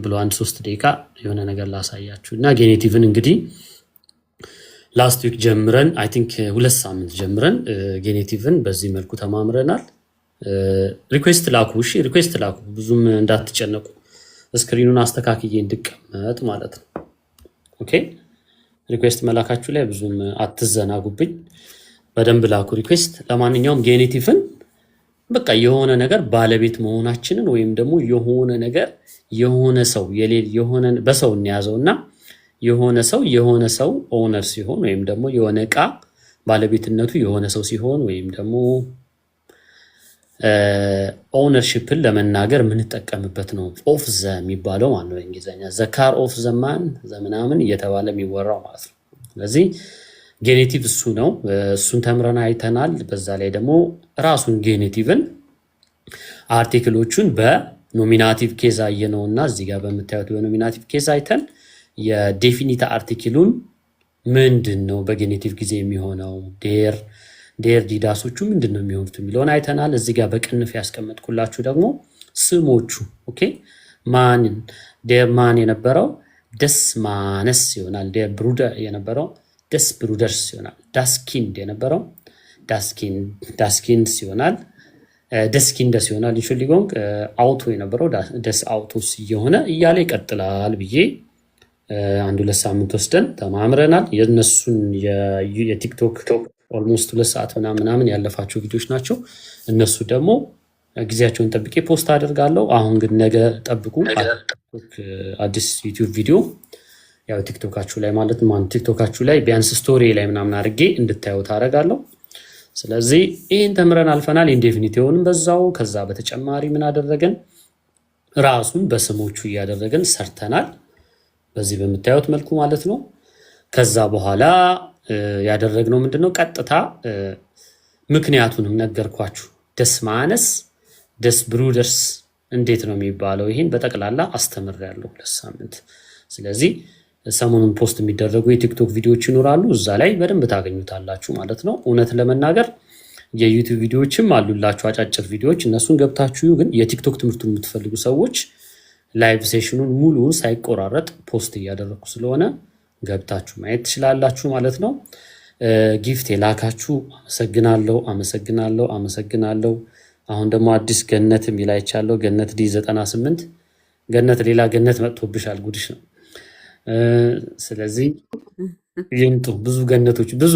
ብሎ አንድ 3 ደቂቃ የሆነ ነገር ላሳያችሁ እና ጌኔቲቭን እንግዲህ ላስት ዊክ ጀምረን አይ ቲንክ 2 ሳምንት ጀምረን ጌኔቲቭን በዚህ መልኩ ተማምረናል። ሪኩዌስት ላኩ። እሺ ሪኩዌስት ላኩ፣ ብዙም እንዳትጨነቁ። ስክሪኑን አስተካክዬ እንድቀመጥ ማለት ነው። ኦኬ ሪኩዌስት መላካችሁ ላይ ብዙም አትዘናጉብኝ፣ በደንብ ላኩ ሪኩዌስት። ለማንኛውም ጌኔቲቭን በቃ የሆነ ነገር ባለቤት መሆናችንን ወይም ደግሞ የሆነ ነገር የሆነ ሰው የሆነ በሰው እንያዘውና የሆነ ሰው ኦነር ሲሆን ወይም ደግሞ የሆነ እቃ ባለቤትነቱ የሆነ ሰው ሲሆን ወይም ደግሞ ኦነርሺፕን ለመናገር የምንጠቀምበት ነው። ኦፍ ዘ የሚባለው ማለት ነው በእንግሊዝኛ ዘ ካር ኦፍ ዘ ማን ዘምናምን እየተባለ የሚወራው ማለት ነው። ስለዚህ ጌኔቲቭ እሱ ነው። እሱን ተምረን አይተናል። በዛ ላይ ደግሞ ራሱን ጌኔቲቭን አርቲክሎቹን በኖሚናቲቭ ኬዝ አየነውና እዚህ ጋር በምታዩት የኖሚናቲቭ ኬዝ አይተን የዴፊኒት አርቲክሉን ምንድን ነው በጌኔቲቭ ጊዜ የሚሆነው ዴር ዲዳሶቹ ምንድን ነው የሚሆኑት የሚለውን አይተናል። እዚህ ጋር በቅንፍ ያስቀመጥኩላችሁ ደግሞ ስሞቹ ኦኬ ዴር ማን የነበረው ደስ ማነስ ይሆናል። ዴር ብሩደር የነበረው ደስ ብሩደርስ ይሆናል። ዳስኪንድ የነበረው ዳስኪንድስ ይሆናል። ደስኪንደስ ይሆናል። ኢንሹሊጎንግ አውቶ የነበረው ደስ አውቶስ እየሆነ እያለ ይቀጥላል ብዬ 1-2 ሳምንት ወስደን ተማምረናል። የነሱን የቲክቶክ ኦልሞስት 2 ሰዓት ምናምን ያለፋቸው ቪዲዮዎች ናቸው። እነሱ ደግሞ ጊዜያቸውን ጠብቄ ፖስት አደርጋለሁ። አሁን ግን ነገ ጠብቁ አዲስ ዩቲዩብ ቪዲዮ ያው ቲክቶካችሁ ላይ ማለት ማን ቲክቶካችሁ ላይ ቢያንስ ስቶሪ ላይ ምናምን አድርጌ እንድታዩት አደርጋለሁ። ስለዚህ ይህን ተምረን አልፈናል። ኢንዴፊኒቲውንም በዛው ከዛ በተጨማሪ ምን አደረገን ራሱን በስሞቹ እያደረገን ሰርተናል። በዚህ በምታዩት መልኩ ማለት ነው። ከዛ በኋላ ያደረግነው ምንድነው ቀጥታ ምክንያቱንም ነገርኳችሁ። ደስ ማነስ ደስ ብሩደርስ እንዴት ነው የሚባለው ይሄን በጠቅላላ አስተምሬያለሁ 2 ሳምንት። ስለዚህ ሰሞኑን ፖስት የሚደረጉ የቲክቶክ ቪዲዮዎች ይኖራሉ፣ እዛ ላይ በደንብ ታገኙታላችሁ ማለት ነው። እውነት ለመናገር የዩቲዩብ ቪዲዮዎችም አሉላችሁ አጫጭር ቪዲዮዎች፣ እነሱን ገብታችሁ ግን የቲክቶክ ትምህርቱን የምትፈልጉ ሰዎች ላይቭ ሴሽኑን ሙሉውን ሳይቆራረጥ ፖስት እያደረኩ ስለሆነ ገብታችሁ ማየት ትችላላችሁ ማለት ነው። ጊፍት የላካችሁ አመሰግናለሁ። አሁን ደግሞ አዲስ ገነት የሚላይቻለሁ ገነት ዲ98 ገነት ሌላ ገነት መጥቶብሻል፣ ጉድሽ ነው። ስለዚህ ይምጡ ብዙ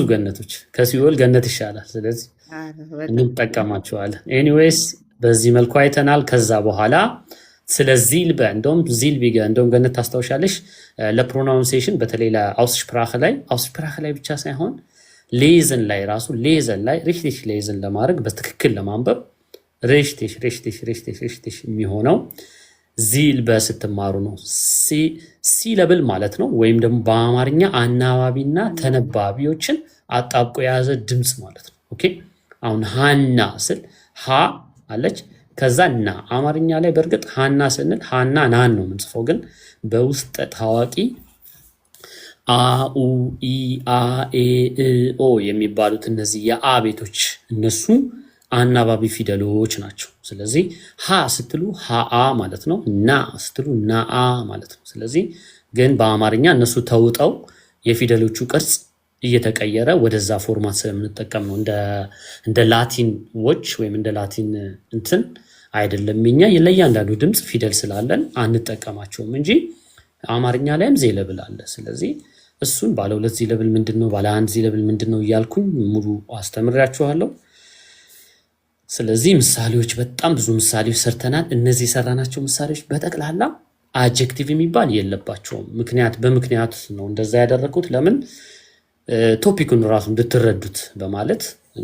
ገነቶች ከሲኦል ገነት ይሻላል። ስለዚህ እንጠቀማቸዋለን። ኤኒዌይስ በዚህ መልኩ አይተናል። ከዛ በኋላ ስለ ዚልበ እንደውም ገነት ታስታውሻለሽ ለፕሮናውንሴሽን በተለይ ለአውስስፕራኸ ላይ ብቻ ሳይሆን ሌዘን ላይ ሪሽቲሽ ሌዘን ለማድረግ በትክክል ለማንበብ ሬሽቲሽ የሚሆነው ዚልበ ስትማሩ ነው። ሲለብል ማለት ነው። ወይም ደግሞ በአማርኛ አናባቢና ተነባቢዎችን አጣብቆ የያዘ ድምፅ ማለት ነው። ኦኬ አሁን ሃና ስል ሃ አለች ከዛ ና አማርኛ ላይ በእርግጥ ሃና ስንል ሃና ናን ነው የምንጽፈው፣ ግን በውስጥ ታዋቂ አኡ ኢ አ ኤ ኦ የሚባሉት እነዚህ የአ ቤቶች እነሱ አናባቢ ፊደሎች ናቸው። ስለዚህ ሃ ስትሉ ሃአ ማለት ነው፣ ና ስትሉ ናአ ማለት ነው። ስለዚህ ግን በአማርኛ እነሱ ተውጠው የፊደሎቹ ቅርጽ እየተቀየረ ወደዛ ፎርማት ስለምንጠቀም ነው። እንደ ላቲን ዎች ወይም እንደ ላቲን እንትን አይደለም። እኛ ለእያንዳንዱ ድምፅ ፊደል ስላለን አንጠቀማቸውም እንጂ አማርኛ ላይም ዜለብል አለ። ስለዚህ እሱን ባለ 2 ዜለብል ምንድነው ባለ 1 ዜለብል ምንድነው እያልኩኝ ሙሉ አስተምራችኋለሁ። ስለዚህ ምሳሌዎች በጣም ብዙ ምሳሌዎች ሰርተናል። እነዚህ የሰራናቸው ምሳሌዎች በጠቅላላ አጀክቲቭ የሚባል የለባቸውም። በምክንያት ነው እንደዛ ያደረኩት። ለምን ቶፒኩን ራሱ እንድትረዱት በማለት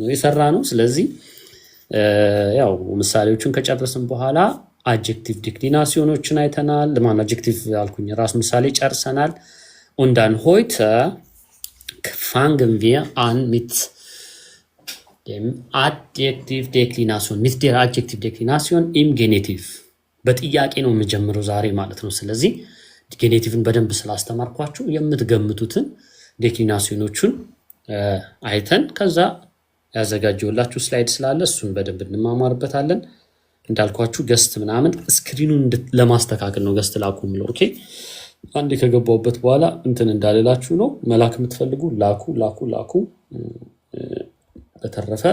የሰራ ነው። ስለዚህ ያው ምሳሌዎችን ከጨረስን በኋላ አጀክቲቭ ዲክሊናሲዮኖችን አይተናል። ለማን አጀክቲቭ አልኩኝ ራስ ምሳሌ ጨርሰናል። und dann heute fangen wir an mit dem Adjektiv Deklination mit der Adjektiv Deklination im Genitiv በጥያቄ ነው የምጀምረው ዛሬ ማለት ነው። ስለዚህ ጌኔቲቭን በደንብ ስላስተማርኳችሁ የምትገምቱትን ዴክሊናሲዮኖቹን አይተን ከዛ ያዘጋጀውላችሁ ስላይድ ስላለ እሱን በደንብ እንማማርበታለን። እንዳልኳችሁ ገስት ምናምን ስክሪኑን ለማስተካከል ነው ገስት ላኩ ምለው። ኦኬ አንዴ ከገባሁበት በኋላ እንትን እንዳልላችሁ ነው። መላክ የምትፈልጉ ላኩ ላኩ ላኩ። በተረፈ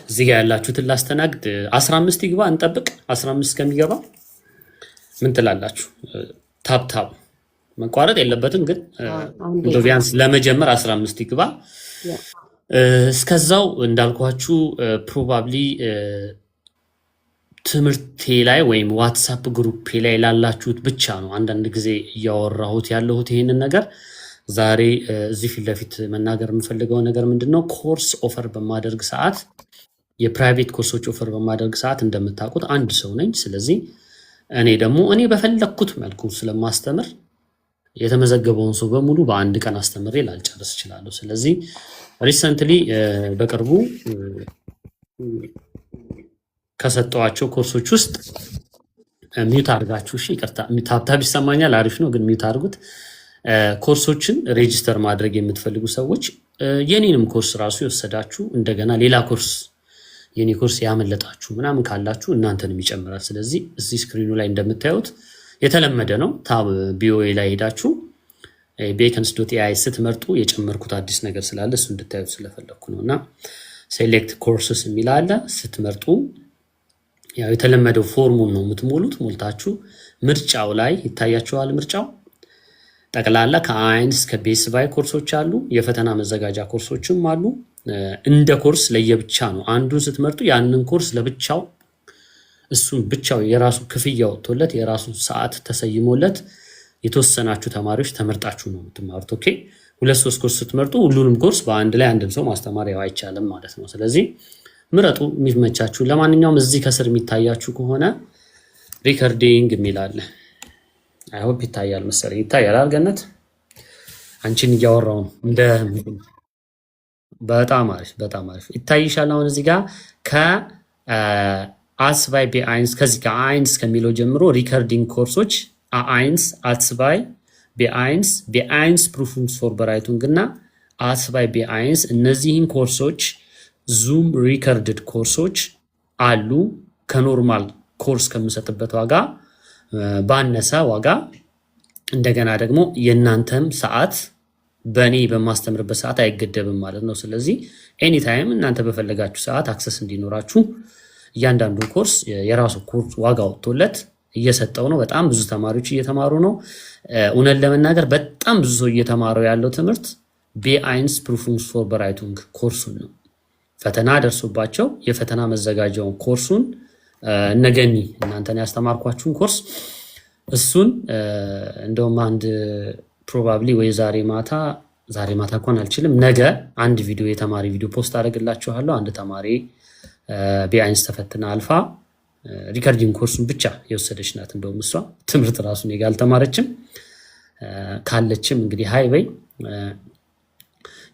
እዚህ ጋር ያላችሁትን ላስተናግድ። 15 ይግባ እንጠብቅ። 15 ከሚገባ ምን ትላላችሁ? ታብታብ መቋረጥ የለበትም ግን ቢያንስ ለመጀመር 15 ይግባ። እስከዛው እንዳልኳችሁ ፕሮባብሊ ትምህርቴ ላይ ወይም ዋትሳፕ ግሩፔ ላይ ላላችሁት ብቻ ነው አንዳንድ ጊዜ እያወራሁት ያለሁት ይሄንን ነገር። ዛሬ እዚህ ፊት ለፊት መናገር የምፈልገው ነገር ምንድነው፣ ኮርስ ኦፈር በማደርግ ሰዓት፣ የፕራይቬት ኮርሶች ኦፈር በማደርግ ሰዓት እንደምታውቁት አንድ ሰው ነኝ። ስለዚህ እኔ በፈለግኩት መልኩ ስለማስተምር የተመዘገበውን ሰው በሙሉ በአንድ ቀን አስተምሬ ላልጨርስ እችላለሁ። ስለዚህ ሪሰንትሊ በቅርቡ ከሰጠዋቸው ኮርሶች ውስጥ ሚውት አድርጋችሁ፣ እሺ ይቅርታ ታብታብ ይሰማኛል፣ አሪፍ ነው ግን ሚውት አድርጉት። ኮርሶችን ሬጂስተር ማድረግ የምትፈልጉ ሰዎች የኔንም ኮርስ ራሱ የወሰዳችሁ እንደገና ሌላ ኮርስ የኔ ኮርስ ያመለጣችሁ ምናምን ካላችሁ እናንተንም ይጨምራል። ስለዚህ እዚህ ስክሪኑ ላይ እንደምታዩት የተለመደ ነው። ታብ ቢኦኤ ላይ ሄዳችሁ ቤከንስ.ኤአይ ስትመርጡ የጨመርኩት አዲስ ነገር ስላለ እሱ እንድታዩት ስለፈለግኩ ነው። እና ሴሌክት ኮርስስ የሚል አለ። ስትመርጡ ያው የተለመደው ፎርሙን ነው የምትሞሉት። ሞልታችሁ ምርጫው ላይ ይታያችኋል። ምርጫው ጠቅላላ ከአይንስ ከቤስ ባይ ኮርሶች አሉ። የፈተና መዘጋጃ ኮርሶችም አሉ። እንደ ኮርስ ለየብቻ ነው። አንዱን ስትመርጡ ያንን ኮርስ ለብቻው እሱን ብቻው የራሱ ክፍያ ወጥቶለት የራሱ ሰዓት ተሰይሞለት የተወሰናችሁ ተማሪዎች ተመርጣችሁ ነው የምትማሩት። ኦኬ 2-3 ኮርስ ስትመርጡ ሁሉንም ኮርስ በአንድ ላይ አንድም ሰው ማስተማር ያው አይቻልም ማለት ነው። ስለዚህ ምረጡ የሚመቻችሁ። ለማንኛውም እዚህ ከስር የሚታያችሁ ከሆነ ሪከርዲንግ የሚል አለ። አይ ሆፕ ይታያል መሰለኝ። ይታያል አልገነት አንቺን እያወራው ነው እንደ በጣም አሪፍ ይታይሻል። አሁን እዚህ ጋር ከአስባይ ቢ1 ከዚህ ከአይንስ ከሚለው ጀምሮ ሪከርዲንግ ኮርሶች አይንስ አስባይ ቢ1 ፕሩፍስ ፎር በራይቱንግ እና አስባይ ቢ1 እነዚህን ኮርሶች ዙም ሪከርድድ ኮርሶች አሉ። ከኖርማል ኮርስ ከምሰጥበት ዋጋ ባነሰ ዋጋ እንደገና ደግሞ የእናንተም ሰዓት በእኔ በማስተምርበት ሰዓት አይገደብም ማለት ነው። ስለዚህ ኤኒታይም እናንተ በፈለጋችሁ ሰዓት አክሰስ እንዲኖራችሁ እያንዳንዱ ኮርስ የራሱ ኮርስ ዋጋ ወጥቶለት እየሰጠው ነው። በጣም ብዙ ተማሪዎች እየተማሩ ነው። እውነት ለመናገር በጣም ብዙ ሰው እየተማረው ያለው ትምህርት ቢ1 ፕሩፍስ ፎር በራይቱንግ ኮርሱን ነው። ፈተና ደርሶባቸው የፈተና መዘጋጃውን ኮርሱን ነገኒ እናንተን ያስተማርኳችሁን ኮርስ እሱን እንደውም አንድ ፕሮባብሊ ወይ ዛሬ ማታ እንኳን አልችልም፣ ነገ አንድ ቪዲዮ የተማሪ ቪዲዮ ፖስት አደርግላችኋለሁ። አንድ ተማሪ ቢ1 ተፈትና አልፋ ሪከርዲንግ ኮርሱን ብቻ የወሰደች ናት። እንደውም እሷ ትምህርት ራሱ እኔ ጋር አልተማረችም። ካለችም እንግዲህ ሃይ በይ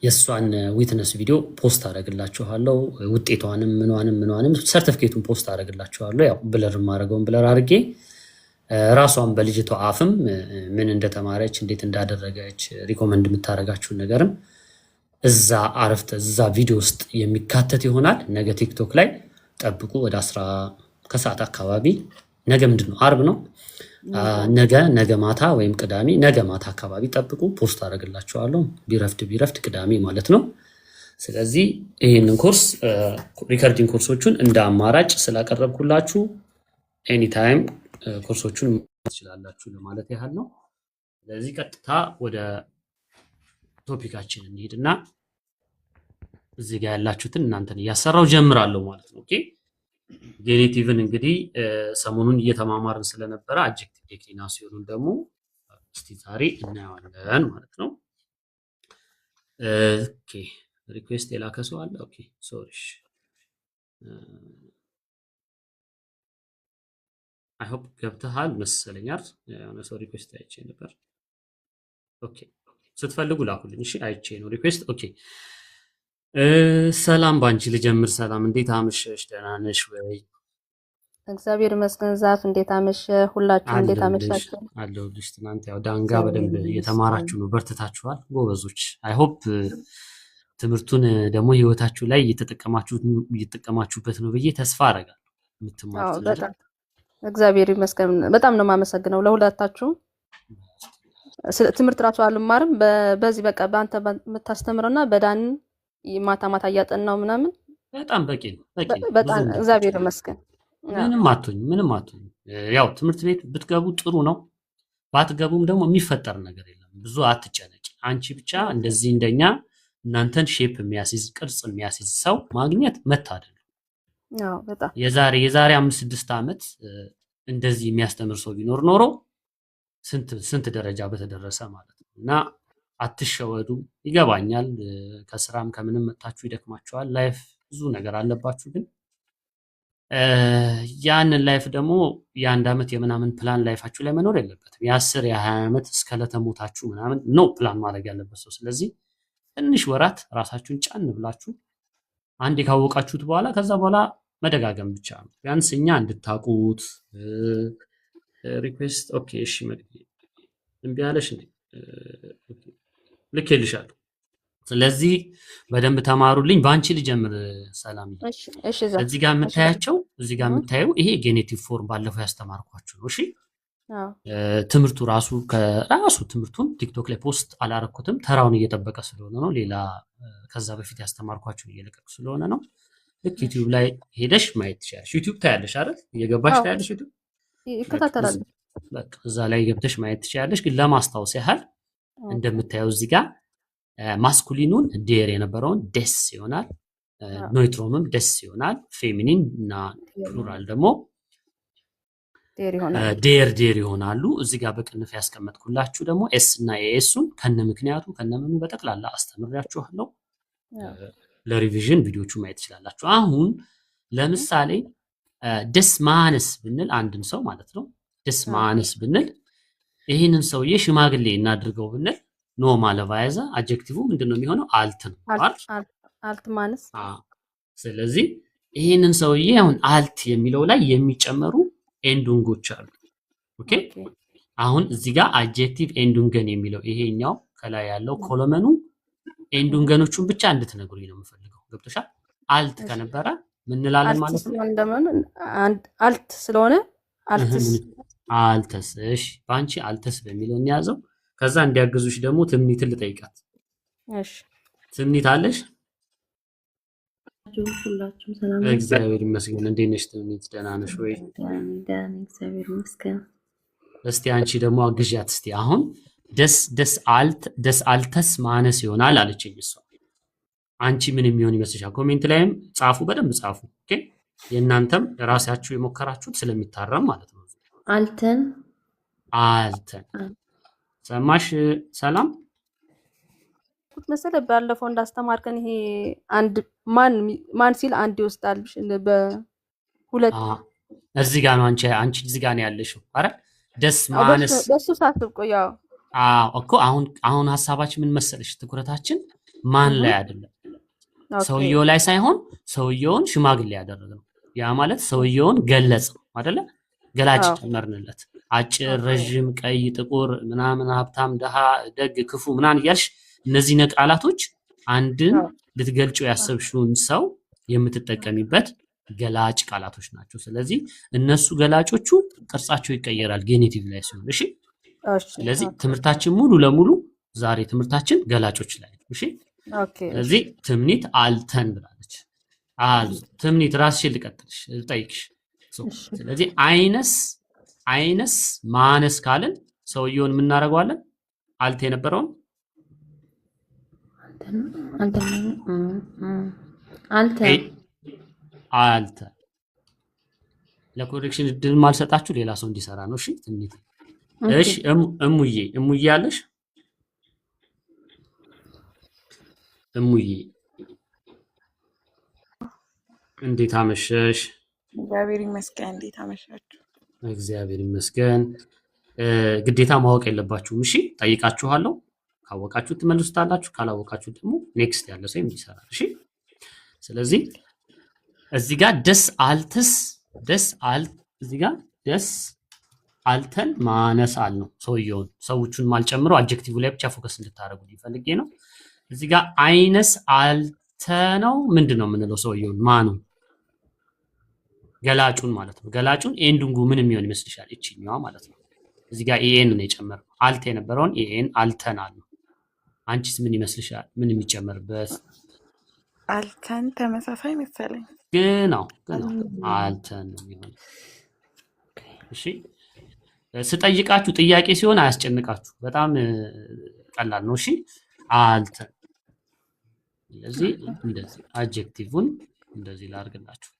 የእሷን ዊትነስ ቪዲዮ ፖስት አደርግላችኋለሁ። ውጤቷንም ምኗንም ሰርቲፊኬቱን ፖስት አደርግላችኋለሁ። ያው ብለር ማድረገውን ብለር አድርጌ ራሷን በልጅቷ አፍም ምን እንደተማረች እንዴት እንዳደረገች ሪኮመንድ የምታደርጋችሁን ነገርም እዛ እዛ ቪዲዮ ውስጥ የሚካተት ይሆናል። ነገ ቲክቶክ ላይ ጠብቁ። ወደ 10 ከሰዓት አካባቢ ነገ ምንድን ነው አርብ ነው። ነገ ማታ ወይም ቅዳሜ ነገ ማታ አካባቢ ጠብቁ። ፖስት አደርግላችኋለሁ። ቢረፍድ ቅዳሜ ማለት ነው። ስለዚህ ይህንን ኮርስ ሪከርዲንግ ኮርሶቹን እንደ አማራጭ ስላቀረብኩላችሁ ኤኒታይም ኮርሶቹን ትችላላችሁ ለማለት ያህል ነው። ስለዚህ ቀጥታ ወደ ቶፒካችን እንሂድና እዚህ ጋር ያላችሁትን እናንተን እያሰራው ጀምራለሁ ማለት ነው። ኦኬ ጄኔቲቭን እንግዲህ ሰሞኑን እየተማማርን ስለነበረ አድጀክቲቭ ዴክሊናሲዮኑን ደግሞ እስቲ ዛሬ እናየዋለን ማለት ነው። ኦኬ ሪኩዌስት የላከ ሰው አለ። ኦኬ ሶሪ አይ ሆፕ ገብተሃል መሰለኛል። የሆነ ሰው ሪኩዌስት አይቼ ነበር። ኦኬ ስትፈልጉ ላኩልኝ። እሺ አይቼ ነው ሪኩዌስት። ኦኬ ሰላም ባንቺ ልጀምር። ሰላም እንዴት አመሸሽ? ደህና ነሽ ወይ? እግዚአብሔር ይመስገን። ዛፍ እንዴት አመሸ? ሁላችሁም እንዴት አመሻችሁ? አለሁልሽ። ትናንት ያው ዳንጋ በደንብ እየተማራችሁ ነው፣ በርትታችኋል፣ ጎበዞች። አይ ሆፕ ትምህርቱን ደግሞ ህይወታችሁ ላይ እየተጠቀማችሁበት ነው ብዬ ተስፋ አደርጋለሁ። የምትማሩት ነገር። በጣም እግዚአብሔር ይመስገን። በጣም ነው የማመሰግነው ለሁለታችሁ። ትምህርት ራሱ አልማርም በዚህ በቃ በአንተ የምታስተምረውና በዳን ማታ ማታ እያጠናው ምናምን በጣም በቂ ነው። በጣም እግዚአብሔር ይመስገን። ምንም አትሆኝ። ያው ትምህርት ቤት ብትገቡ ጥሩ ነው፣ ባትገቡም ደግሞ የሚፈጠር ነገር የለም። ብዙ አትጨነቂ። አንቺ ብቻ እንደዚህ እንደኛ እናንተን ሼፕ የሚያስይዝ ቅርጽ የሚያስይዝ ሰው ማግኘት መታደል ነው። በጣም የዛሬ 5-6 ዓመት እንደዚህ የሚያስተምር ሰው ቢኖር ኖሮ ስንት ደረጃ በተደረሰ ማለት ነው። እና አትሸወዱ። ይገባኛል፣ ከስራም ከምንም መጣችሁ ይደክማችኋል። ላይፍ ብዙ ነገር አለባችሁ። ግን ያንን ላይፍ ደግሞ የ1 ዓመት የምናምን ፕላን ላይፋችሁ ላይ መኖር የለበትም። የ10 የ20 ዓመት እስከ ለተሞታችሁ ምናምን ነው ፕላን ማድረግ ያለበት ሰው። ስለዚህ ትንሽ ወራት ራሳችሁን ጫን ብላችሁ አንዴ ካወቃችሁት በኋላ ከዛ በኋላ መደጋገም ብቻ ነው። ቢያንስ እኛ እንድታቁት ሪኩዌስት ኦኬ። እሺ መግቢ እምቢ አለሽ እንዴ? ኦኬ ልኬልሻለሁ። ስለዚህ በደንብ ተማሩልኝ። ባንቺ ልጀምር ሰላም። እሺ እዚህ ጋር የምታየው ይሄ ጌኔቲቭ ፎርም ባለፈው ያስተማርኳችሁ ነው። እሺ ትምህርቱ ትምህርቱን ቲክቶክ ላይ ፖስት አላረኩትም፣ ተራውን እየጠበቀ ስለሆነ ነው። ሌላ ከዛ በፊት ያስተማርኳችሁን እየለቀቁ ስለሆነ ነው። ልክ ዩቲዩብ ላይ ሄደሽ ማየት ትችያለሽ። ዩቲዩብ ታያለሽ አይደል? እየገባሽ ታያለሽ። ዩቲዩብ ይከታተላል። በቃ እዛ ላይ ገብተሽ ማየት ትችያለሽ። ግን ለማስታወስ ያህል እንደምታየው እዚህ ጋር ማስኩሊኑን ዴር የነበረውን ደስ ይሆናል፣ ኖይትሮምም ደስ ይሆናል። ፌሚኒን እና ፕሉራል ደግሞ ዴር ይሆናሉ። እዚህ ጋር በቅንፍ ያስቀመጥኩላችሁ ደግሞ ኤስ እና ኤሱን ከነ ምክንያቱ ከነምኑ በጠቅላላ አስተምራችኋለሁ። ለሪቪዥን ቪዲዮቹ ማየት ትችላላችሁ። አሁን ለምሳሌ ደስ ማነስ ብንል አንድን ሰው ማለት ነው። ደስ ማነስ ብንል ይህንን ሰውዬ ሽማግሌ እናድርገው ብንል ኖ ማለቫይዛ አጀክቲቭ ምንድነው የሚሆነው? አልት ነው። አልት ማነስ። ስለዚህ ይህንን ሰውዬ አሁን አልት የሚለው ላይ የሚጨመሩ ኤንዱንጎች አሉ። ኦኬ አሁን እዚህ ጋር አጀክቲቭ ኤንዱንገን የሚለው ይሄኛው ከላይ ያለው ኮሎመኑ ኤንዱንገኖቹን ብቻ እንድትነግሩኝ ነው የምፈልገው። ገብቶሻል? አልት ከነበረ ምን እንላለን ማለት ነው? አልት ስለሆነ አልተስ። እሺ ባንቺ አልተስ በሚለው እንያዘው። ከዛ እንዲያግዙሽ ደግሞ ትምኒትን ልጠይቃት። እሺ ትምኒት አለሽ? ሁላችሁም ሰላም። እግዚአብሔር ይመስገን። እንዴት ነሽ ትምኒት? ደህና ነሽ ወይ? ደህና እግዚአብሔር ይመስገን። እስቲ አንቺ ደግሞ አግዣት እስቲ። አሁን ደስ አልተስ ማነስ ይሆናል አለችኝ እሷ። አንቺ ምን የሚሆን ይመስልሻል? ኮሜንት ላይም ጻፉ፣ በደንብ ጻፉ። ኦኬ የእናንተም ራሳችሁ የሞከራችሁት ስለሚታረም ማለት ነው። አልተን ሰማሽ ሰላም መሰለህ ባለፈው እንዳስተማርከን ይሄ አንድ ማን ሲል አንድ ይወስዳል በሁለት እዚህ ጋር ነው። አንቺ እዚህ ጋር ነው ያለሽው። አረ ደስ ማነስ በሱ ሳትቆ ያው እኮ አሁን ሐሳባችን ምን መሰለሽ? ትኩረታችን ማን ላይ አይደለም፣ ሰውየው ላይ ሳይሆን ሰውየውን ሽማግሌ ያደረገው። ያ ማለት ሰውየውን ገለጽ አይደለ? ገላጭ ጨመርንለት። አጭር፣ ረጅም፣ ቀይ፣ ጥቁር ምናምን፣ ሀብታም፣ ደሃ፣ ደግ፣ ክፉ ምናምን እያልሽ እነዚህ ቃላቶች አንድን ልትገልጪው ያሰብሽውን ሰው የምትጠቀሚበት ገላጭ ቃላቶች ናቸው። ስለዚህ እነሱ ገላጮቹ ቅርጻቸው ይቀየራል ጌኔቲቭ ላይ ሲሆን። እሺ ስለዚህ ትምህርታችን ሙሉ ለሙሉ ዛሬ ትምህርታችን ገላጮች ላይ ነው። እሺ ስለዚህ ትምኒት አልተን ብላለች። ትምኒት ራስሽን ልቀጥልሽ ልጠይቅሽ። ስለዚህ አይነስ ማነስ ካልን ሰውየውን የምናደርገዋለን አልተ የነበረውን አልተ ለኮሬክሽን እድል ማልሰጣችሁ ሌላ ሰው እንዲሰራ ነው። እሺ ትምኒት። እሺ እሙዬ አለሽ? እሙዬ እንዴት አመሸሽ? እግዚአብሔር ይመስገን። እንዴት አመሻችሁ? እግዚአብሔር ይመስገን። ግዴታ ማወቅ የለባችሁም። እሺ ጠይቃችኋለሁ። ካወቃችሁ ትመልሱታላችሁ፣ ካላወቃችሁ ደግሞ ኔክስት ያለ ሰው ይሰራል። እሺ ስለዚህ እዚህ ጋር እዚህ ጋር ደስ አልተን ማነስ አል ነው። ሰዎቹን ማልጨምሮ አድጀክቲቭ ላይ ብቻ ፎከስ እንድታደርጉ ፈልጌ ነው። እዚህ ጋር አይነስ አልተ ነው። ምንድነው የምንለው? ሰውየውን ማኑ ገላጩን ማለት ነው። ገላጩን ኤንዱንጉ ምን የሚሆን ይመስልሻል? እቺኛዋ ማለት ነው። እዚህ ጋር ኤን ነው የጨመረው። አልተ የነበረውን ኤን አልተናል ነው። አንቺስ ምን ይመስልሻል? ምን የሚጨመርበት? አልተን ተመሳሳይ መሰለኝ። ግን አልተን ነው የሚሆነው። እሺ ስጠይቃችሁ ጥያቄ ሲሆን አያስጨንቃችሁ፣ በጣም ቀላል ነው። እሺ አልተን። ስለዚህ እንደዚህ አድጀክቲቭን እንደዚህ ላድርግላችሁ።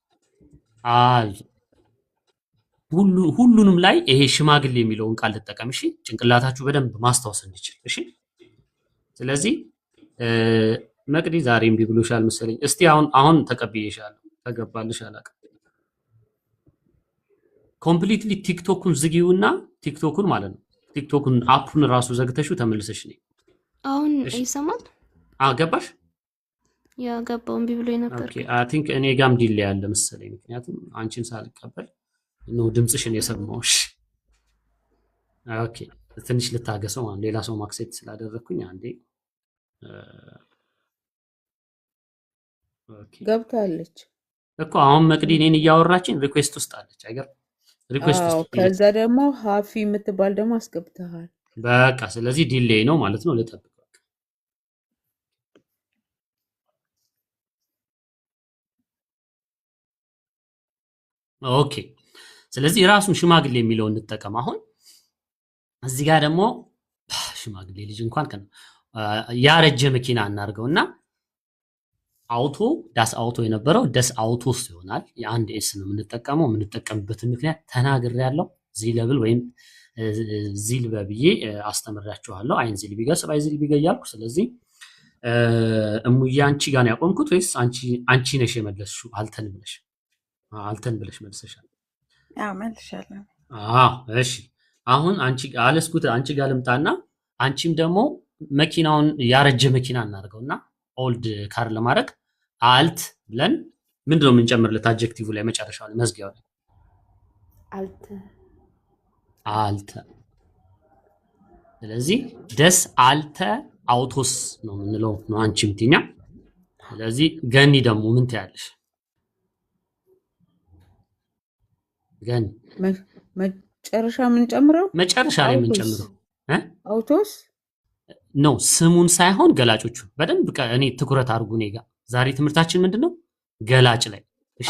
ሁሉንም ላይ ይሄ ሽማግሌ የሚለውን ቃል ልጠቀም። እሺ ጭንቅላታችሁ በደንብ ማስታወስ እንዲችል። እሺ ስለዚህ መቅዲ ዛሬ እምቢ ብሎሻል መሰለኝ። እስቲ አሁን ተቀብዬሻለሁ። ተገባልሽ አላውቅም። ኮምፕሊትሊ ቲክቶኩን ዝጊውና ቲክቶኩን ማለት ነው ቲክቶኩን አፑን ራሱ ዘግተሽው ተመልሰሽ ነኝ። አሁን ይሰማል? ገባሽ? ያ ገባው። እምቢ ብሎኝ ነበር። ኦኬ አይ ቲንክ እኔ ጋም ዲሌ ያለ መሰለኝ፣ ምክንያቱም አንቺን ሳልቀበል ነው ድምጽሽን የሰማሁሽ። ኦኬ ትንሽ ልታገሰው ማለት ሌላ ሰው ማክሴት ስላደረኩኝ አንዴ ኦኬ ገብታለች እኮ አሁን መቅዲ እኔን እያወራችን ሪኩዌስት ውስጥ አለች አይገር ሪኩዌስት ውስጥ ከዛ ደግሞ ሃፊ የምትባል ደግሞ አስገብተሃል። በቃ ስለዚህ ዲሌይ ነው ማለት ነው። ልጠብቅ በቃ ኦኬ። ስለዚህ ራሱን ሽማግሌ የሚለውን እንጠቀም። አሁን እዚህ ጋር ደግሞ ሽማግሌ ልጅ እንኳን ያረጀ መኪና እናርገውና አውቶ ዳስ አውቶ የነበረው ደስ አውቶስ ይሆናል። የአንድ ኤስ ነው የምንጠቀመው። የምንጠቀምበትን ምክንያት ተናግሬ ያለው ዚ ለብል ወይም ዚል በብዬ አስተምራችኋለሁ። አይን ዚል ቢገስ ባይ ዚል ቢገያልኩ። ስለዚህ እሙዬ አንቺ ጋር ነው ያቆምኩት ወይስ አንቺ ነሽ የመለስሽው? አልተን ብለሽ መልሰሻል። አዎ መልሻለሁ። እሺ አሁን አንቺ ጋር ልምጣና አንቺም ደግሞ መኪናውን ያረጀ መኪና እናድርገውና ኦልድ ካር ለማድረግ አልት ብለን ምንድነው የምንጨምርለት? አድጀክቲቭ ላይ መጨረሻው ላይ መዝጊያው ላይ አልተ። ስለዚህ ደስ አልተ አውቶስ ነው የምንለው ነው አንቺ ምትኛ። ስለዚህ ገኒ ደግሞ ምን ትያለሽ? ገኒ መጨረሻ የምንጨምረው አውቶስ ነው ስሙን ሳይሆን ገላጮቹ በደንብ እኔ ትኩረት አድርጉ። እኔ ጋር ዛሬ ትምህርታችን ምንድነው? ገላጭ ላይ። እሺ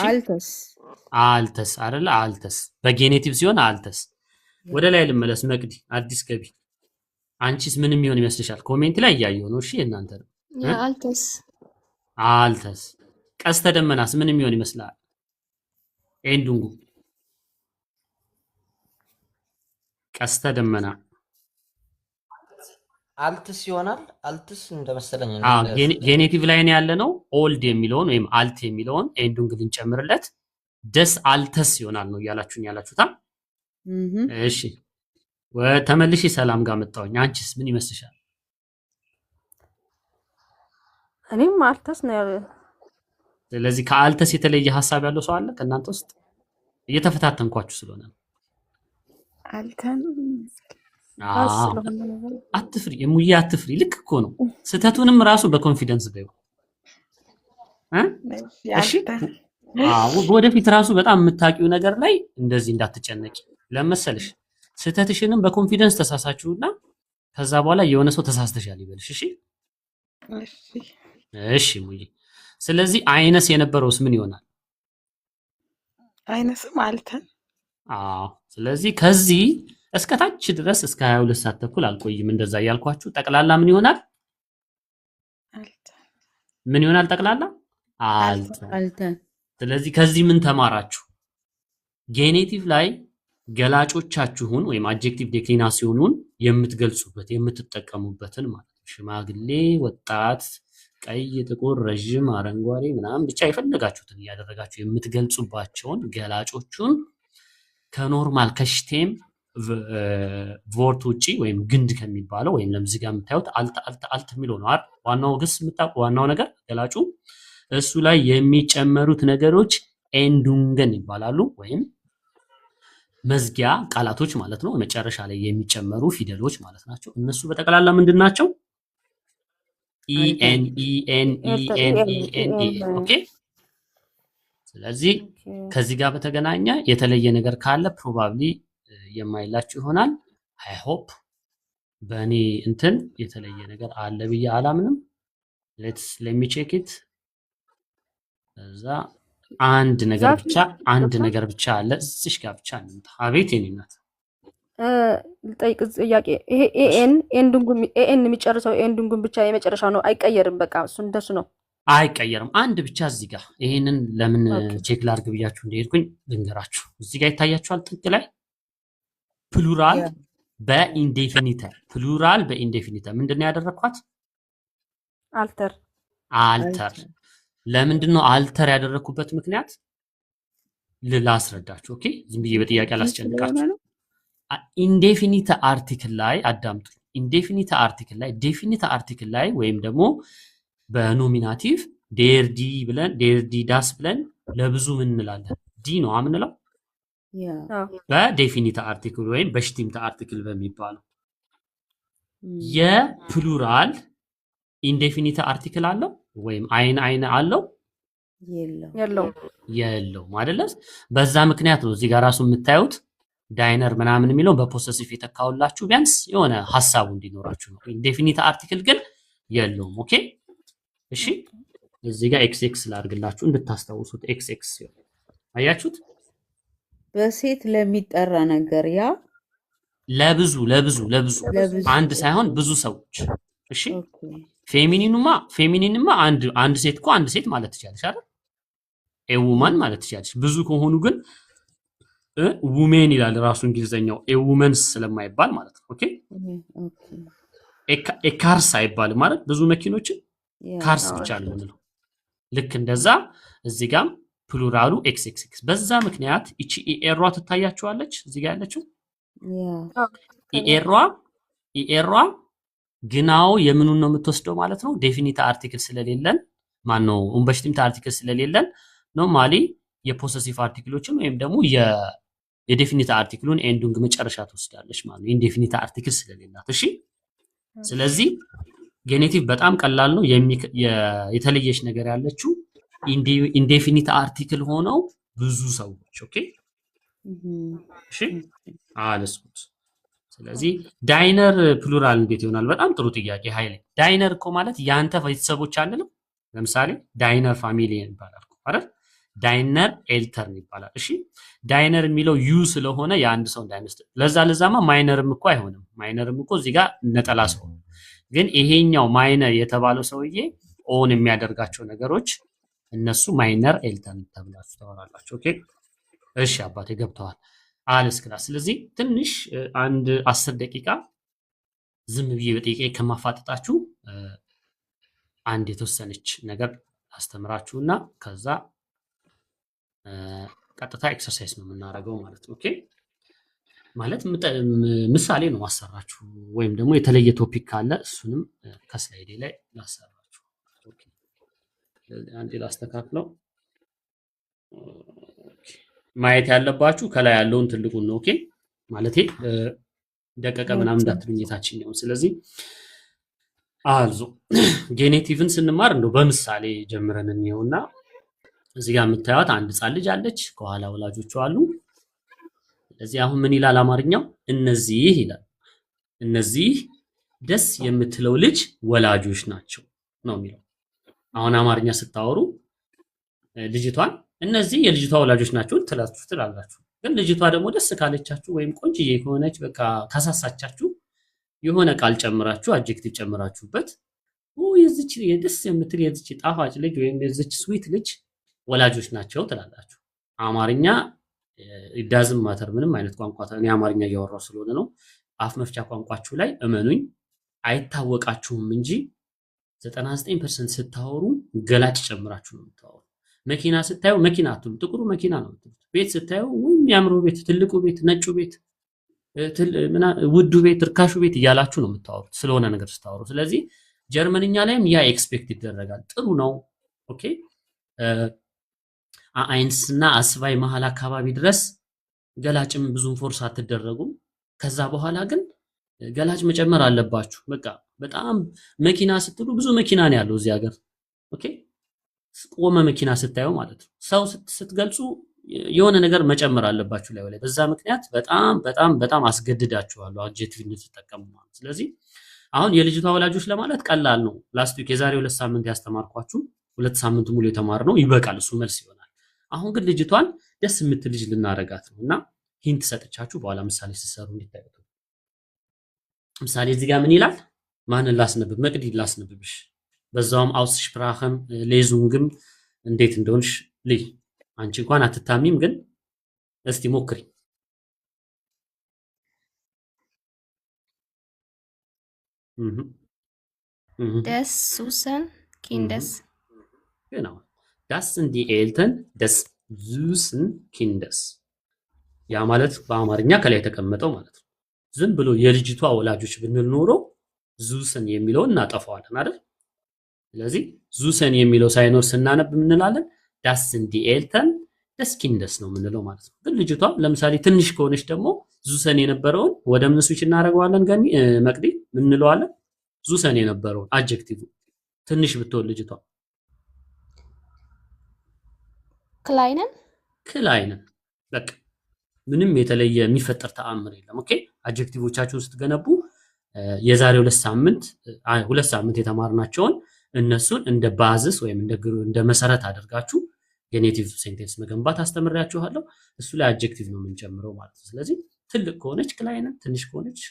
አልተስ አይደለ? አልተስ በጌኔቲቭ ሲሆን አልተስ። ወደ ላይ ልመለስ። መቅዲ አዲስ ገቢ አንቺስ ምን የሚሆን ይመስልሻል? ኮሜንት ላይ እያየሁ ነው። እሺ እናንተ ነው አልተስ። ቀስተ ደመናስ ምን የሚሆን ይመስላል? ኤንዱንጉ ቀስተ ደመና አልትስ ይሆናል። አልትስ እንደመሰለኝ ጌኔቲቭ ላይ ያለ ነው። ኦልድ የሚለውን ወይም አልት የሚለውን ኤንዱንግ ልንጨምርለት ደስ አልተስ ይሆናል ነው ያላችሁታ። እሺ ተመልሼ ሰላም ጋር መጣሁኝ። አንቺስ ምን ይመስልሻል? እኔም አልተስ ነው ያለው። ስለዚህ ከአልተስ የተለየ ሀሳብ ያለው ሰው አለ ከእናንተ ውስጥ? እየተፈታተንኳችሁ ስለሆነ አልተን አትፍሪ እሙዬ አትፍሪ። ልክ እኮ ነው። ስህተቱንም ራሱ በኮንፊደንስ በይው። እሺ ወደፊት ራሱ በጣም የምታውቂው ነገር ላይ እንደዚህ እንዳትጨነቂ። ለመሰልሽ ስህተትሽንም በኮንፊደንስ ተሳሳችሁና ከዛ በኋላ የሆነ ሰው ተሳስተሻል ይበልሽ። እሺ እሺ እሙዬ። ስለዚህ አይነስ የነበረውስ ምን ይሆናል? አይነስም አልተን። ስለዚህ ከዚህ እስከ ታች ድረስ እስከ 22 ሰዓት ተኩል አልቆይም። እንደዛ እያልኳችሁ ጠቅላላ ምን ይሆናል? ምን ይሆናል ጠቅላላ? አልተን። ስለዚህ ከዚህ ምን ተማራችሁ? ጌኔቲቭ ላይ ገላጮቻችሁን ወይም አድጀክቲቭ ዴክሊናሲዮኑን የምትገልጹበት የምትጠቀሙበትን ማለት ነው። ሽማግሌ፣ ወጣት፣ ቀይ፣ ጥቁር፣ ረዥም፣ አረንጓዴ ምናምን ብቻ የፈለጋችሁትን እያደረጋችሁ የምትገልጹባቸውን ገላጮቹን ከኖርማል ከሽቴም ቮርት ውጪ ወይም ግንድ ከሚባለው ወይም ለምዚህ ጋር የምታዩት አልት የሚለው ነው አይደል? ዋናው ግስ ዋናው ነገር ገላጩ እሱ ላይ የሚጨመሩት ነገሮች ኤንዱንገን ይባላሉ ወይም መዝጊያ ቃላቶች ማለት ነው። መጨረሻ ላይ የሚጨመሩ ፊደሎች ማለት ናቸው። እነሱ በጠቅላላ ምንድን ናቸው? ኢኤን ኢኤን ኢኤን ኢኤን። ኦኬ ስለዚህ ከዚህ ጋር በተገናኘ የተለየ ነገር ካለ ፕሮባብሊ የማይላችሁ ይሆናል። አይ ሆፕ በእኔ እንትን የተለየ ነገር አለ ብዬ አላምንም። ሌት ሚ ቼክ ኢት። እዛ አንድ ነገር ብቻ አለ እዚሽ ጋር ብቻ እንምጣ። አቤት የኔ እናት ልጠይቅ ጥያቄ። ይሄ ኤን የሚጨርሰው ኤንዱንጉን ብቻ የመጨረሻው ነው፣ አይቀየርም። በቃ እሱ እንደሱ ነው፣ አይቀየርም። አንድ ብቻ እዚህ ጋር ይሄንን ለምን ቼክ ላድርግ ብያችሁ እንደሄድኩኝ ልንገራችሁ። እዚህ ጋር ይታያችኋል ጥግ ላይ ፕሉራል በኢንዴፊኒተር ምንድን ነው ያደረኳት? አልተር። ለምንድን ነው አልተር ያደረኩበት ምክንያት ላስረዳችሁ። ኦኬ ዝም ብዬ በጥያቄ አላስጨንቃችሁ። ኢንዴፊኒት አርቲክል ላይ አዳምጡ። ኢንዴፊኒት አርቲክል ላይ ወይም ደግሞ በኖሚናቲቭ ዴርዲ ዳስ ብለን ለብዙ ምን እንላለን? ዲ ነው አምንለው በዴፊኒት አርቲክል ወይም በሽቲምት አርቲክል በሚባለው የፕሉራል ኢንዴፊኒት አርቲክል አለው ወይም አይን አለው የለው ማለት። በዛ ምክንያት ነው እዚህ ጋር ራሱ የምታዩት ዳይነር ምናምን የሚለው በፖሰሲቭ የተካውላችሁ ቢያንስ የሆነ ሐሳቡ እንዲኖራችሁ ነው። ኢንዴፊኒት አርቲክል ግን የለውም። ኦኬ እሺ፣ እዚህ ጋር ኤክስ ላድርግላችሁ እንድታስታውሱት። ኤክስ አያችሁት? በሴት ለሚጠራ ነገር ያ ለብዙ አንድ ሳይሆን ብዙ ሰዎች። እሺ ፌሚኒንማ አንድ ሴት እኮ አንድ ሴት ማለት ትችላለሽ አይደል? ኤውማን ማለት ትችላለሽ። ብዙ ከሆኑ ግን ውሜን ይላል ራሱ እንግሊዘኛው ኤውመንስ ስለማይባል ማለት ነው። ኦኬ ኤካርስ አይባልም ማለት ብዙ መኪኖችን ካርስ ብቻ ነው የምንለው። ልክ እንደዛ እዚህ ጋር ፕሉራሉ ኤክስ። በዛ ምክንያት እቺ ኢኤሯ ትታያችኋለች እዚህ ጋር ያለችው ኢኤሯ ግናው የምኑን ነው የምትወስደው ማለት ነው። ዴፊኒት አርቲክል ስለሌለን ማነው ኡንበሽቲምት አርቲክል ስለሌለን ኖርማሊ የፖሰሲቭ አርቲክሎችን ወይም ደግሞ የዴፊኒት አርቲክሉን ኤንዱንግ መጨረሻ ትወስዳለች ማለት ነው፣ ኢንዴፊኒት አርቲክል ስለሌላት። እሺ ስለዚህ ጌኔቲቭ በጣም ቀላል ነው። የተለየች ነገር ያለችው ኢንዴፊኒት አርቲክል ሆነው ብዙ ሰዎች። ኦኬ እሺ አለስኩት። ስለዚህ ዳይነር ፕሉራል እንዴት ይሆናል? በጣም ጥሩ ጥያቄ ኃይሌ። ዳይነር እኮ ማለት ያንተ ቤተሰቦች አይደለም? ለምሳሌ ዳይነር ፋሚሊ ይባላል አይደል? ዳይነር ኤልተርን ይባላል። እሺ ዳይነር የሚለው ዩ ስለሆነ የአንድ ሰው እንዳይመስል። ለዛማ ማይነርም እኮ አይሆንም። ማይነርም እኮ እዚህ ጋር ነጠላ ሰው ነው። ግን ይሄኛው ማይነር የተባለው ሰውዬ ኦን የሚያደርጋቸው ነገሮች እነሱ ማይነር ኤልተርን ተብላችሁ ታወራላችሁ። ኦኬ እሺ አባቴ ገብተዋል አለስ ክላስ። ስለዚህ ትንሽ አንድ 10 ደቂቃ ዝም ብዬ በጥቂቃ ከማፋጠጣችሁ አንድ የተወሰነች ነገር አስተምራችሁና ከዛ ቀጥታ ኤክሰርሳይዝ ነው የምናደርገው ማለት ነው። ኦኬ ማለት ምሳሌ ነው ማሰራችሁ ወይም ደግሞ የተለየ ቶፒክ ካለ እሱንም ከስላይዴ ላይ ላሰራችሁ። ኦኬ አንዴ ላስተካክለው። ማየት ያለባችሁ ከላይ ያለውን ትልቁን ነው። ኦኬ ማለቴ ደቀቀ ምናምን እንዳትሉኝ የታችኛው። ስለዚህ አልዞ ጄኔቲቭን ስንማር እንደው በምሳሌ ጀምረን እንየውና እዚህ ጋር የምታዩት አንድ ህጻን ልጅ አለች፣ ከኋላ ወላጆቿ አሉ። ስለዚህ አሁን ምን ይላል አማርኛው? እነዚህ ይላል። እነዚህ ደስ የምትለው ልጅ ወላጆች ናቸው ነው የሚለው። አሁን አማርኛ ስታወሩ ልጅቷን እነዚህ የልጅቷ ወላጆች ናቸው ትላላችሁ። ግን ልጅቷ ደግሞ ደስ ካለቻችሁ ወይም ቆንጅዬ ከሆነች በቃ ካሳሳቻችሁ የሆነ ቃል ጨምራችሁ አድጀክቲቭ ጨምራችሁበት የዚች ደስ የምትል የዚች ጣፋጭ ልጅ ወይም የዚች ስዊት ልጅ ወላጆች ናቸው ትላላችሁ። አማርኛ ዳዝም ማተር ምንም አይነት ቋንቋ እኔ አማርኛ እያወራሁ ስለሆነ ነው። አፍ መፍቻ ቋንቋችሁ ላይ እመኑኝ አይታወቃችሁም እንጂ 99% ስታወሩ ገላጭ ጨምራችሁ ነው የምታወሩ። መኪና ስታዩ መኪና አትሉ፣ ጥቁሩ መኪና ነው የምትሉት። ቤት ስታዩ የሚያምሩ ቤት፣ ትልቁ ቤት፣ ነጩ ቤት፣ ውዱ ቤት፣ ርካሹ ቤት እያላችሁ ነው የምታወሩት ስለሆነ ነገር ስታወሩ። ስለዚህ ጀርመንኛ ላይም ያ ኤክስፔክት ይደረጋል። ጥሩ ነው። ኦኬ አይንስና አስባይ መሃል አካባቢ ድረስ ገላጭም ብዙም ፎርስ አትደረጉም። ከዛ በኋላ ግን ገላጭ መጨመር አለባችሁ። በቃ በጣም መኪና ስትሉ ብዙ መኪና ነው ያለው እዚህ ሀገር። ኦኬ ቆመ መኪና ስታዩ ማለት ነው። ሰው ስትገልጹ የሆነ ነገር መጨመር አለባችሁ ላይ ላይ በዛ ምክንያት በጣም አስገድዳችኋለሁ አድጀክቲቭ እንድትጠቀሙ ማለት። ስለዚህ አሁን የልጅቷ ወላጆች ለማለት ቀላል ነው። ላስት ዊክ የዛሬ 2 ሳምንት ያስተማርኳችሁ 2 ሳምንት ሙሉ የተማርነው ይበቃል፣ እሱ መልስ ይሆናል። አሁን ግን ልጅቷን ደስ የምትል ልጅ ልናረጋት ነውና ሂንት ሰጥቻችሁ በኋላ ምሳሌ ሲሰሩ እንዲታዩት። ምሳሌ እዚህ ጋር ምን ይላል? ማንን ላስነብብ? መቅዲ ላስነብብሽ። በዛውም አውስስፕራኸን ሌዙንግም እንዴት እንደሆንሽ ልይ። አንቺ እንኳን አትታሚም፣ ግን እስቲ ሞክሪ። ደስ ሱሰን ኪንደስ genau das sind die Eltern des süßen Kindes ያ ማለት በአማርኛ ከላይ የተቀመጠው ማለት ነው። ዝም ብሎ የልጅቷ ወላጆች ብንል ኖሮ ዙሰን የሚለውን እናጠፋዋለን አይደል? ስለዚህ ዙሰን የሚለው ሳይኖር ስናነብ ምንላለን? das sind die Eltern des Kindes ነው ምንለው ማለት ነው። ግን ልጅቷ ለምሳሌ ትንሽ ከሆነች ደግሞ ዙሰን የነበረውን ወደ ምን ስዊች እናደርገዋለን? ገኒ መቅዲ ምን እንለዋለን? ዙሰን የነበረውን አድጀክቲቭ ትንሽ ብትሆን ልጅቷ ክላይነን በቃ ምንም የተለየ የሚፈጠር ተአምር የለም። ኦኬ አድጀክቲቮቻችሁን ስትገነቡ የዛሬ 2 ሳምንት የተማርናቸውን እነሱን እንደ ባዝስ ወይም እንደ መሰረት አድርጋችሁ ጄኔቲቭ ሴንቴንስ መገንባት አስተምራችኋለሁ። እሱ ላይ አድጀክቲቭ ነው የምንጨምረው ማለት ነው። ስለዚህ ትልቅ ከሆነች ክላይነን፣ ትንሽ ከሆነች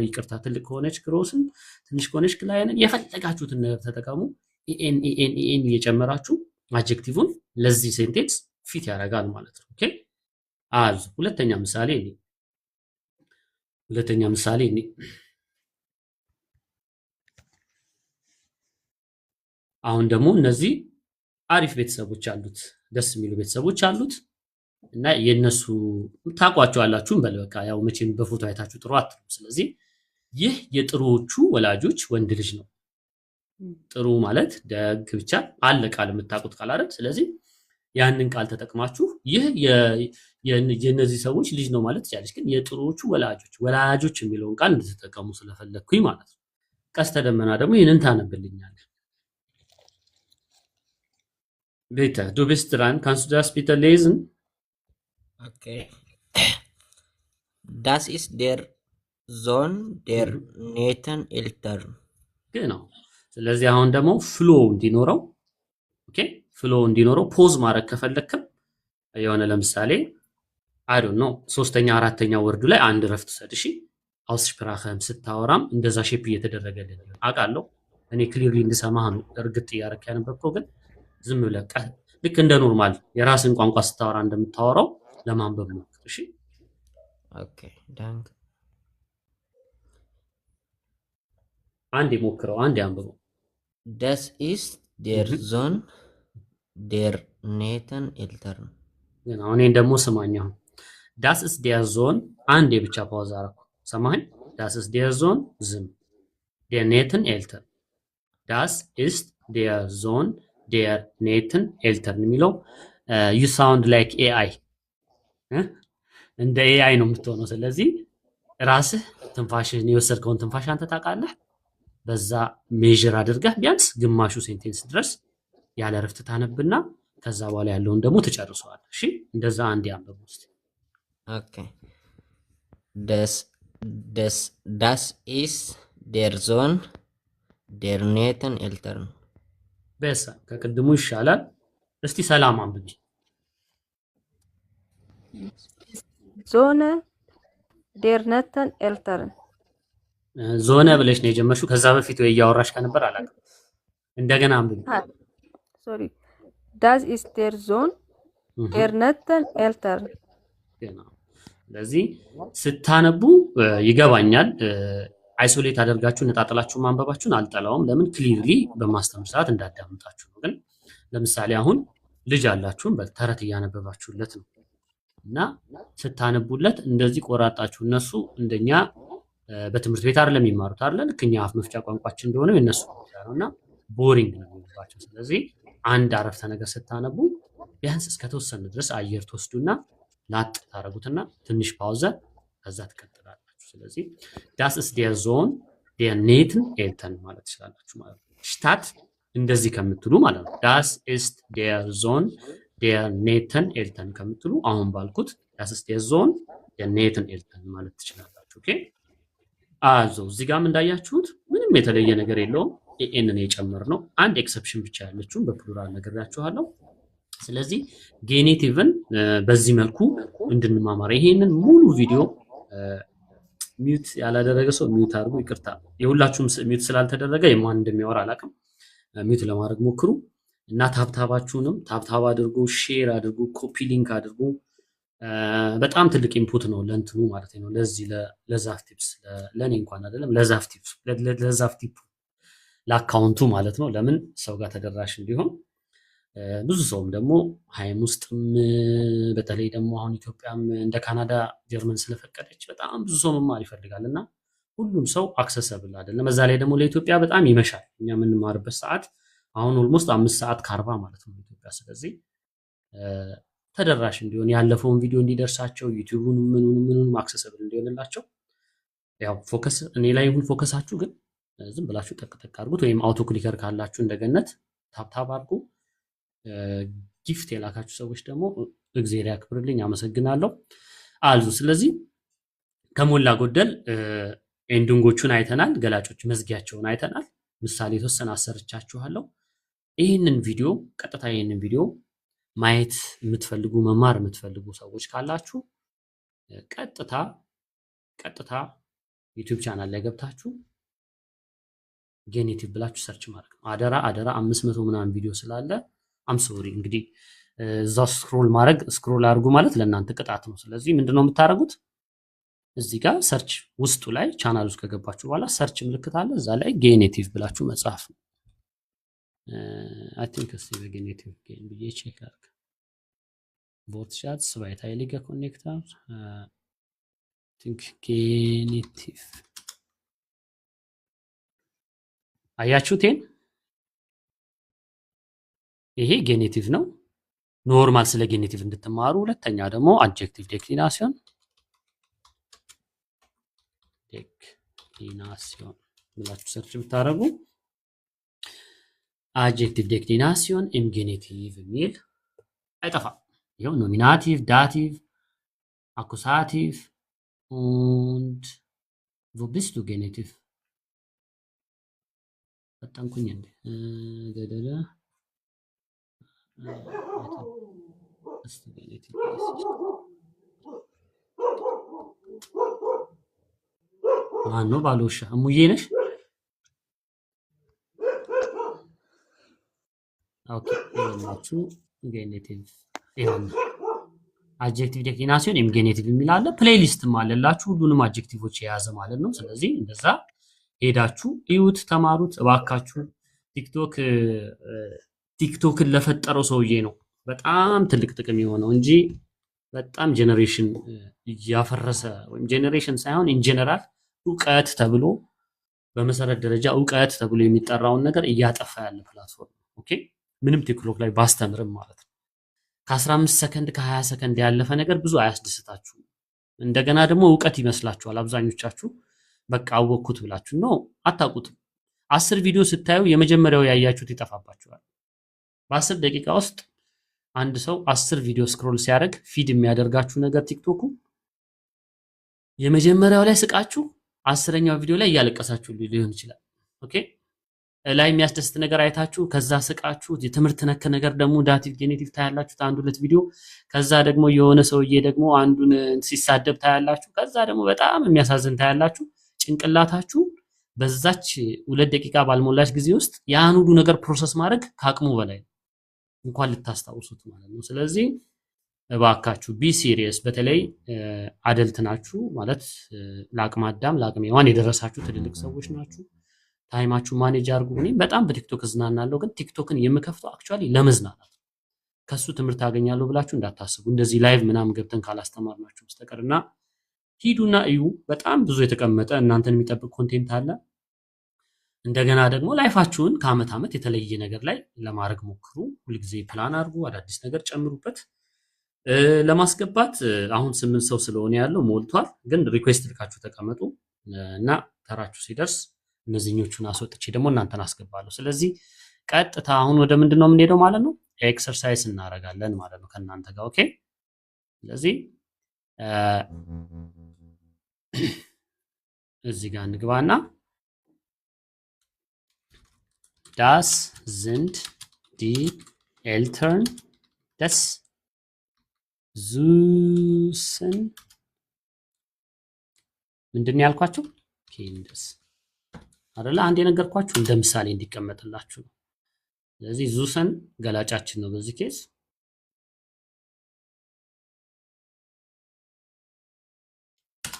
ይቅርታ ትልቅ ከሆነች ክሮስን፣ ትንሽ ከሆነች ክላይነን፣ የፈለጋችሁትን ነገር ተጠቀሙ። ኢኤን እየጨመራችሁ አድጀክቲቭን ለዚህ ሴንቴንስ ፊት ያደርጋል ማለት ነው። ኦኬ አዝ ሁለተኛ ምሳሌ እኔ አሁን ደግሞ እነዚህ አሪፍ ቤተሰቦች አሉት፣ ደስ የሚሉ ቤተሰቦች አሉት እና የነሱ ታቋቸዋላችሁ እንበል። በቃ ያው መቼም በፎቶ አይታችሁ ጥሩ አትሉ። ስለዚህ ይህ የጥሩዎቹ ወላጆች ወንድ ልጅ ነው። ጥሩ ማለት ደግ ብቻ አለ ቃል የምታውቁት ቃል አይደል? ስለዚህ ያንን ቃል ተጠቅማችሁ ይህ የነዚህ ሰዎች ልጅ ነው ማለት ትችላለች። ግን የጥሩዎቹ ወላጆች የሚለውን ቃል እንድትጠቀሙ ስለፈለኩኝ ማለት ነው። ቀስተ ደመና ደግሞ ይህንን ታነብልኛለህ። Bitte, du bist dran. Kannst du das bitte lesen? Okay. Das ist der Sohn der netten Eltern. Genau. ስለዚህ አሁን ደግሞ ፍሎ እንዲኖረው ፖዝ ማድረግ ከፈለክም የሆነ ለምሳሌ አይ ዶንት ኖ 3ኛ 4ኛ ወርዱ ላይ አንድ ረፍት ሰድ። እሺ አውስስፕራኸም ስታወራም እንደዛ ሼፕ እየተደረገልኝ አውቃለሁ። እኔ ክሊርሊ እንድሰማህ ነው እርግጥ እያረክ ያነበብከው፣ ግን ዝም ብለህ ልክ እንደ ኖርማል የራስን ቋንቋ ስታወራ እንደምታወራው ለማንበብ ነው። እሺ ኦኬ ዳንክ አንዴ ሞክረው፣ አንዴ አንብበው። Das ist der Sohn der netten Eltern. ግን አሁን ደግሞ ስማኛው das ist der Sohn አንዴ ብቻ ፓውዝ አረኩ። ሰማኸኝ? das ist der Sohn ዝም der netten Eltern das ist der Sohn der netten Eltern የሚለው you sound like AI እንደ AI ነው የምትሆነው። ስለዚህ ራስህ ትንፋሽን የወሰድከውን ትንፋሽ አንተ ታውቃለህ። በዛ ሜዥር አድርገህ ቢያንስ ግማሹ ሴንቴንስ ድረስ ያለ ረፍት ታነብና ከዛ በኋላ ያለውን ደግሞ ትጨርሰዋለህ። እሺ እንደዛ አንዴ አንብብ ውስጥ Okay. Das ist der Sohn der netten Eltern. በሳ ከቅድሙ ይሻላል። እስቲ ሰላም አንብቢ። ዞነ ዴር ነተን ኤልተርን ዞነ ብለሽ ነው የጀመርሽው። ከዛ በፊት ወይ እያወራሽ ከነበር አላውቅም። እንደገና አንብቢ። ሶሪ ዳዝ ኢስ ዴር ዞን ዴር ነተን ኤልተርን። ስለዚህ ስታነቡ ይገባኛል። አይሶሌት አደርጋችሁ ነጣጥላችሁ ማንበባችሁን አልጠላውም። ለምን ክሊርሊ በማስተምር ሰዓት እንዳዳምጣችሁ ነው። ግን ለምሳሌ አሁን ልጅ አላችሁን በተረት እያነበባችሁለት ነው እና ስታነቡለት እንደዚህ ቆራጣችሁ እነሱ እንደኛ በትምህርት ቤት አይደለም የሚማሩት አይደል? ልክኛ አፍ መፍቻ ቋንቋችን እንደሆነ የነሱ ነውና ቦሪንግ ነው የሚባቸው። ስለዚህ አንድ አረፍተ ነገር ስታነቡ ቢያንስ እስከተወሰነ ድረስ አየር ተወስዱና ላጥ ታረጉትና ትንሽ ፓውዘ ከዛ ትቀጥላላችሁ። ስለዚህ das ist der Sohn der netten Eltern ማለት ትችላላችሁ ማለት ነው። statt እንደዚህ ከምትሉ ማለት ነው። ዳስ ኢስት ዴር ዞን ዴር ኔተን ኤልተን ከምትሉ አሁን ባልኩት ዳስ ኢስት ዴር ዞን ዴር ኔተን ኤልተን ማለት ትችላላችሁ። ኦኬ አዞ እዚህ ጋርም እንዳያችሁት ምንም የተለየ ነገር የለውም። ኤን ነው የጨመርነው። አንድ ኤክሰፕሽን ብቻ ያለችውን በፕሉራል ነግሬያችኋለሁ። ስለዚህ ጌኔቲቭን በዚህ መልኩ እንድንማማር ይሄንን ሙሉ ቪዲዮ ሚውት ያላደረገ ሰው ሚውት አድርጉ። ይቅርታ የሁላችሁም ሚውት ስላልተደረገ የማን እንደሚያወራ አላውቅም። ሚውት ለማድረግ ሞክሩ እና ታብታባችሁንም ታብታብ አድርጉ፣ ሼር አድርጉ፣ ኮፒ ሊንክ አድርጉ። በጣም ትልቅ ኢንፑት ነው ለእንትኑ ማለት ነው። ለዚህ ለዛፍ ቲፕስ ለኔ እንኳን አይደለም ለዛፍ ቲፕስ ለዛፍ ቲፕ ለአካውንቱ ማለት ነው። ለምን ሰው ጋር ተደራሽ እንዲሆን ብዙ ሰውም ደግሞ ሃይም ውስጥም በተለይ ደግሞ አሁን ኢትዮጵያም እንደ ካናዳ ጀርመን ስለፈቀደች በጣም ብዙ ሰው መማር ይፈልጋል እና ሁሉም ሰው አክሰሰብል አይደለም። በዛ ላይ ደግሞ ለኢትዮጵያ በጣም ይመሻል። እኛ የምንማርበት ሰዓት አሁን ኦልሞስት 5 ሰዓት ከ40 ማለት ነው ኢትዮጵያ። ስለዚህ ተደራሽ እንዲሆን ያለፈውን ቪዲዮ እንዲደርሳቸው ዩቲዩቡን ምኑን አክሰሰብል እንዲሆንላቸው ያው ፎከስ እኔ ላይ ይሁን ፎከሳችሁ ግን ዝም ብላችሁ ጠቅጠቅ አድርጉት። ወይም አውቶ ክሊከር ካላችሁ እንደገነት ታብታብ አድርጉ። ጊፍት የላካችሁ ሰዎች ደግሞ እግዚአብሔር ያክብርልኝ፣ አመሰግናለሁ አልዙ። ስለዚህ ከሞላ ጎደል ኤንዲንጎቹን አይተናል፣ ገላጮች መዝጊያቸውን አይተናል። ምሳሌ የተወሰነ አሰርቻችኋለሁ። ይህንን ቪዲዮ ማየት የምትፈልጉ መማር የምትፈልጉ ሰዎች ካላችሁ ቀጥታ ዩቲዩብ ቻናል ላይ ገብታችሁ ጌኔቲቭ ብላችሁ ሰርች ማድረግ ነው። አደራ 500 ምናምን ቪዲዮ ስላለ አምሶሪ እንግዲህ እዛው ስክሮል አድርጉ ማለት ለእናንተ ቅጣት ነው። ስለዚህ ምንድነው የምታደርጉት? እዚህ ጋር ሰርች ውስጡ ላይ ቻናል ውስጥ ከገባችሁ በኋላ ሰርች ምልክት አለ። እዛ ላይ ጌኔቲቭ ብላችሁ መጻፍ ነው። አይ ቲንክ እስቲ በጌኔቲቭ ጌን ብዬ ቼክ አድርግ ቮርትሻትስ ቫይታይሊጋ ኮኔክተር ቲንክ ጌኔቲቭ አያችሁቴን ይሄ ጌኔቲቭ ነው። ኖርማል ስለ ጌኔቲቭ እንድትማሩ። ሁለተኛ ደግሞ አድጀክቲቭ ዴክሊናሲዮን ብላችሁ ሰርች ብታደርጉ አድጀክቲቭ ዴክሊናሲዮን ኢን ጌኔቲቭ የሚል አይጠፋም። ይኸው ኖሚናቲቭ፣ ዳቲቭ፣ አኩሳቲቭ und wo bist du ጌኔቲቭ ፈጠንኩኝ እንዴ ገደለ ማነው ባለውሻ? እሙዬ ነሽ? ኦኬ ይሄናችሁ ጌኔቲቭ ይሄን አድጀክቲቭ ዴክሊናሲዮን ኤም ጌኔቲቭ የሚል አለ። ፕሌሊስትም አለላችሁ ሁሉንም አድጀክቲቮች የያዘ ማለት ነው። ስለዚህ እንደዛ ሄዳችሁ እዩት፣ ተማሩት እባካችሁ። ቲክቶክን ለፈጠረው ሰውዬ ነው በጣም ትልቅ ጥቅም የሆነው እንጂ በጣም ጄኔሬሽን እያፈረሰ ወይም ጄኔሬሽን ሳይሆን ኢን ጀነራል እውቀት ተብሎ በመሰረት ደረጃ እውቀት ተብሎ የሚጠራውን ነገር እያጠፋ ያለ ፕላትፎርም። ኦኬ ምንም ቲክቶክ ላይ ባስተምርም ማለት ነው ከ15 ሰከንድ ከ20 ሰከንድ ያለፈ ነገር ብዙ አያስደስታችሁም። እንደገና ደግሞ እውቀት ይመስላችኋል አብዛኞቻችሁ። በቃ አወቅኩት ብላችሁ ነው፣ አታውቁትም። 10 ቪዲዮ ስታዩ የመጀመሪያው ያያችሁት ይጠፋባችኋል። በ10 ደቂቃ ውስጥ አንድ ሰው 10 ቪዲዮ ስክሮል ሲያደርግ ፊድ የሚያደርጋችሁ ነገር ቲክቶኩ የመጀመሪያው ላይ ስቃችሁ 10ኛው ቪዲዮ ላይ እያለቀሳችሁ ሊሆን ይችላል። ኦኬ ላይ የሚያስደስት ነገር አይታችሁ ከዛ ስቃችሁ የትምህርት ነክ ነገር ደግሞ ዳቲቭ ጌኔቲቭ ታያላችሁ አንድ ሁለት ቪዲዮ። ከዛ ደግሞ የሆነ ሰውዬ ደግሞ አንዱን ሲሳደብ ታያላችሁ። ከዛ ደግሞ በጣም የሚያሳዝን ታያላችሁ። ጭንቅላታችሁ በዛች 2 ደቂቃ ባልሞላች ጊዜ ውስጥ ያን ሁሉ ነገር ፕሮሰስ ማድረግ ከአቅሙ በላይ ነው፣ እንኳን ልታስታውሱት ማለት ነው። ስለዚህ እባካችሁ ቢ ሲሪየስ። በተለይ አደልት ናችሁ ማለት ለአቅመ አዳም ለአቅመ ሔዋን የደረሳችሁ ትልልቅ ሰዎች ናችሁ። ታይማችሁ ማኔጅ አድርጉ። እኔ በጣም በቲክቶክ እዝናናለሁ፣ ግን ቲክቶክን የምከፍተው አክቹአሊ ለመዝናናት ከሱ ትምህርት አገኛለሁ ብላችሁ እንዳታስቡ። እንደዚህ ላይቭ ምናምን ገብተን ካላስተማርናችሁ በስተቀርና ሂዱና እዩ። በጣም ብዙ የተቀመጠ እናንተን የሚጠብቅ ኮንቴንት አለ። እንደገና ደግሞ ላይፋችሁን ከአመት ዓመት የተለየ ነገር ላይ ለማድረግ ሞክሩ። ሁልጊዜ ፕላን አድርጉ፣ አዳዲስ ነገር ጨምሩበት። ለማስገባት አሁን 8 ሰው ስለሆነ ያለው ሞልቷል፣ ግን ሪኩዌስት ልካችሁ ተቀመጡ እና ተራችሁ ሲደርስ እነዚህኞቹን አስወጥቼ ደግሞ እናንተን አስገባለሁ። ስለዚህ ቀጥታ አሁን ወደ ምንድነው የምንሄደው ማለት ነው? ኤክሰርሳይዝ እናደርጋለን ማለት ነው ከእናንተ ጋር ኦኬ። ስለዚህ እዚህ ጋር እንግባና das sind die Eltern des süßen ምንድነው ያልኳችሁ? ኪንደስ አይደለ? አንድ የነገርኳችሁ እንደ ምሳሌ እንዲቀመጥላችሁ ነው። ስለዚህ ዙሰን ገላጫችን ነው በዚህ ኬስ።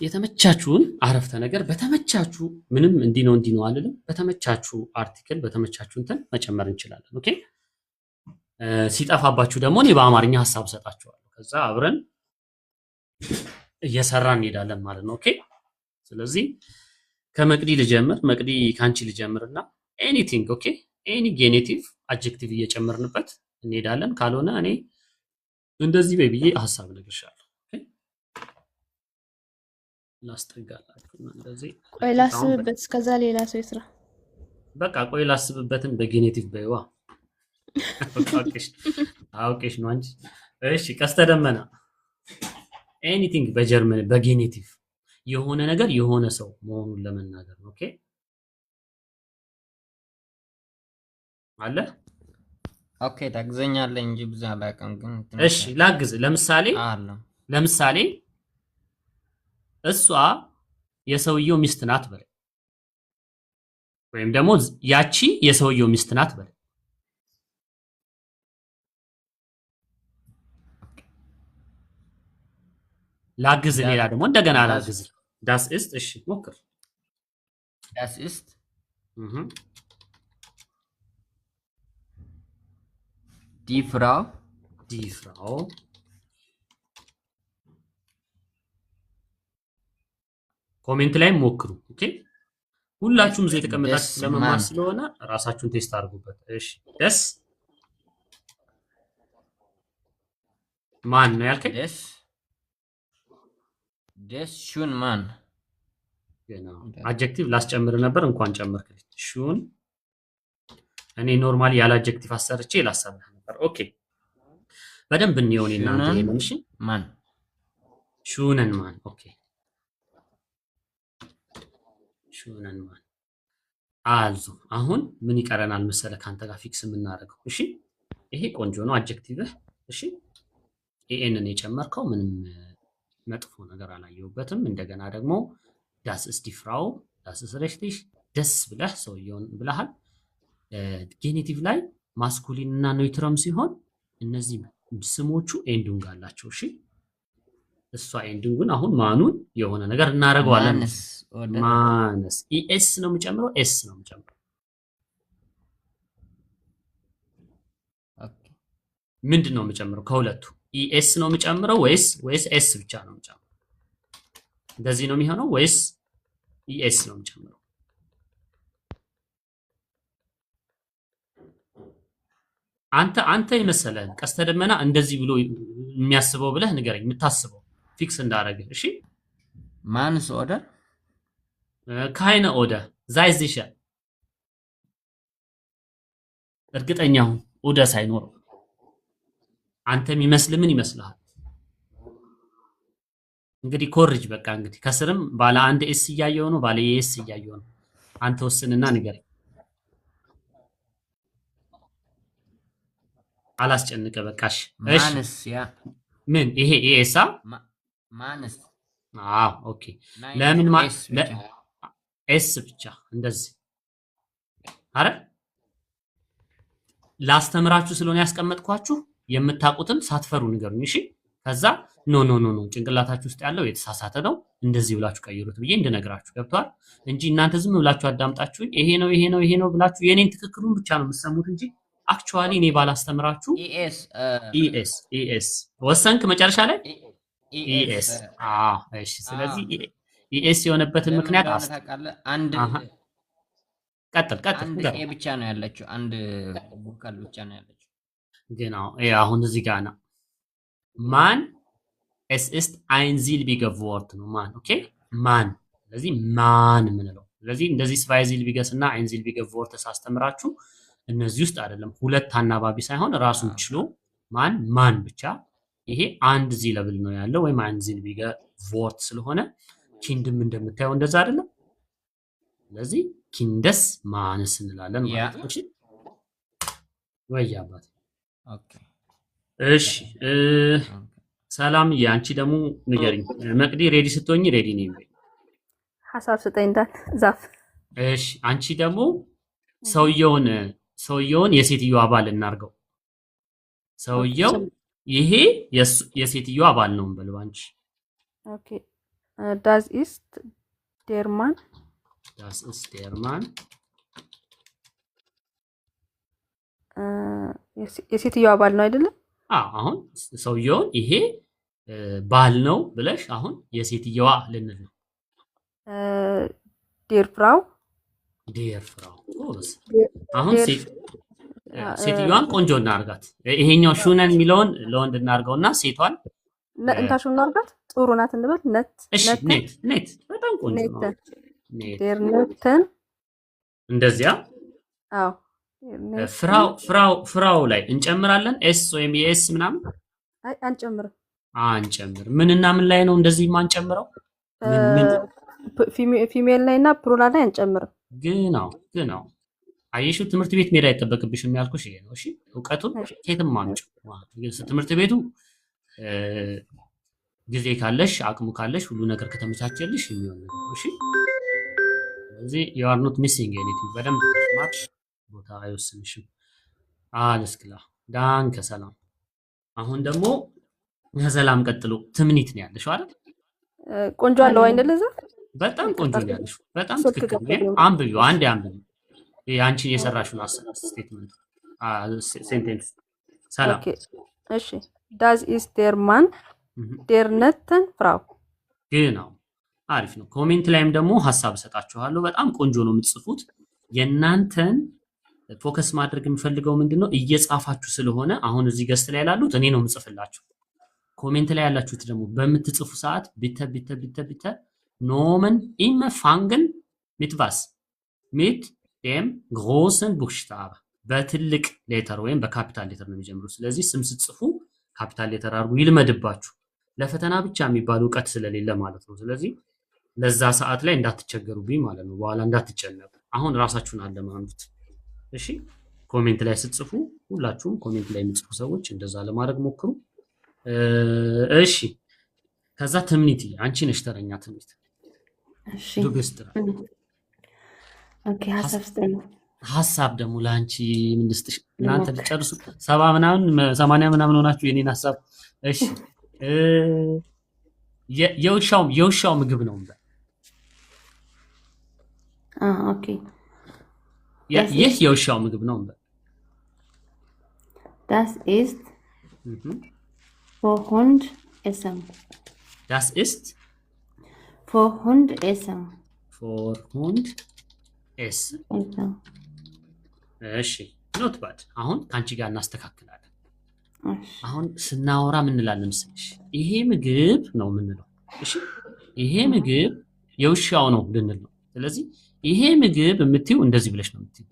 የተመቻችሁን አረፍተ ነገር በተመቻችሁ ምንም እንዲህ ነው አልልም። በተመቻችሁ አርቲክል በተመቻችሁ እንትን መጨመር እንችላለን። ኦኬ ሲጠፋባችሁ ደግሞ እኔ በአማርኛ ሐሳብ ሰጣችኋለሁ። ከዛ አብረን እየሰራን እንሄዳለን ማለት ነው። ኦኬ ስለዚህ ከመቅዲ ልጀምር። መቅዲ ካንቺ ልጀምርና ኤኒቲንግ ኦኬ ኤኒ ጌኔቲቭ አድጀክቲቭ እየጨመርንበት እንሄዳለን። ካልሆነ እኔ እንደዚህ በብዬ ሐሳብ ልግርሻለሁ። ላስጠጋላችሁ እንደዚህ ቆይ ላስብበት፣ እስከዛ ሌላ ሰው ይስራ። በቃ ቆይ ላስብበትን በጌኔቲቭ በይዋ አውቄሽ ነው አንቺ። እሺ ቀስተ ደመና ኤኒቲንግ በጀርመን በጌኔቲቭ የሆነ ነገር የሆነ ሰው መሆኑን ለመናገር ነው። ኦኬ አለ ኦኬ ታግዘኛለህ እንጂ ብዙ አላውቅም ግን እሺ ላግዝ። ለምሳሌ እሷ የሰውየው ሚስት ናት በለ፣ ወይም ደግሞ ያቺ የሰውየው ሚስት ናት በለ። ላግዝ ሌላ ደግሞ እንደገና ላግዝ። ዳስ ist እሺ ሞክር። das ist die Frau ኮሜንት ላይ ሞክሩ። ኦኬ ሁላችሁም እዚህ የተቀመጣችሁ ለመማር ስለሆነ ራሳችሁን ቴስት አድርጉበት። እሺ ደስ ማን ነው ያልከኝ? ደስ ሹን ማን genau አድጀክቲቭ ላስጨምር ነበር እንኳን ጨመርክልኝ። ሹን እኔ ኖርማሊ ያለ አድጀክቲቭ አሰርቼ ላሳብህ ነበር። ኦኬ በደንብ እንየውን እናንተ ለምንሽ ማን ሹነን ማን ኦኬ ሹነን ማን አልዙ አሁን ምን ይቀረናል መሰለ ካንተ ጋር ፊክስ የምናደርገው። እሺ ይሄ ቆንጆ ነው አድጀክቲቭህ። እሺ ኤኤንን የጨመርከው ምንም መጥፎ ነገር አላየሁበትም። እንደገና ደግሞ ዳስ ist die Frau das ist richtig ደስ ብለህ ሰውየውን ብለሃል። ጌኔቲቭ ላይ ማስኩሊን እና ኒውትረም ሲሆን እነዚህ ስሞቹ ኤንዱንግ አላቸው። እሺ እሷ ኤንዱንጉን አሁን ማኑን የሆነ ነገር እናደርገዋለን። ማነስ ኢኤስ ነው የሚጨምረው ኤስ ነው የሚጨምረው። ኦኬ ምንድን ነው የሚጨምረው ከሁለቱ? ኢኤስ ነው የሚጨምረው ወይስ ኤስ ብቻ ነው የሚጨምረው? እንደዚህ ነው የሚሆነው ወይስ ኢኤስ ነው የሚጨምረው? አንተ የመሰለህን ቀስተ ደመና እንደዚህ ብሎ የሚያስበው ብለህ ንገረኝ፣ የምታስበው ፊክስ እንዳደረግህ። እሺ ማንስ ኦርደር ካይነ ኦደ ዛይ ሲሻ እርግጠኛው ኦደ ሳይኖረው አንተ የሚመስል ምን ይመስልሃል? እንግዲህ ኮርጅ በቃ እንግዲህ ከስርም ባለ አንድ ኤስ እያየው ነው፣ ባለ ኤስ እያየው ነው። አንተ ወስንና ንገረኝ። አላስጨንቀ በቃሽ። እሺ ማንስ ያ ምን ይሄ ኤሳ ማንስ አዎ ኦኬ ለምን ኤስ ብቻ እንደዚህ አረ ላስተምራችሁ ስለሆነ ያስቀመጥኳችሁ የምታውቁትን ሳትፈሩ ንገሩኝ። እሺ ከዛ ኖ ጭንቅላታችሁ ውስጥ ያለው የተሳሳተ ነው እንደዚህ ብላችሁ ቀይሩት ብዬ እንድነግራችሁ ገብቷል እንጂ እናንተ ዝም ብላችሁ አዳምጣችሁኝ ይሄ ነው ብላችሁ የኔን ትክክሉን ብቻ ነው የምትሰሙት እንጂ አክቹአሊ እኔ ባላስተምራችሁ ኢኤስ ወሰንክ መጨረሻ ላይ ኢኤስ እሺ ስለዚህ ኢኤስ የሆነበትን ምክንያት አንድ ቀጥል አንድ ኤ ብቻ ነው ያለችው፣ አንድ ቮካል ብቻ ነው ያለችው። genau አሁን እዚህ ጋር ነው ማን es ist ein silbiges Wort ነው ማን ኦኬ ማን ስለዚህ ማን ምንለው ስለዚህ እንደዚህ zwei silbiges እና ein silbiges Wort ሳስተምራችሁ እነዚህ ውስጥ አይደለም። ሁለት አናባቢ ሳይሆን ራሱን ችሎ ማን ብቻ ይሄ አንድ ዚ ለብል ነው ያለው ወይም አንድ ዚ ቢገ ቮርት ስለሆነ ኪንድም እንደምታየው እንደዛ አይደለም። ስለዚህ ኪንደስ ማንስ እንላለን ማለት ነው። እሺ ወይ አባት ኦኬ እሺ ሰላም ያንቺ ደግሞ ንገሪኝ። መቅዲ ሬዲ ስትሆኚ ሬዲ ነኝ በይ። ሐሳብ ስጠኝ እንዳል ዛፍ። እሺ አንቺ ደግሞ ሰውየውን የሴትዮዋ ባል እናርገው። ሰውየው ይሄ የሴትዮዋ ባል ነው እንበል አንቺ። ኦኬ ዳዝ ኢስት ዴርማን የሴትዮዋ ባል ነው አይደለም? አሁን ሰውየውን ይሄ ባል ነው ብለሽ አሁን የሴትዮዋ ልንል ነው። ዴር ፍራው አሁን ሴትዮዋን ቆንጆ እናርጋት። ይሄኛው ሹነን የሚለውን ለወንድ እናርገውና ሴቷን እንታሹ እናርጋት። ጥሩ ናት እንበል። ኔት በጣም ቆንጆ ነው። ዴር ነትን እንደዚያ። አዎ ፍራው ላይ እንጨምራለን። ኤስ ወይም የኤስ ምናምን አይ አንጨምር። ምንና ምን ላይ ነው እንደዚህ ማንጨምረው? ፊሜል ላይ እና ፕሉራል ላይ አንጨምርም። ግን ነው አየሽው፣ ትምህርት ቤት መሄድ አይጠበቅብሽም ያልኩሽ ይሄ ነው። እሺ እውቀቱን ከየትም ማምጪው ትምህርት ቤቱ ጊዜ ካለሽ አቅሙ ካለሽ ሁሉ ነገር ከተመቻቸልሽ የሚሆን ነው። እሺ ስለዚህ you are not missing anything። በደንብ ተስማት ቦታ አይወስንሽም። አለስክላ ዳንከ ሰላም። አሁን ደግሞ ከሰላም ቀጥሎ ትምኒት ነው ያለሽው አይደል? ቆንጆ አለው አይደል? ለዛ በጣም ቆንጆ ነው ያለሽው። በጣም ትክክል ነው። አንብቢው፣ አንዴ አንብቢው። ያንቺን የሰራሽውን ስቴትመንት ሴንቴንስ ሰላም። ኦኬ እሺ ዳዝ ኢስ ዴር ማን ዴር ነተን ፍራው። ነው አሪፍ ነው። ኮሜንት ላይም ደግሞ ሐሳብ እሰጣችኋለሁ። በጣም ቆንጆ ነው የምትጽፉት። የናንተን ፎከስ ማድረግ የምፈልገው ምንድነው እየጻፋችሁ ስለሆነ አሁን እዚህ ገስት ላይ ያላሉት እኔ ነው የምጽፍላችሁ። ኮሜንት ላይ ያላችሁት ደግሞ በምትጽፉ ሰዓት ቢተ ኖመን ኢመ ፋንገን mit was mit dem großen Buchstabe በትልቅ ሌተር ወይም በካፒታል ሌተር ነው የሚጀምሩት። ስለዚህ ስም ስትጽፉ ካፒታል ሌተር አድርጉ። ይልመድባችሁ። ለፈተና ብቻ የሚባል ዕውቀት ስለሌለ ማለት ነው። ስለዚህ ለዛ ሰዓት ላይ እንዳትቸገሩብኝ ማለት ነው። በኋላ እንዳትጨነቁ። አሁን ራሳችሁን አለማምዱት። እሺ ኮሜንት ላይ ስትጽፉ ሁላችሁም ኮሜንት ላይ የምትጽፉ ሰዎች እንደዛ ለማድረግ ሞክሩ። እሺ ከዛ ትምኒት አንቺ ነሽ ተረኛ ትምኒት። እሺ ዱግስትራ ኦኬ ሐሳብ ደግሞ ላንቺ ምን ልስጥሽ? እናንተ ልጨርሱ 70 ምናምን 80 ምናምን ሆናችሁ የኔን ሐሳብ። እሺ የውሻው ምግብ ነው እንዴ? ኦኬ ይህ የውሻው ምግብ ነው እንዴ? Das ist für Hund essen. Das ist für Hund essen. für Hund essen. እሺ ኖት ባድ። አሁን ካንቺ ጋር እናስተካክላለን። አሁን ስናወራ ምን እንላለን መሰለሽ? ይሄ ምግብ ነው የምንለው። እሺ ይሄ ምግብ የውሻው ነው ልንል ነው። ስለዚህ ይሄ ምግብ የምትይው እንደዚህ ብለሽ ነው የምትይው።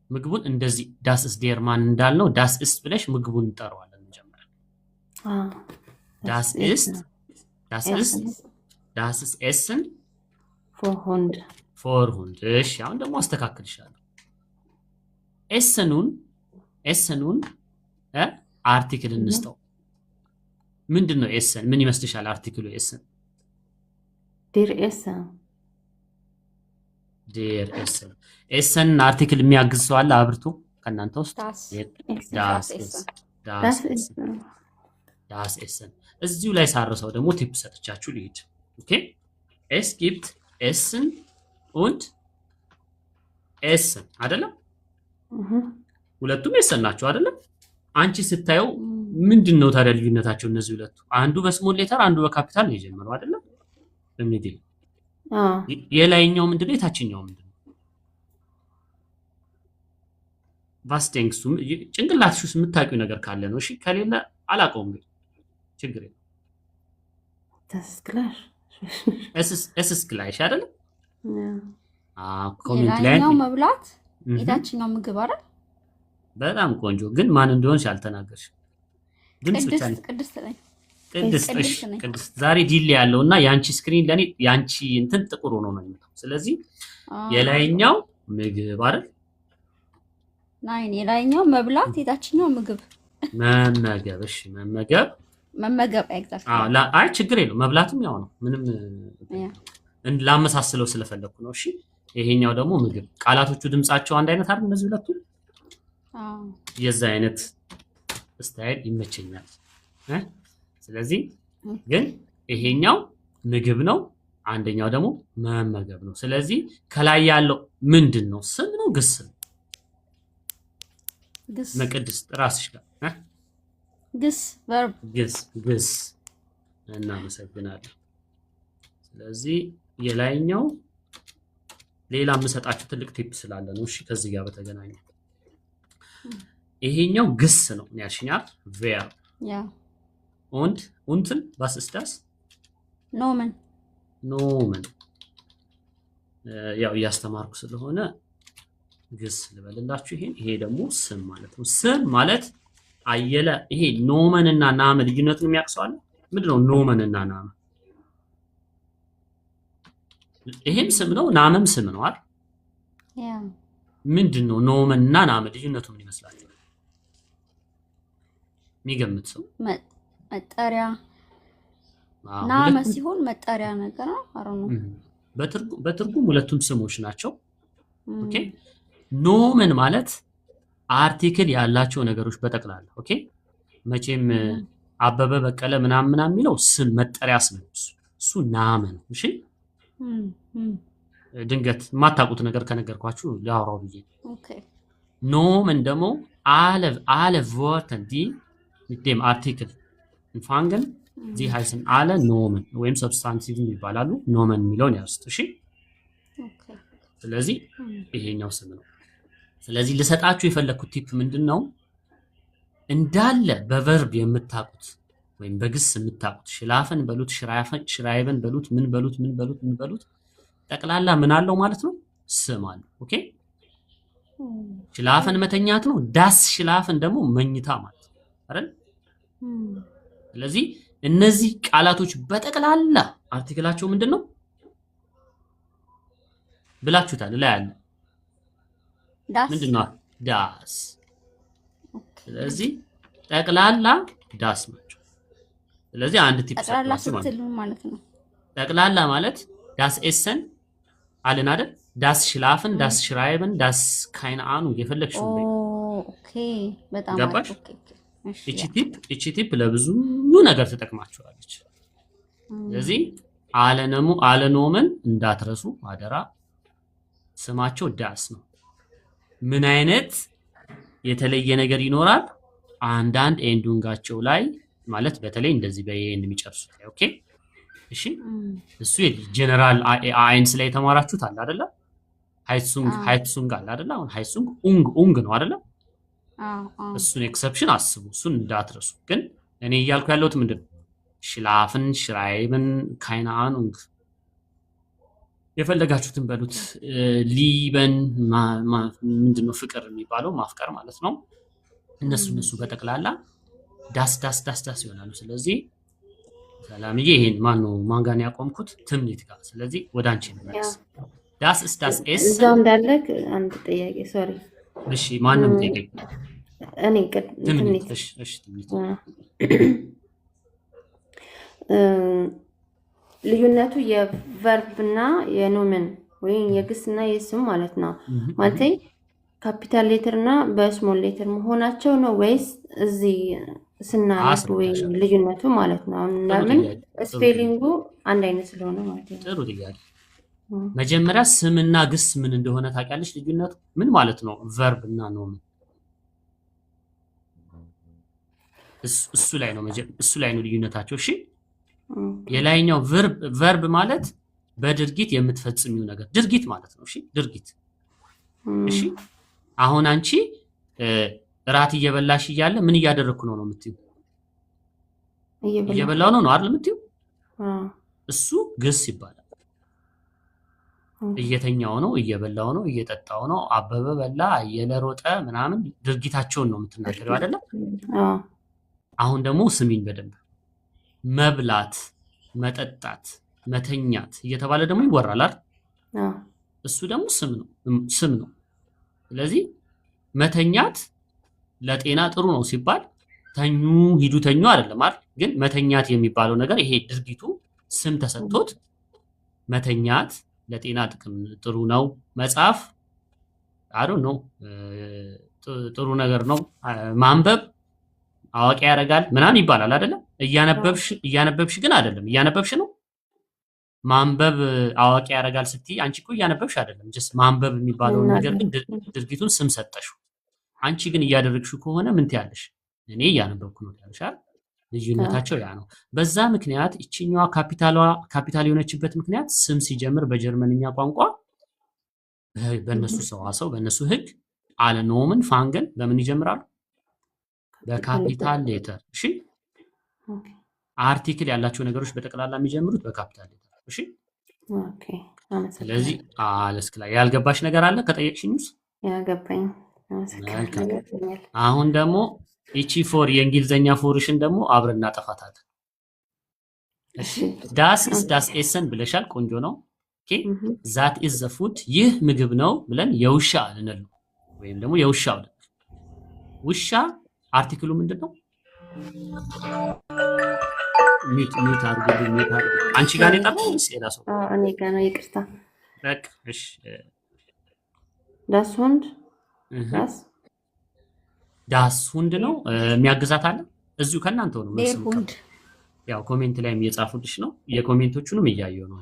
ምግቡን እንደዚህ ዳስ ኢስ ዴር ማን እንዳልነው ዳስ ኢስ ብለሽ ምግቡን እንጠራዋለን መጀመሪያ። ዳስ ኢስ ኤስን für Hund. እሺ አሁን ደግሞ አስተካክልሻለሁ። ኤስኑን አርቲክል እንስጠው። ምንድነው ኤስን? ምን ይመስልሻል አርቲክሉ ኤስን? Der Essen. ዴር ኤስን አርቲክል የሚያግዝ ሰው አለ አብርቱ ከእናንተ ውስጥ? ዳስ ኤስን እዚሁ ላይ ሳርሰው ደግሞ ቲፕ ሰጥቻችሁ ልሂድ። ኦኬ es gibt Essen und Essen አይደለም? ሁለቱም ኤሰን ናቸው አይደለም? አንቺ ስታየው ምንድነው ታዲያ ልዩነታቸው እነዚህ ሁለቱ? አንዱ በስሞል ሌተር አንዱ በካፒታል ነው የጀመረው አይደለም? እንዴ የላይኛው ምንድነው የታችኛው ምንድነው? ቫስቴንግሱ ጭንቅላትሽ ውስጥ የምታውቂው ነገር ካለ ነው። እሺ ከሌለ አላውቀውም ግን ችግር የለም። Das ist klar. es ist gleich አይደለም? Ja. ኮሜንት ላይ የላይኛው መብላት የታችኛው ምግብ አይደል? በጣም ቆንጆ። ግን ማን እንደሆነሽ አልተናገርሽ። ድምጽ ብቻ ነው። ቅድስት ነኝ። ቅድስት እሺ፣ ቅድስት ዛሬ ዲሌ ያለውና ያንቺ ስክሪን ለኔ ያንቺ እንትን ጥቁር ሆኖ ነው የሚመጣው። ስለዚህ የላይኛው ምግብ አይደል? የላይኛው መብላት፣ የታችኛው ምግብ መመገብ። እሺ መመገብ ኤግዛክትሊ። አይ ችግር የለው መብላትም ያው ነው። ምንም ላመሳስለው ስለፈለኩ ነው። እሺ ይሄኛው ደግሞ ምግብ። ቃላቶቹ ድምጻቸው አንድ አይነት አይደል? እነዚህ ሁለቱ የዛ አይነት ስታይል ይመቸኛል። ስለዚህ ግን ይሄኛው ምግብ ነው፣ አንደኛው ደግሞ መመገብ ነው። ስለዚህ ከላይ ያለው ምንድን ነው? ስም ነው ግስ ነው? መቅድስ ራስሽ ጋር ግስ ቨርብ ግስ። እናመሰግናለን። ስለዚህ የላይኛው ሌላ የምሰጣችሁ ትልቅ ቲፕ ስላለ ነው። እሺ ከዚህ ጋር በተገናኘ ይሄኛው ግስ ነው ያልሽኛል። ቬር und unten was ist das? ኖመን ያው እያስተማርኩ ስለሆነ ግስ ልበልላችሁ። ይሄ ደግሞ ስም ማለት ነው። ስም ማለት አየለ። ይሄ ኖመን እና ናመ ልዩነቱን የሚያቅሰዋል። ምንድነው ኖመን እና ናመ? ይሄም ስም ነው፣ ናመም ስም ነው አይደል? ምንድነው ኖመን እና ናመ ልዩነቱ ምን ይመስላችኋል? የሚገምት ሰው? መጠሪያ ናመ ሲሆን መጠሪያ ነገር ነው። አሮ ነው። በትርጉም ሁለቱም ስሞች ናቸው። ኦኬ ኖመን ማለት አርቲክል ያላቸው ነገሮች በጠቅላላ። ኦኬ መቼም አበበ በቀለ ምናምን የሚለው ስም መጠሪያ ስም ነው። እሱ ናመ ነው። እሺ ድንገት የማታውቁት ነገር ከነገርኳችሁ ላውራው ብዬ። ኦኬ ኖመን ደግሞ alle Worte die mit dem Artikel empfangen sie heißen alle Nomen ወይም ሰብስታንቲቭ ይባላሉ። ኖመን የሚለውን ያዙት። እሺ ኦኬ ስለዚህ ይሄኛው ስም ነው። ስለዚህ ልሰጣችሁ የፈለኩት ቲፕ ምንድነው? እንዳለ በቨርብ የምታቁት ወይም በግስ የምታቁት ሽላፈን በሉት ሽራይበን በሉት ምን በሉት ጠቅላላ ምን አለው ማለት ነው? ስም አለው። ኦኬ ሽላፈን መተኛት ነው። ዳስ ሽላፈን ደግሞ መኝታ ማለት ነው አይደል? ስለዚህ እነዚህ ቃላቶች በጠቅላላ አርቲክላቸው ምንድነው ብላችሁታል? ላይ አለ ምንድነው? ዳስ። ስለዚህ ጠቅላላ ዳስ ናቸው። ስለዚህ አንድ ቲፕ ጠቅላላ ስትሉ ማለት ነው። ጠቅላላ ማለት ዳስ ኤሰን አለን አይደል? ዳስ ሽላፍን፣ ዳስ ሽራይብን፣ ዳስ ካይነ አኑ የፈለግሽው ነው። ኦኬ በጣም ገባሽ? እቺ ቲፕ ለብዙ ነገር ተጠቅማችኋለች። ስለዚህ አለኖመን እንዳትረሱ አደራ። ስማቸው ዳስ ነው። ምን አይነት የተለየ ነገር ይኖራል? አንዳንድ ኤንዱንጋቸው ላይ ማለት በተለይ እንደዚህ በኤን የሚጨርሱት ላይ ኦኬ እሺ እሱ ጀነራል አይንስ ላይ ተማራችሁት አለ አይደለ? ሃይትሱንግ አለ አይደለ? አሁን ሃይትሱንግ ኡንግ ነው አይደለ? እሱን ኤክሰፕሽን አስቡ። እሱን እንዳትረሱ። ግን እኔ እያልኩ ያለሁት ምንድነው? ሽላፍን ሽራይብን ካይነ አኑንግ የፈለጋችሁትን በሉት። ሊበን ምንድነው? ፍቅር የሚባለው ማፍቀር ማለት ነው። እነሱ በጠቅላላ ዳስ ይሆናሉ። ስለዚህ ሰላምዬ ይሄን ማን ጋር ነው ያቆምኩት? ትምኒት ጋር። ስለዚህ ወደ አንቺ እንመለስ። ዳስ ኤስ እዛው እንዳለክ አንድ ጥያቄ ሶሪ። እሺ ማንም ጥያቄ እኔ ትምኒት። እሺ ትምኒት ልዩነቱ የቨርብና የኖመን ወይም የግስና የስም ማለት ነው። ማለት ካፒታል ሌተር እና በስሞል ሌተር መሆናቸው ነው ወይስ እዚህ ስናነብ ወይ ልዩነቱ ማለት ነው? ለምን ስፔሊንጉ አንድ አይነት ስለሆነ ማለት ነው። ጥሩ ጥያቄ። መጀመሪያ ስምና ግስ ምን እንደሆነ ታውቂያለሽ? ልዩነቱ ምን ማለት ነው? ቨርብ እና ኖመን እሱ ላይ ነው ልዩነታቸው። እሺ የላይኛው ቨርብ ማለት በድርጊት የምትፈጽሚው ነገር ድርጊት ማለት ነው። እሺ ድርጊት። እሺ አሁን አንቺ ራት እየበላሽ እያለ ምን እያደረኩ ነው የምትይው? እየበላው ነው አይደል የምትይው? እሱ ግስ ይባላል። እየተኛው ነው፣ እየበላው ነው፣ እየጠጣው ነው፣ አበበ በላ፣ እየለሮጠ ምናምን ድርጊታቸውን ነው የምትናገረው አይደለ? አሁን ደግሞ ስሚኝ በደንብ መብላት፣ መጠጣት፣ መተኛት እየተባለ ደግሞ ይወራል አይደል? እሱ ደግሞ ስም ነው። ስለዚህ መተኛት ለጤና ጥሩ ነው ሲባል ተኙ ሂዱ ተኙ አይደለም አይደል? ግን መተኛት የሚባለው ነገር ይሄ ድርጊቱ ስም ተሰጥቶት መተኛት ለጤና ጥቅም ጥሩ ነው። መጽሐፍ ነው ጥሩ ነገር ነው። ማንበብ አዋቂ ያደርጋል ምናምን ይባላል አይደለም? እያነበብሽ ግን አይደለም። እያነበብሽ ነው። ማንበብ አዋቂ ያደርጋል ስትይ አንቺ እኮ እያነበብሽ አይደለም። ጀስት ማንበብ የሚባለውን ነገር ግን ድርጊቱን ስም ሰጠሽው። አንቺ ግን እያደረግሽው ከሆነ ምን ትያለሽ? እኔ እያነበብኩ ነው ትያለሽ አይደል? ልዩነታቸው ያ ነው። በዛ ምክንያት እቺኛዋ ካፒታል የሆነችበት ምክንያት ስም ሲጀምር በጀርመንኛ ቋንቋ በእነሱ ሰዋሰው በእነሱ ህግ አለኖምን ፋንገን በምን ይጀምራሉ? በካፒታል ሌተር። እሺ አርቲክል ያላቸው ነገሮች በጠቅላላ የሚጀምሩት በካፒታል ሌተር። እሺ ኦኬ። ስለዚህ አለስክላ ያልገባሽ ነገር አለ ከጠየቅሽኝስ? ያገባኝ። አሁን ደግሞ እቺ ፎር የእንግሊዘኛ ፎርሽን ደግሞ አብረን እናጠፋታለን። እሺ ዳስ ኤሰን ብለሻል። ቆንጆ ነው። ኦኬ ዛት ኢዝ ዘ ፉድ ይህ ምግብ ነው ብለን የውሻ እንል ወይም ደግሞ የውሻ ብለን ውሻ አርቲክሉ ምንድነው? ሚት አድርጉልኝ። አንቺ ጋር ነው የጠራው ወይስ ሌላ ሰው? እኔ ጋር ነው። ይቅርታ። በቃ እሺ ዳስ ሁንድ ዳስ ሁንድ ነው። የሚያግዛት አለ እዚሁ ከእናንተው ነው ዴር ሁንድ። ያው ኮሜንት ላይም እየጻፉልሽ ነው። የኮሜንቶቹንም እያየሁ ነው።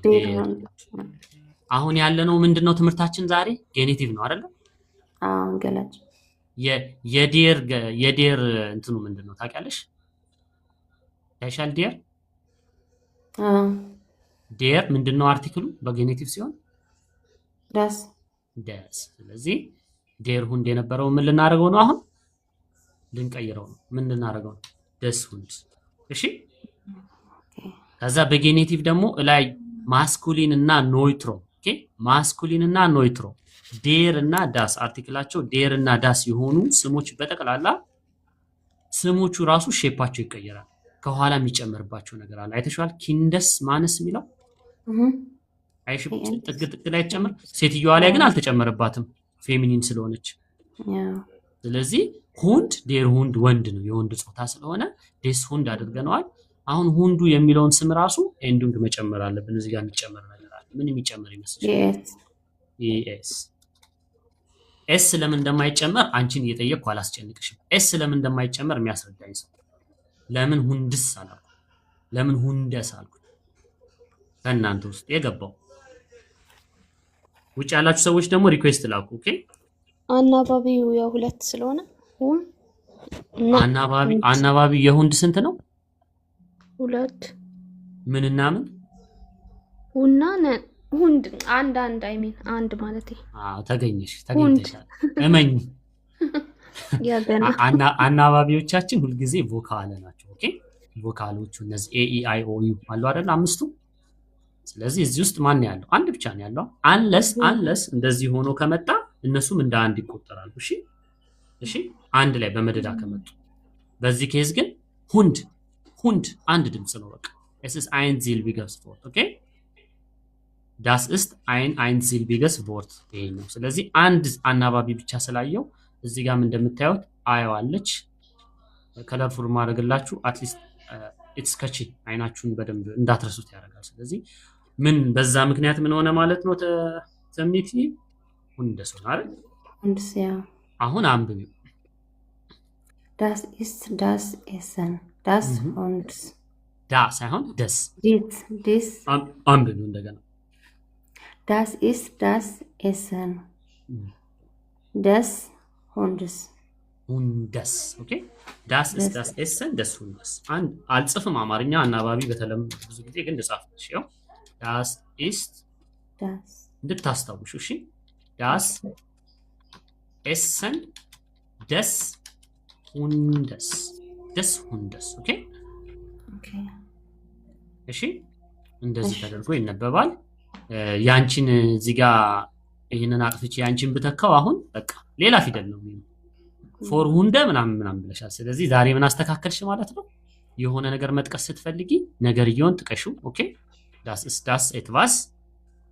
አሁን ያለነው ምንድነው? ትምህርታችን ዛሬ ጌኔቲቭ ነው አይደል? ገላጭ የዴር እንትኑ ምንድነው ታውቂያለሽ? ታይሻል ዴር ምንድነው አርቲክሉ በጌኔቲቭ ሲሆን? ዳስ። ስለዚህ ዴር ሁንድ የነበረው ምን ልናደርገው ነው? አሁን ልንቀይረው ነው። ምን ልናደርገው ነው? ደስ ሁንድ። እሺ ከዛ በጌኔቲቭ ደግሞ ላይ ማስኩሊን እና ኖይትሮ። ኦኬ ማስኩሊን እና ኖይትሮ ዴር እና ዳስ አርቲክላቸው ዴር እና ዳስ የሆኑ ስሞች በጠቅላላ ስሞቹ ራሱ ሼፓቸው ይቀየራል። ከኋላ የሚጨመርባቸው ነገር አለ። አይተሽዋል? ኪንደስ ማነስ የሚለው አይሽ ጥግ ላይ ተጨመረ። ሴትዮዋ ላይ ግን አልተጨመረባትም ፌሚኒን ስለሆነች። ስለዚህ ሁንድ ዴር ሁንድ ወንድ ነው፣ የወንድ ጾታ ስለሆነ ዴስ ሁንድ አድርገነዋል። አሁን ሁንዱ የሚለውን ስም ራሱ ኤንዱንግ መጨመር አለብን። እዚህ ጋር የሚጨመር ነገር አለ። ምን የሚጨመር ይመስልሻል? ኤስ ለምን እንደማይጨመር አንቺን እየጠየቅኩ አላስጨንቅሽም። ኤስ ለምን እንደማይጨመር የሚያስረዳኝ ሰው ለምን ሁንድስ አላልኩ? ለምን ሁንደስ አልኩ? ከእናንተ ውስጥ የገባው ውጭ ያላችሁ ሰዎች ደግሞ ሪኩዌስት ላኩ። ኦኬ አናባቢው ያው ሁለት ስለሆነ አናባቢ የሁንድ ስንት ነው? ሁለት። ምንና ምን? ሁና ሁንድ አንድ አይሚን አንድ ማለት ተገኝተሻል። እመኝ አናባቢዎቻችን ሁልጊዜ ቮካል ናቸው። ኦኬ ቮካሎቹ እነዚህ ኤ ኢ አይ ኦ ዩ አሉ አይደል? አምስቱ። ስለዚህ እዚህ ውስጥ ማን ያለው? አንድ ብቻ ነው ያለው። አንለስ እንደዚህ ሆኖ ከመጣ እነሱም እንደ አንድ ይቆጠራሉ። እሺ አንድ ላይ በመደዳ ከመጡ። በዚህ ኬዝ ግን ሁንድ አንድ ድምጽ ነው። በቃ es ist ein silbiges Wort. ኦኬ das ist ein silbiges Wort ይሄኛው። ስለዚህ አንድ አናባቢ ብቻ ስላየው እዚህ ጋርም እንደምታዩት አየዋለች። ከለርፉል ማድረግላችሁ አትሊስት ኢትስ ካቺ አይናችሁን በደንብ እንዳትረሱት ያደርጋል። ስለዚህ ምን በዛ ምክንያት ምን ሆነ ማለት ነው? ተሰሚቲ ሁንደስ ነው አይደል? ሁንደስ ያ። አሁን አንብቢው። das ist das Essen. das Hunds ዳ ሳይሆን ደስ dies አንብቢው እንደገና። das ist das Essen des Hundes. ሁንደስ ኦኬ das ist das Essen des Hundes። አንድ አልጽፍም አማርኛ አናባቢ በተለምዶ ብዙ ጊዜ ግን ልጻፍልሽ። ያው das ist das እንድታስታውሹ። እሺ das Essen des Hundes des Hundes። ኦኬ እሺ እንደዚህ ተደርጎ ይነበባል። ያንቺን እዚህ ጋር ይሄንን አጥፍቼ ያንቺን ብተካው አሁን በቃ ሌላ ፊደል ነው የሚሆነው። ፎር ሁንደ ምናምን ብለሻል። ስለዚህ ዛሬ ምን አስተካከልሽ ማለት ነው? የሆነ ነገር መጥቀስ ስትፈልጊ ነገርየውን ጥቀሹ። ኦኬ ዳስ ኢስ ዳስ ኤትቫስ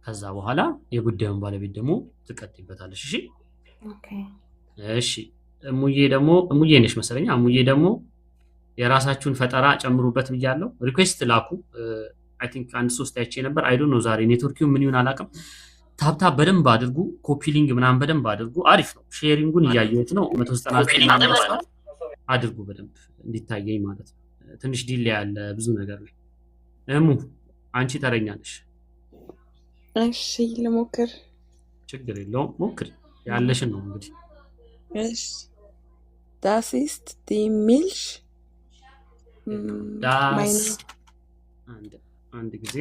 ከዛ በኋላ የጉዳዩን ባለቤት ደግሞ ትቀጥይበታለሽ። እሺ ኦኬ እሺ። እሙዬ ነሽ መሰለኝ። እሙዬ ደግሞ የራሳችሁን ፈጠራ ጨምሩበት ብያለሁ። ሪኩዌስት ላኩ። አይ ቲንክ አንድ 3 አይቼ ነበር። አይ ዶንት ኖ ዛሬ ኔትወርኪው ምን ይሁን አላውቅም። ታፕታፕ በደንብ አድርጉ። ኮፒ ሊንክ ምናምን በደንብ አድርጉ። አሪፍ ነው። ሼሪንጉን እያየሁት ነው። 199 አድርጉ በደንብ እንዲታየኝ ማለት ነው። ትንሽ ዲሌ ያለ ብዙ ነገር ላይ እሙ አንቺ ተረኛ ነሽ። እሺ ልሞክር። ችግር የለውም ሞክሪ። ያለሽን ነው እንግዲህ። እሺ das ist die Milch ዳስ አንድ ጊዜ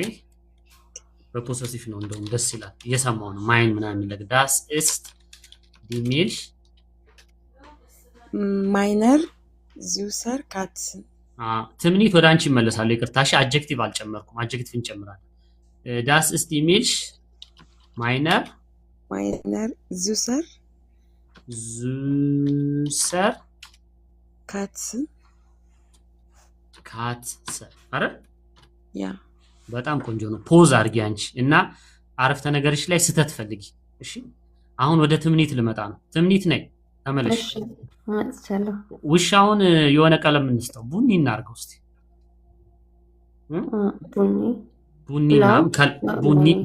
በፖሰሲቭ ነው እንደውም ደስ ይላል። እየሰማው ነው ማይን ምናምን የሚለቅ ዳስ ist die Milch meiner süßer Katzen ትምኒት ወደ አንቺ ይመለሳል። ይቅርታሽ አጀክቲቭ አልጨመርኩም። አጀክቲቭ እንጨምራለን። ዳስ ist die Milch meiner süßer Katzen አረ ያ በጣም ቆንጆ ነው። ፖዝ አድርጊ አንቺ እና አረፍተ ነገርሽ ላይ ስተት ፈልጊ። እሺ አሁን ወደ ትምኒት ልመጣ ነው። ትምኒት ነይ ተመለሽ። መጥቻለሁ። ውሻውን የሆነ ቀለም እንስጠው። ቡኒ እናርገው እስቲ።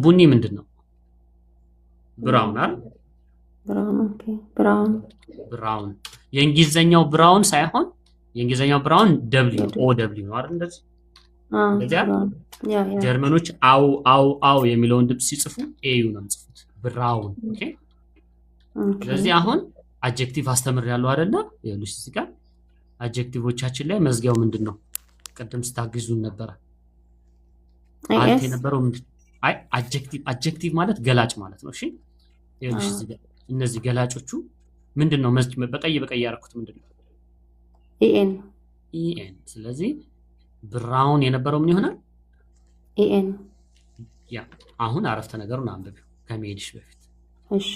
ቡኒ ምንድን ነው? ብራውን አይደል? ብራውን የእንግሊዘኛው ብራውን ሳይሆን የእንግሊዘኛው ብራውን ደብሊው ኦ ደብሊው ነው አይደል? እንደዚህ ጀርመኖች አው የሚለውን ድምፅ ሲጽፉ ኤዩ ነው የሚጽፉት። ብራውን ኦኬ። ስለዚህ አሁን አጀክቲቭ አስተምሬያለሁ አይደለ? ይኸውልሽ እዚህ ጋር አጀክቲቮቻችን ላይ መዝጊያው ምንድን ነው? ቅድም ስታግዙን ነበረ። አልተ የነበረው ምንድን? አይ አጀክቲቭ ማለት ገላጭ ማለት ነው። እሺ ይኸውልሽ እዚህ ጋር እነዚህ ገላጮቹ ምንድን ነው? በቀይ ያደረኩት ምንድን ነው? ኢኤን። ስለዚህ ብራውን የነበረው ምን ይሆናል? ኢኤን። ያ አሁን አረፍተ ነገሩን አንብቢው ከመሄድሽ በፊት። እሺ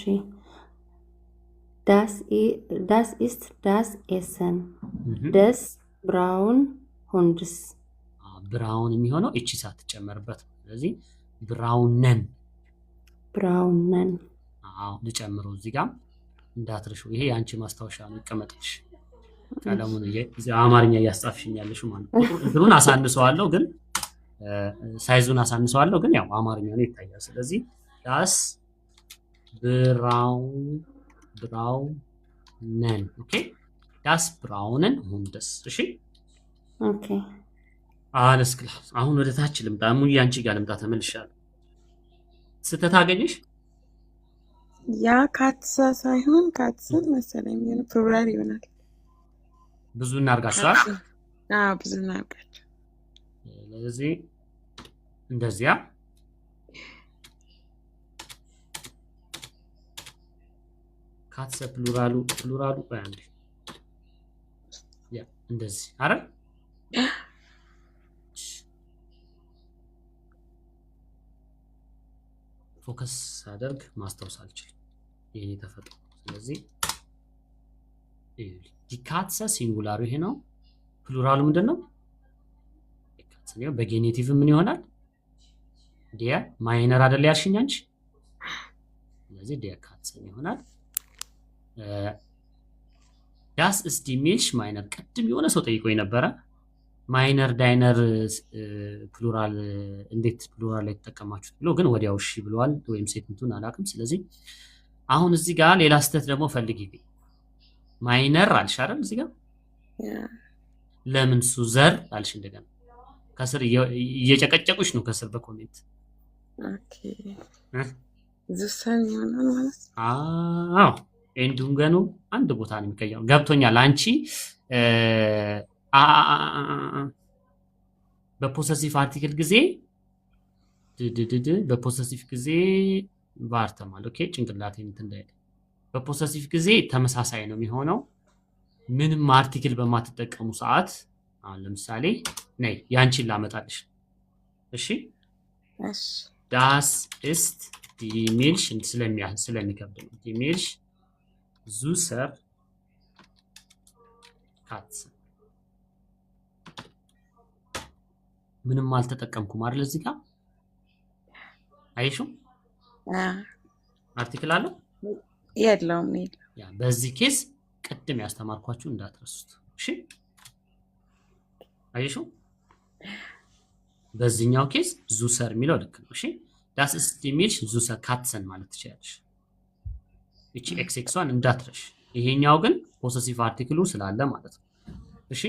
das ist das Essen des braunen Hundes ብራውን የሚሆነው እቺ ሳትጨመርበት ነው። ስለዚህ ብራውነን አዎ ልጨምረው እዚህ ጋር እንዳትረሹ። ይሄ የአንቺ ማስታወሻ ነው ይቀመጥልሽ። ቀለሙን አማርኛ እያስጻፍሽኝ ያለሽ ማለት ነው። እንትኑን አሳንሰዋለሁ ግን ሳይዙን አሳንሰዋለሁ ግን ያው አማርኛ ነው ይታያል። ስለዚህ ዳስ ብራውነን ኦኬ። ዳስ ብራውነን ሁንደስ እሺ ኦኬ። alles klar። አሁን ወደ ታች ልምጣ። ሙዬ አንቺ ጋር ልምጣ። ተመልሻለሁ። ስተት አገኘሽ? ያ ካትሳ ሳይሆን ካትስን መሰለኝ ነው። ፕሉራል ይሆናል። ብዙ እናርጋቸው። ብዙ እናርጋቸው። ስለዚህ እንደዚያ ካትሰ ፕሉራሉ አንዴ ያ እንደዚህ አረ ፎከስ አደርግ ማስታወስ አልችልም። ይሄ ተፈጥሮ። ስለዚህ ዲካትሰ ሲንጉላሩ ይሄ ነው። ፕሉራሉ ምንድነው? ዲካትሰ ነው። በጌኔቲቭ ምን ይሆናል? ዲያ ማይነር አይደል ያልሽኝ አንቺ? ስለዚህ ዲካትሰ ይሆናል። ዳስ ኢስ ዲ ሚልሽ ማይነር። ቅድም የሆነ ሰው ጠይቆኝ ነበረ። ማይነር ዳይነር ፕሉራል እንዴት ፕሉራል ላይ ተጠቀማችሁት ብሎ ግን ወዲያው እሺ ብለዋል፣ ወይም ሴትንቱን አላውቅም። ስለዚህ አሁን እዚህ ጋር ሌላ ስህተት ደግሞ ፈልጊልኝ። ማይነር አልሽ አይደል? እዚህ ጋር ለምን ሱዘር አልሽ? እንደገና ከስር እየጨቀጨቁሽ ነው ከስር በኮሜንት ኦኬ። ዙሰን ይሆናል ማለት አዎ። ኤንዱንገኑ አንድ ቦታ ነው የሚቀየረው። ገብቶኛል። አንቺ በፖሰሲቭ አርቲክል ጊዜ በፖሰሲቭ ጊዜ ቫርተማል ኦኬ። ጭንቅላቴ እንትን እንዳይል በፖሰሲቭ ጊዜ ተመሳሳይ ነው የሚሆነው። ምንም አርቲክል በማትጠቀሙ ሰዓት አሁን ለምሳሌ ነይ ያንቺን ላመጣልሽ። እሺ ዳስ ist die Milch ስለሚከብድ ነው። die Milch süßer Katze ምንም አልተጠቀምኩም አይደል እዚህ ጋር አይሹ አርቲክል አለው የለውም ያ በዚህ ኬስ ቅድም ያስተማርኳችሁ እንዳትረሱት እሺ አይሹ በዚህኛው ኬስ ዙሰር የሚለው ልክ ነው እሺ das ist die Milch ዙሰር ካትሰን ማለት ትችላለሽ እቺ ኤክስ1 እንዳትረሽ ይሄኛው ግን ፖሰሲቭ አርቲክሉ ስላለ ማለት ነው እሺ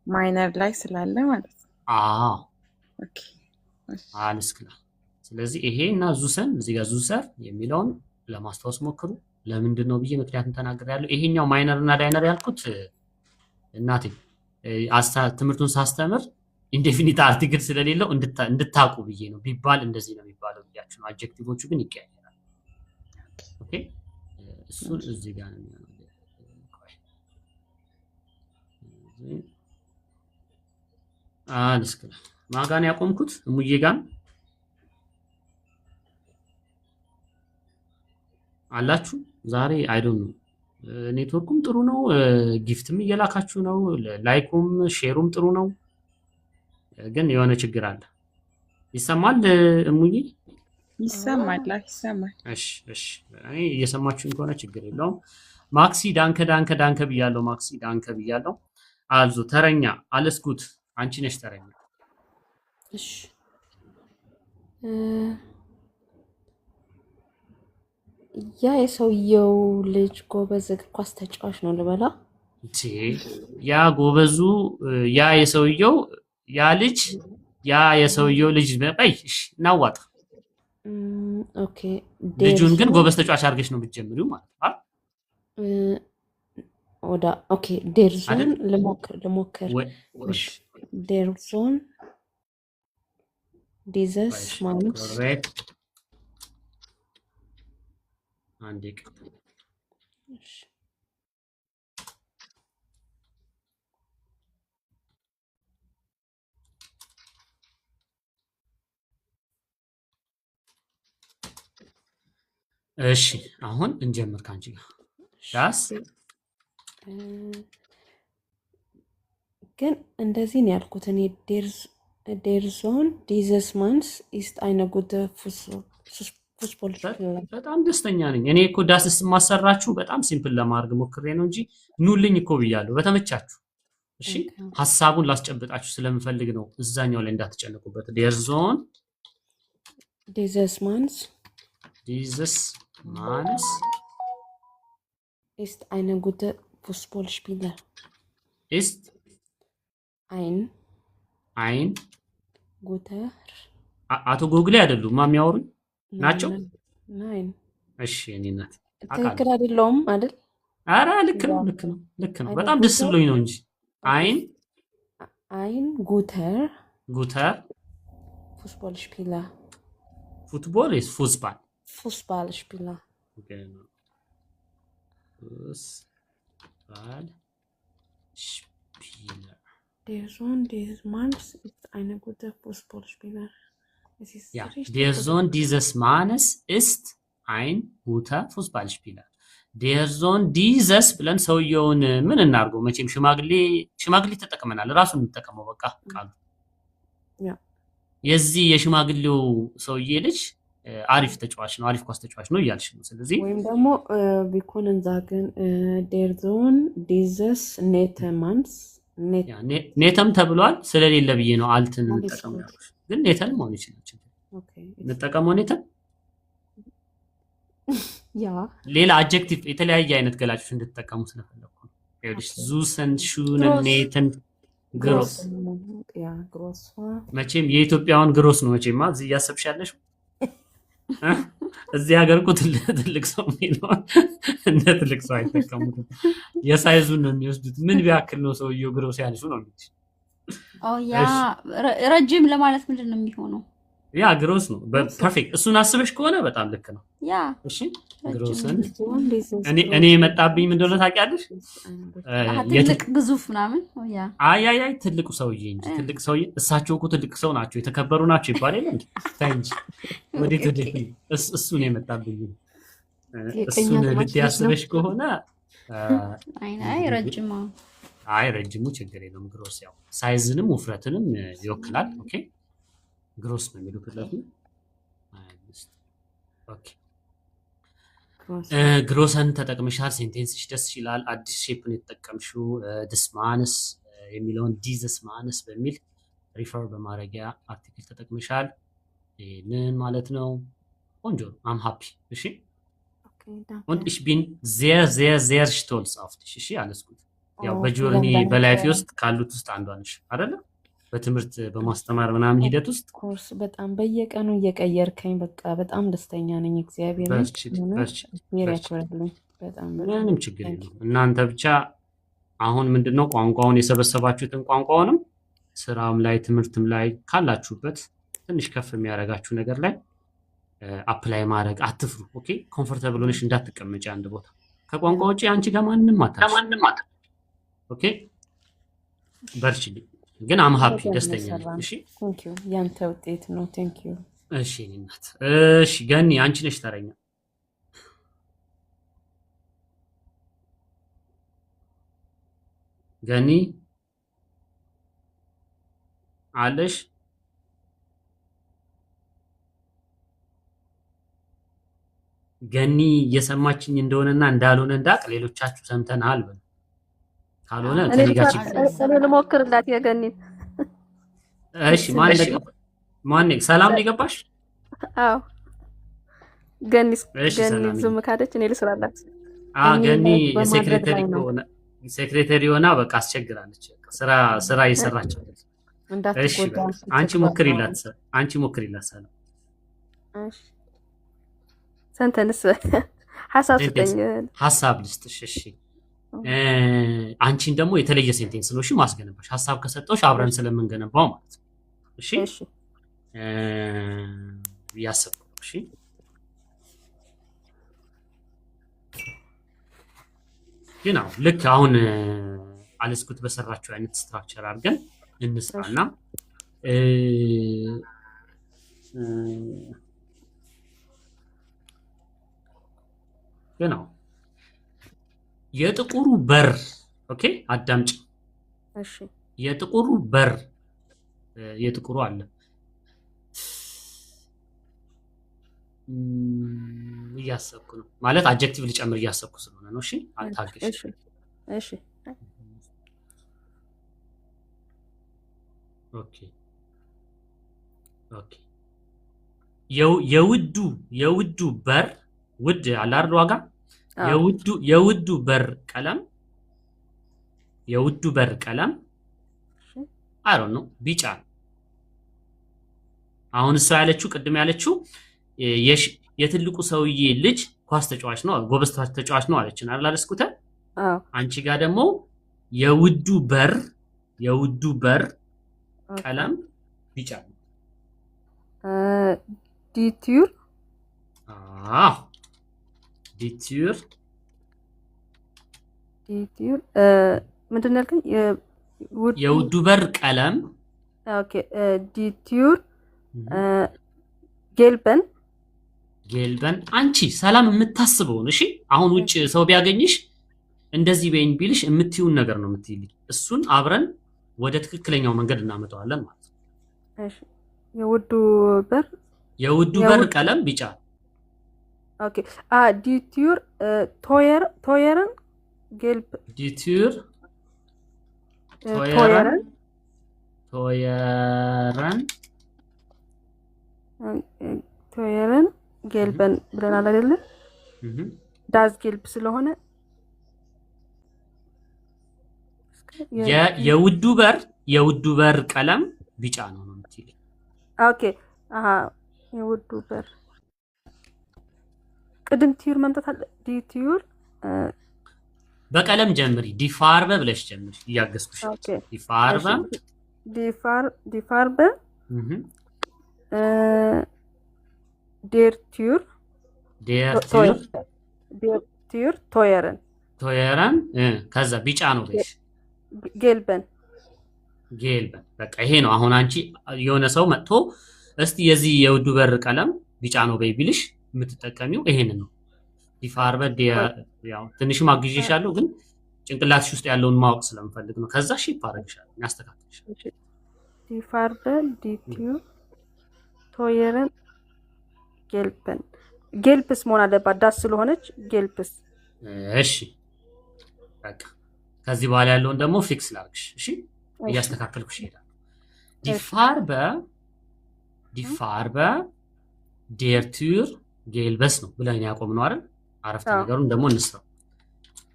ማይነር ላይ ስላለ ማለት ነው ኦኬ alles klar ስለዚህ ይሄና ዙሰን እዚህ ጋር ዙሰር የሚለውን ለማስታወስ ሞክሩ ለምንድን ነው ብዬ ምክንያቱም ተናግሬያለሁ ይሄኛው ማይነር እና ዳይነር ያልኩት እናቴ ትምህርቱን ሳስተምር ኢንዴፊኒት አርቲክል ስለሌለው እንድታቁ ብዬ ነው ቢባል እንደዚህ ነው የሚባለው ብያችሁ ነው አድጀክቲቮቹ ግን ይቀያየራሉ ኦኬ እሱን እዚህ ጋር ነው የሚሆነው alles klar ማጋን ያቆምኩት እሙዬ ጋር አላችሁ ዛሬ አይ ዶንት ኖ ኔትወርኩም ጥሩ ነው ጊፍትም እየላካችሁ ነው ላይኩም ሼሩም ጥሩ ነው ግን የሆነ ችግር አለ ይሰማል እሙዬ ይሰማል እሺ እኔ እየሰማችሁኝ ከሆነ ችግር የለውም ማክሲ ዳንከ ብያለሁ ማክሲ ዳንከ ብያለሁ አልዞ ተረኛ alles gut አንቺ ነሽ ተረኛ እሺ ያ የሰውየው ልጅ ጎበዝ እግር ኳስ ተጫዋች ነው ልበላ እቺ ያ ጎበዙ ያ የሰውየው ያ ልጅ ያ የሰውየው ልጅ በይ እሺ እናዋጣ ኦኬ ልጁን ግን ጎበዝ ተጫዋች አድርገሽ ነው የምትጀምሪው ማለት አይደል ወዳ ኦኬ ዴርዞን ልሞክር እሺ ዴርዞን ዲዘስ ማለት ኮሬክት አንዴ እሺ እሺ አሁን እንጀምር ካንቺ ጋር ዳስ ግን እንደዚህ ነው ያልኩት እኔ ዴርዞን ዲዘስ ማንስ ist eine gute ፉትቦል በጣም ደስተኛ ነኝ እኔ እኮ ዳስስ ማሰራችሁ በጣም ሲምፕል ለማድረግ ሞክሬ ነው እንጂ ኑልኝ እኮ ብያለሁ በተመቻችሁ እሺ ሐሳቡን ላስጨብጣችሁ ስለምፈልግ ነው እዛኛው ላይ እንዳትጨነቁበት ዴርዞን ዲዘስ ማንስ ist eine gute Fußballspieler ist ein guter አቶ ጎግሌ አይደሉም የሚያወሩኝ ናቸው nein እሺ እኔ ናት ትክክል አይደለም አይደል አራ ልክ ነው በጣም ደስ ብሎኝ ነው እንጂ ein guter Fußballspieler ፉትቦል ist Fußballspieler genau Fußballspieler der Sohn des Mannes ist eine gute Fußballspieler ja der Sohn dieses Mannes ist ein guter Fußballspieler der Sohn dieses ብለን ሰውየውን ምን እናርገው መቼም ሽማግሌ ተጠቅመናል ራሱን እንጠቀመው በቃ ቃል ያ የዚህ የሽማግሌው ሰውዬ ልጅ አሪፍ ተጫዋች ነው አሪፍ ኳስ ተጫዋች ነው እያልሽ ነው ስለዚህ ወይም ደግሞ ቢኮንን ዛገን der Sohn dieses Netmanns ኔተም ተብሏል ስለሌለ ብዬ ነው አልትን እንጠቀመው ያልኩሽ ግን ኔተን መሆን ይችላል ኦኬ እንጠቀመው ኔተን ያ ሌላ አድጀክቲቭ የተለያየ አይነት ገላጮች እንድትጠቀሙ ስለፈለኩ ነው ይኸውልሽ ዙሰን ሹነን ኔተን ግሮስ ያ ግሮስ መቼም የኢትዮጵያውን ግሮስ ነው መቼማ እዚህ እያሰብሽ ያለሽ እዚህ ሀገር እኮ ትልቅ ሰው ነው እንደ ትልቅ ሰው አይጠቀሙትም የሳይዙን ነው የሚወስዱት ምን ቢያክል ነው ሰውየው ግሮስ ያልሽው ነው እንዴ ያ ረጅም ለማለት ምንድነው የሚሆነው ያ ግሮስ ነው። ፐርፌክት። እሱን አስበሽ ከሆነ በጣም ልክ ነው። ያ እሺ ግሮስን እንዴት ነው? እኔ የመጣብኝ ምን እንደሆነ ታውቂያለሽ? ትልቅ ግዙፍ ምናምን ያ አይ ትልቁ ሰውዬ እንጂ ትልቅ ሰውዬ እሳቸው እኮ ትልቅ ሰው ናቸው የተከበሩ ናቸው ይባላል እንዴ? ታይ እንጂ ወዴት እሱ ነው የመጣብኝ። እሱን ልትያስበሽ ከሆነ አይ ረጅም ረጅሙ ችግር የለውም። ግሮስ ያው ሳይዝንም ውፍረትንም ይወክላል። ኦኬ ግሮስ ነው የሚሉት ለቱ ኦኬ ግሮሰን ተጠቅመሻል። ሴንቴንስሽ ደስ ይላል። አዲስ ሼፕ ነው የተጠቀምሽው። ድስማንስ የሚለውን ዲዘስ ማንስ በሚል ሪፈር በማድረጊያ አርቲክል ተጠቅመሻል። ይህንን ማለት ነው። ቆንጆ ነው። አም ሃፒ። እሺ und ich bin sehr stolz auf dich። እሺ አለስኩት። ያው በጆርኒ በላይፍ ውስጥ ካሉት ውስጥ አንዷ ነሽ አይደለ? በትምህርት በማስተማር ምናምን ሂደት ውስጥ ኮርስ በጣም በየቀኑ እየቀየርከኝ በቃ በጣም ደስተኛ ነኝ። እግዚአብሔር ይመስገን። በጣም ምንም ችግር የለም። እናንተ ብቻ አሁን ምንድነው ቋንቋውን የሰበሰባችሁትን ቋንቋውንም ስራም ላይ ትምህርትም ላይ ካላችሁበት ትንሽ ከፍ የሚያደርጋችሁ ነገር ላይ አፕላይ ማድረግ አትፍሩ። ኦኬ ኮምፎርታብል ሆነሽ እንዳትቀመጪ አንድ ቦታ። ከቋንቋ ውጪ አንቺ ጋር ማንንም አታሽ። ኦኬ በርቺልኝ። ግን አም ሃፒ ደስተኛ ነኝ። እሺ ቴንክ ዩ። ያንተ ውጤት ነው። ቴንክ ዩ። እሺ እናት። እሺ ገኒ አንቺ ነሽ ተረኛ። ገኒ አለሽ? ገኒ እየሰማችኝ እንደሆነና እንዳልሆነ እንዳቅ ሌሎቻችሁ ሰምተናል በሉ። ካልሆነ ከሊጋች እኔ ልሞክርላት የገኒን። እሺ ማን ሰላም ነው የገባሽ? አዎ ገኒ ዝም ካለች እኔ ልስራላት። ገኒ ሴክሬታሪ ሆና በቃ አስቸግራለች። ስራ እየሰራች አይደል? እንዳትቆጣ። አንቺ ሞክሪላት ሰላም። እሺ ሰንተንስ ሐሳብ ስጠኝ። ሐሳብ ልስጥሽ። እሺ አንቺን ደግሞ የተለየ ሴንቴንስ ነው እሺ ማስገነባሽ። ሐሳብ ከሰጠሽ አብረን ስለምንገነባው ማለት ነው። እሺ ያሰብኩ። እሺ ግን ልክ አሁን አለስኩት በሰራችሁ አይነት ስትራክቸር አድርገን እንስራና ነው የጥቁሩ በር። ኦኬ አዳምጪ። እሺ የጥቁሩ በር የጥቁሩ አለ እያሰብኩ ነው ማለት አድጀክቲቭ ልጨምር እያሰብኩ ስለሆነ ነው። እሺ አታግሽ። እሺ ኦኬ የውዱ በር ውድ አለ አይደል ዋጋ። የውዱ በር ቀለም አይ ዶንት ኖ ቢጫ። አሁን እሷ ያለችው ቅድም ያለችው የትልቁ ሰውዬ ልጅ ኳስ ተጫዋች ነው፣ ጎበዝ ተጫዋች ነው አለችን አይደል አለስኩተ። አንቺ ጋር ደግሞ የውዱ በር ቀለም ቢጫ ነው። ዲቱር ዲቱር ምንድን ነው ያልከኝ? የውዱ በር ቀለም ኦኬ። ዲቱር ጌልበን አንቺ ሰላም የምታስበውን እሺ። አሁን ውጭ ሰው ቢያገኝሽ እንደዚህ በይኝ ቢልሽ የምትዩን ነገር ነው የምትይልኝ። እሱን አብረን ወደ ትክክለኛው መንገድ እናመጣዋለን ማለት ነው። እሺ የውዱ በር ቀለም ቢጫ። ኦኬ ዲቱር ቶየረን ጌልብ ዲቱር ቶየረን ጌልበን ብለናል አይደለ? ዳዝ ጌልብ ስለሆነ የውዱ በር ቀለም ቢጫ ነው የምትይልኝ። ኦኬ የውዱ በር ቅድም ቲዩር መምጣት አለ። ዲቱር በቀለም ጀምሪ። ዲፋርበ ብለሽ ጀምሪ እያገዝኩሽ። ዲፋርበ ዴር ቲዩር ቶየረን ቶየረን ከዛ ቢጫ ነው በይሽ ጌልበን በቃ ይሄ ነው። አሁን አንቺ የሆነ ሰው መጥቶ እስቲ የዚህ የውዱ በር ቀለም ቢጫ ነው በይ ቢልሽ የምትጠቀሚው ይሄንን ነው። ዲፋርበ ያው ትንሽም አግዤሻለሁ ግን ጭንቅላትሽ ውስጥ ያለውን ማወቅ ስለምፈልግ ነው። ከዛ ሺፕ አደረግሻለሁ ያስተካክልሻለሁ። ዲፋርበ ዲቲዩር ቶየረን ጌልበን ጌልፕስ መሆን አለባት ዳስ ስለሆነች ጌልፕስ። እሺ በቃ ከዚህ በኋላ ያለውን ደግሞ ፊክስ ላድርግሽ። እሺ እያስተካከልኩሽ እሄዳለሁ። ዲፋርበ ዴር ቲዩር ጌልበስ ነው ብለን ያቆምነው አይደል? አረፍተ ነገሩን ደግሞ እንስራው።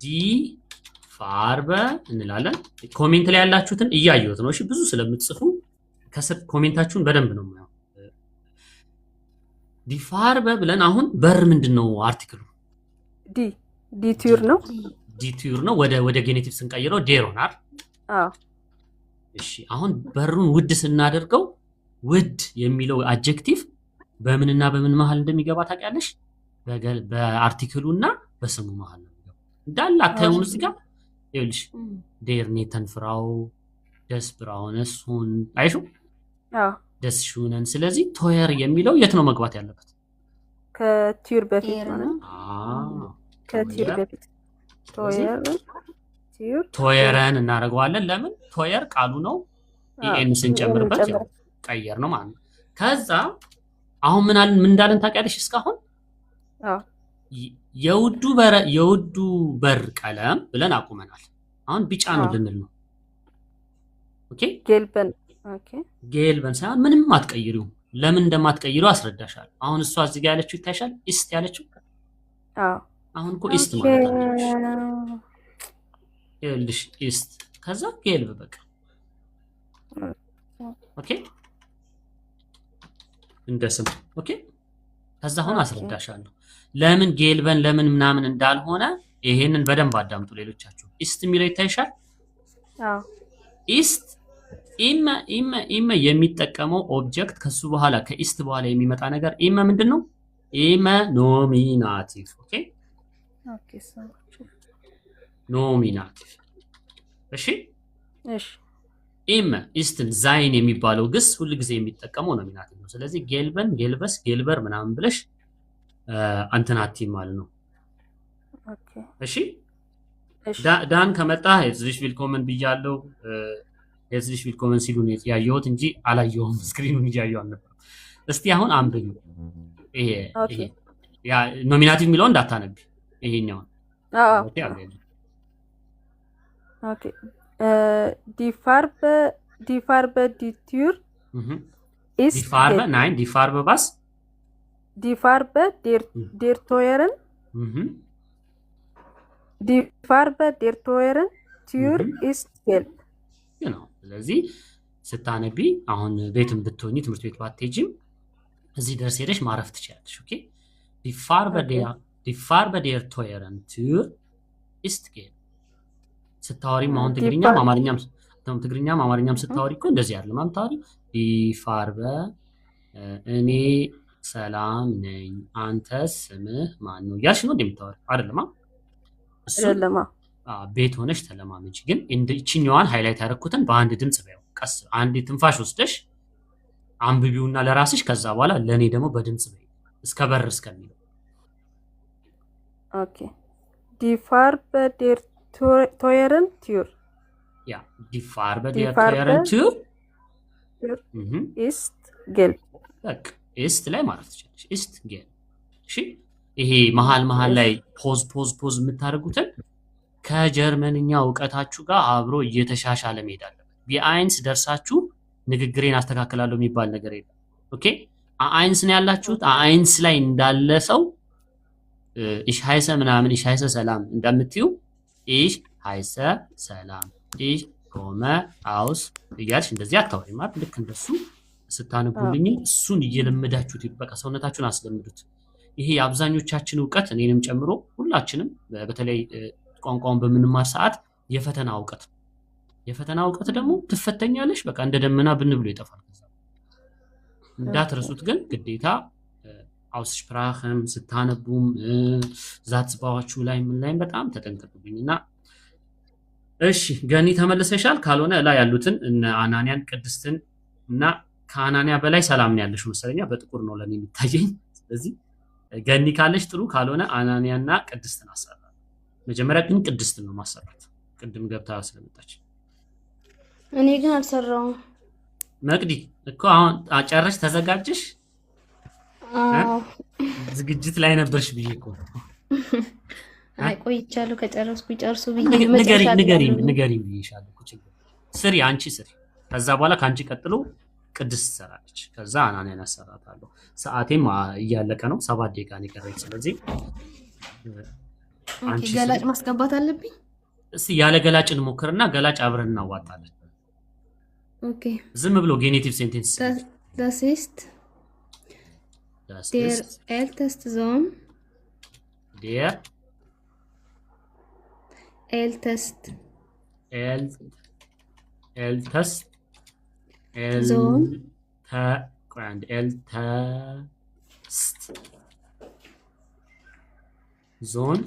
ዲፋርበ እንላለን። ኮሜንት ላይ ያላችሁትን እያየሁት ነው። እሺ ብዙ ስለምትጽፉ ከስር ኮሜንታችሁን በደንብ ነው የማየው። ዲፋርበ ብለን አሁን በር ምንድነው አርቲክሉ? ዲቲዩር ነው። ዲቲዩር ነው። ወደ ጌኔቲቭ ስንቀይረው ዴር ሆናል። እሺ አሁን በሩን ውድ ስናደርገው ውድ የሚለው አድጀክቲቭ በምንና በምን መሃል እንደሚገባ ታውቂያለሽ? በአርቲክሉና በስሙ መሃል ነው የሚገባው። እንዳለ አታዩም እዚህ ጋር ይኸውልሽ ዴር ኔተን ፍራው ደስ ብራውነስ ሁን አይሹ ደስ ሹነን። ስለዚህ ቶየር የሚለው የት ነው መግባት ያለበት? ከቲዩር በፊት ነው። ከቲዩር በፊት ቶየረን እናደርገዋለን። ለምን ቶየር ቃሉ ነው። ኢኤን ስንጨምርበት ያው ቀየር ነው ማለት ነው። ከዛ አሁን ምን እንዳለን ታውቂያለሽ? እስካሁን የውዱ በር ቀለም ብለን አቁመናል። አሁን ቢጫ ነው ልንል ነው። ኦኬ ጌልበን ሳይሆን ምንም አትቀይሪው። ለምን እንደማትቀይሪው አስረዳሻለሁ። አሁን እሷ እዚህ ጋር ያለችው ይታይሻል? ኢስት ያለችው አሁን እኮ ኢስት ማለት አለች። ይኸውልሽ ኢስት ከዛ ጌልብ በቃ ኦኬ እንደስም ኦኬ። ከዛ አሁን አስረዳሻለሁ ለምን ጌልበን ለምን ምናምን እንዳልሆነ። ይሄንን በደንብ አዳምጡ ሌሎቻችሁ። ኢስት የሚለው ይታይሻል? ኢስት ኢመ የሚጠቀመው ኦብጀክት ከሱ በኋላ ከኢስት በኋላ የሚመጣ ነገር ኢመ ምንድነው? ኢመ ኖሚናቲቭ ኦኬ ኖሚናቲቭ። እሺ ኢመ ኢስትን ዛይን የሚባለው ግስ ሁሉ ጊዜ የሚጠቀመው ኖሚናቲቭ ነው። ስለዚህ ጌልበን ጌልበስ ጌልበር ምናምን ብለሽ አንተናቲ ማለት ነው። እሺ ዳን ከመጣ herzlich willkommen ብያለሁ። herzlich willkommen ሲሉ ነው ያየሁት እንጂ አላየሁም። ስክሪኑን እያየሁ አልነበረም። እስቲ አሁን አንብቢ። ይሄ ያ ኖሚናቲቭ የሚለውን እንዳታነቢ ይሄኛው ኦኬ ዲፋርበ ዲቲዩር ኢስት ዲፋርበ ባስ ዲፋርበ ዴር ቶየረን ዲፋርበ ዴር ቶየረን ቲዩር ኢስት ጌልብ ነው። ስለዚህ ስታነቢ አሁን ቤትም ብትሆኚ ትምህርት ቤት ባትሄጂም እዚህ ድረስ ሄደሽ ማረፍ ትችላለሽ። ኦኬ ዲፋርበ ዴር ቶየረን ቲዩር ኢስት ጌልብ። ስታወሪም አሁን ትግርኛም አማርኛም ስታወሪ እኮ እንደዚህ አይደለም አምታወሪ። ዲፋርበ እኔ ሰላም ነኝ አንተ ስምህ ማን ነው እያልሽ ነው እንደምታወሪ አይደለም? ቤት ሆነሽ ተለማመጂ። ግን እቺኛዋን ሃይላይት ያደረኩትን በአንድ ድምጽ በይው። ቀስ አንድ ትንፋሽ ወስደሽ አንብቢውና ለራስሽ ከዛ በኋላ ለኔ ደግሞ በድምጽ በይ እስከ በር እስከሚለው። ኦኬ ዲፋርበ ዴር ቶየረን ቲዩር ያ ዲፋርበ ዴር ቶየረን ቲዩር ኢስት ጌልብ በቃ ኢስት ላይ ማለት ትችላለሽ። ኢስት ጌልብ። እሺ ይሄ መሃል ላይ ፖዝ የምታደርጉትን ከጀርመንኛ እውቀታችሁ ጋር አብሮ እየተሻሻለ መሄድ አለበት። ቢአይንስ ደርሳችሁ ንግግሬን አስተካክላለሁ የሚባል ነገር የለም። ኦኬ አይንስ ነው ያላችሁት። አይንስ ላይ እንዳለ ሰው ኢሽ ሃይሰ ምናምን ኢሽ ሃይሰ ሰላም እንደምትዩ ኢሽ ሃይሰ ሰላም ኢሽ ኮመ አውስ እያልሽ እንደዚህ አታወሪ ማለት ልክ እንደሱ ስታነቡልኝ እሱን እየለመዳችሁት በቃ ሰውነታችሁን አስለምዱት። ይሄ የአብዛኞቻችን እውቀት እኔንም ጨምሮ ሁላችንም በተለይ ቋንቋውን በምንማር ሰዓት የፈተና እውቀት ደግሞ ትፈተኛለሽ። በቃ እንደ ደመና ብን ብሎ ይጠፋል። እንዳትረሱት ግን ግዴታ አውስስፕራኽም ስታነቡም ዛትስባዋችሁ ላይ ምን ላይ በጣም ተጠንቀቁብኝና። እሺ ገኒ ተመልሰሻል? ካልሆነ ላይ ያሉትን እነ አናንያን ቅድስትን እና ከአናንያ በላይ ሰላም ነው ያለሽ መሰለኛ፣ በጥቁር ነው ለኔ የሚታየኝ። ስለዚህ ገኒ ካለሽ ጥሩ፣ ካልሆነ አናንያና ቅድስትን አሰራለሁ። መጀመሪያ ግን ቅድስትን ነው ማሰራት፣ ቅድም ገብታ ስለመጣች። እኔ ግን አልሰራውም። መቅዲ እኮ አሁን ጨረሽ ተዘጋጀሽ? አዎ ዝግጅት ላይ ነበርሽ ብዬ እኮ። አይ ቆይቻለሁ። ከጨረስኩ ይጨርሱ ብዬ ንገሪኝ ብዬሻለሁ እኮ። ችግር ስሪ፣ አንቺ ስሪ። ከዛ በኋላ ከአንቺ ቀጥሎ ቅድስት ትሰራለች። ከዛ አናንያን አሰራታለሁ። ሰዓቴም እያለቀ ነው፣ 7 ደቂቃ ነው የቀረኝ። ስለዚህ አንቺ ገላጭ ማስገባት አለብኝ። እስቲ ያለ ገላጭ እንሞክርና ገላጭ አብረን እናዋጣለን። ኦኬ ዝም ብሎ ጌኔቲቭ ሴንቴንስ das ist der älteste Sohn der ältest Sohn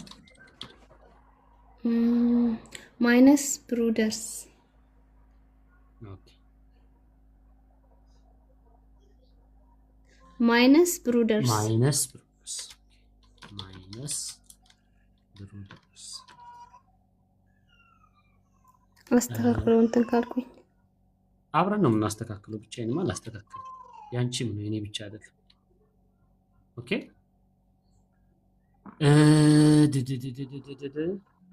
meines Bruders. Okay. Meines Bruders. አስተካክለው እንትን ካልኩኝ አብረን ነው የምናስተካክለው። ብቻዬንማ አላስተካክልም። ያንቺም ነው የኔ ብቻ አይደለም። ኦኬ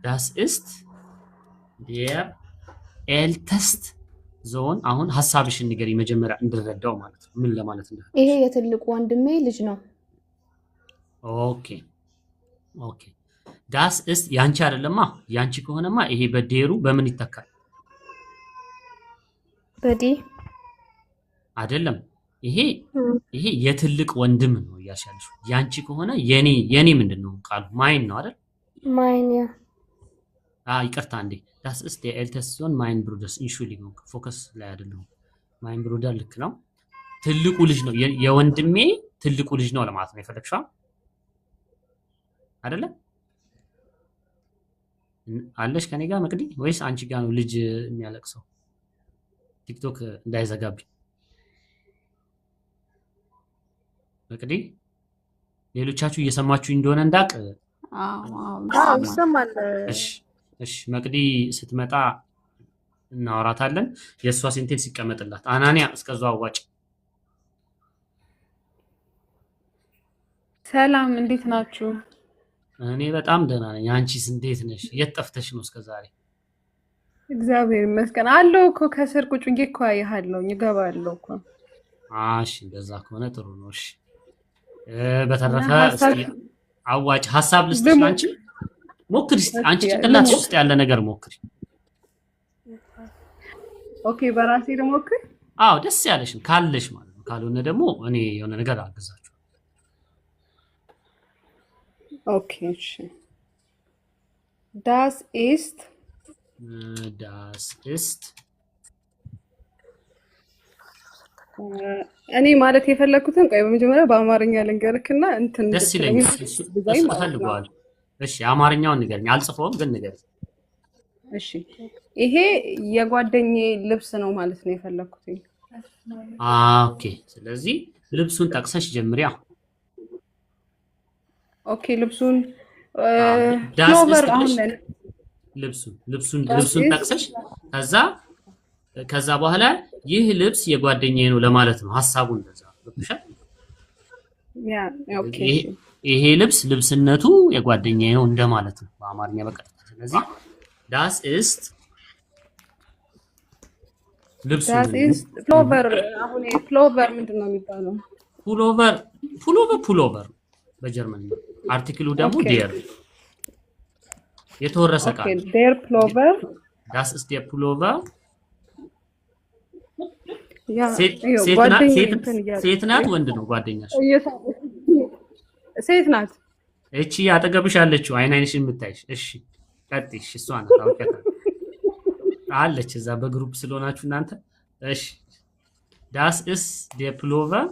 das ist der älteste Sohn። አሁን ሐሳብሽን ንገሪ መጀመሪያ እንድረዳው ማለት ነው። ምን ለማለት እንደሆነ። ይሄ የትልቁ ወንድሜ ልጅ ነው። ኦኬ das ist ያንቺ አይደለማ። ያንቺ ከሆነማ ይሄ በዴሩ በምን ይተካል? በዲ አይደለም። ይሄ የትልቅ ወንድም ነው እያልሻለሽ። ያንቺ ከሆነ የኔ ምንድነው ቃሉ? ማይን ነው አይደል? ማይን ያ ይቅርታ እንዴ። das ist der älteste Sohn mein Bruders። Entschuldigung ፎከስ ላይ አይደለም። mein Bruder ልክ ነው። ትልቁ ልጅ ነው የወንድሜ ትልቁ ልጅ ነው ለማለት ነው የፈለግሽው አይደለ? አለሽ ከኔ ጋር መቅዲ ወይስ አንቺ ጋር ነው ልጅ የሚያለቅሰው? ቲክቶክ እንዳይዘጋብኝ መቅዲ። ሌሎቻችሁ እየሰማችሁ እንደሆነ እንዳቅ። ይሰማል። እሺ መቅዲ ስትመጣ እናወራታለን። የእሷ ሴንቴንስ ይቀመጥላት። አናንያ እስከዛው አዋጭ። ሰላም እንዴት ናችሁ? እኔ በጣም ደህና ነኝ። አንቺስ እንዴት ነሽ? የት ጠፍተሽ ነው እስከዛሬ? እግዚአብሔር ይመስገን አለው እኮ ከስር ቁጭ ብዬ እኮ አያለሁ፣ እገባለሁ እኮ። እሺ እንደዛ ከሆነ ጥሩ ነው። እሺ በተረፈ አዋጭ ሐሳብ ልስጥሽ። አንቺ ሞክሪ፣ አንቺ ጭንቅላትሽ ውስጥ ያለ ነገር ሞክሪ። ኦኬ በራሴ ልሞክር? አዎ ደስ ያለሽን ካለሽ ማለት ነው። ካልሆነ ደግሞ እኔ የሆነ ነገር አግዛችሁ። ኦኬ እሺ። das ist እኔ ማለት የፈለኩትን ቆይ በመጀመሪያ በአማርኛ ልንገርክና እንትን ደስ ይለኛል። እሱ ፈልጓል። እሺ አማርኛውን ንገርኝ። አልጽፈውም ግን ንገርኝ። እሺ ይሄ የጓደኛዬ ልብስ ነው ማለት ነው የፈለኩት። ኦኬ ስለዚህ ልብሱን ጠቅሰሽ ጀምሪያ። ኦኬ ልብሱን ፍሎቨር አሁን ልብሱን ጠቅሰሽ ከዛ በኋላ ይህ ልብስ የጓደኛዬ ነው ለማለት ነው ሐሳቡ። እንደዛ ብቻ ኦኬ ይሄ ልብስነቱ የጓደኛዬ ነው እንደማለት ነው በአማርኛ በቀጥታ። ስለዚህ das ist ፍሎቨር። አሁን ፍሎቨር ምንድነው የሚባለው? ፑሎቨር በጀርመን ነው። አርቲክሉ ደግሞ ዴር የተወረሰ ቃል። ኦኬ ዴር ፕሎቨር። das ist der Pullover። ሴት ናት ወንድ ነው ጓደኛሽ? ሴት ናት። እቺ አጠገብሽ ያለችው አይንሽን የምታይሽ። እሺ ቀጥይ። እሷ ናት አውቀታለሁ አለች እዛ በግሩፕ ስለሆናችሁ እናንተ። እሺ das ist der Pullover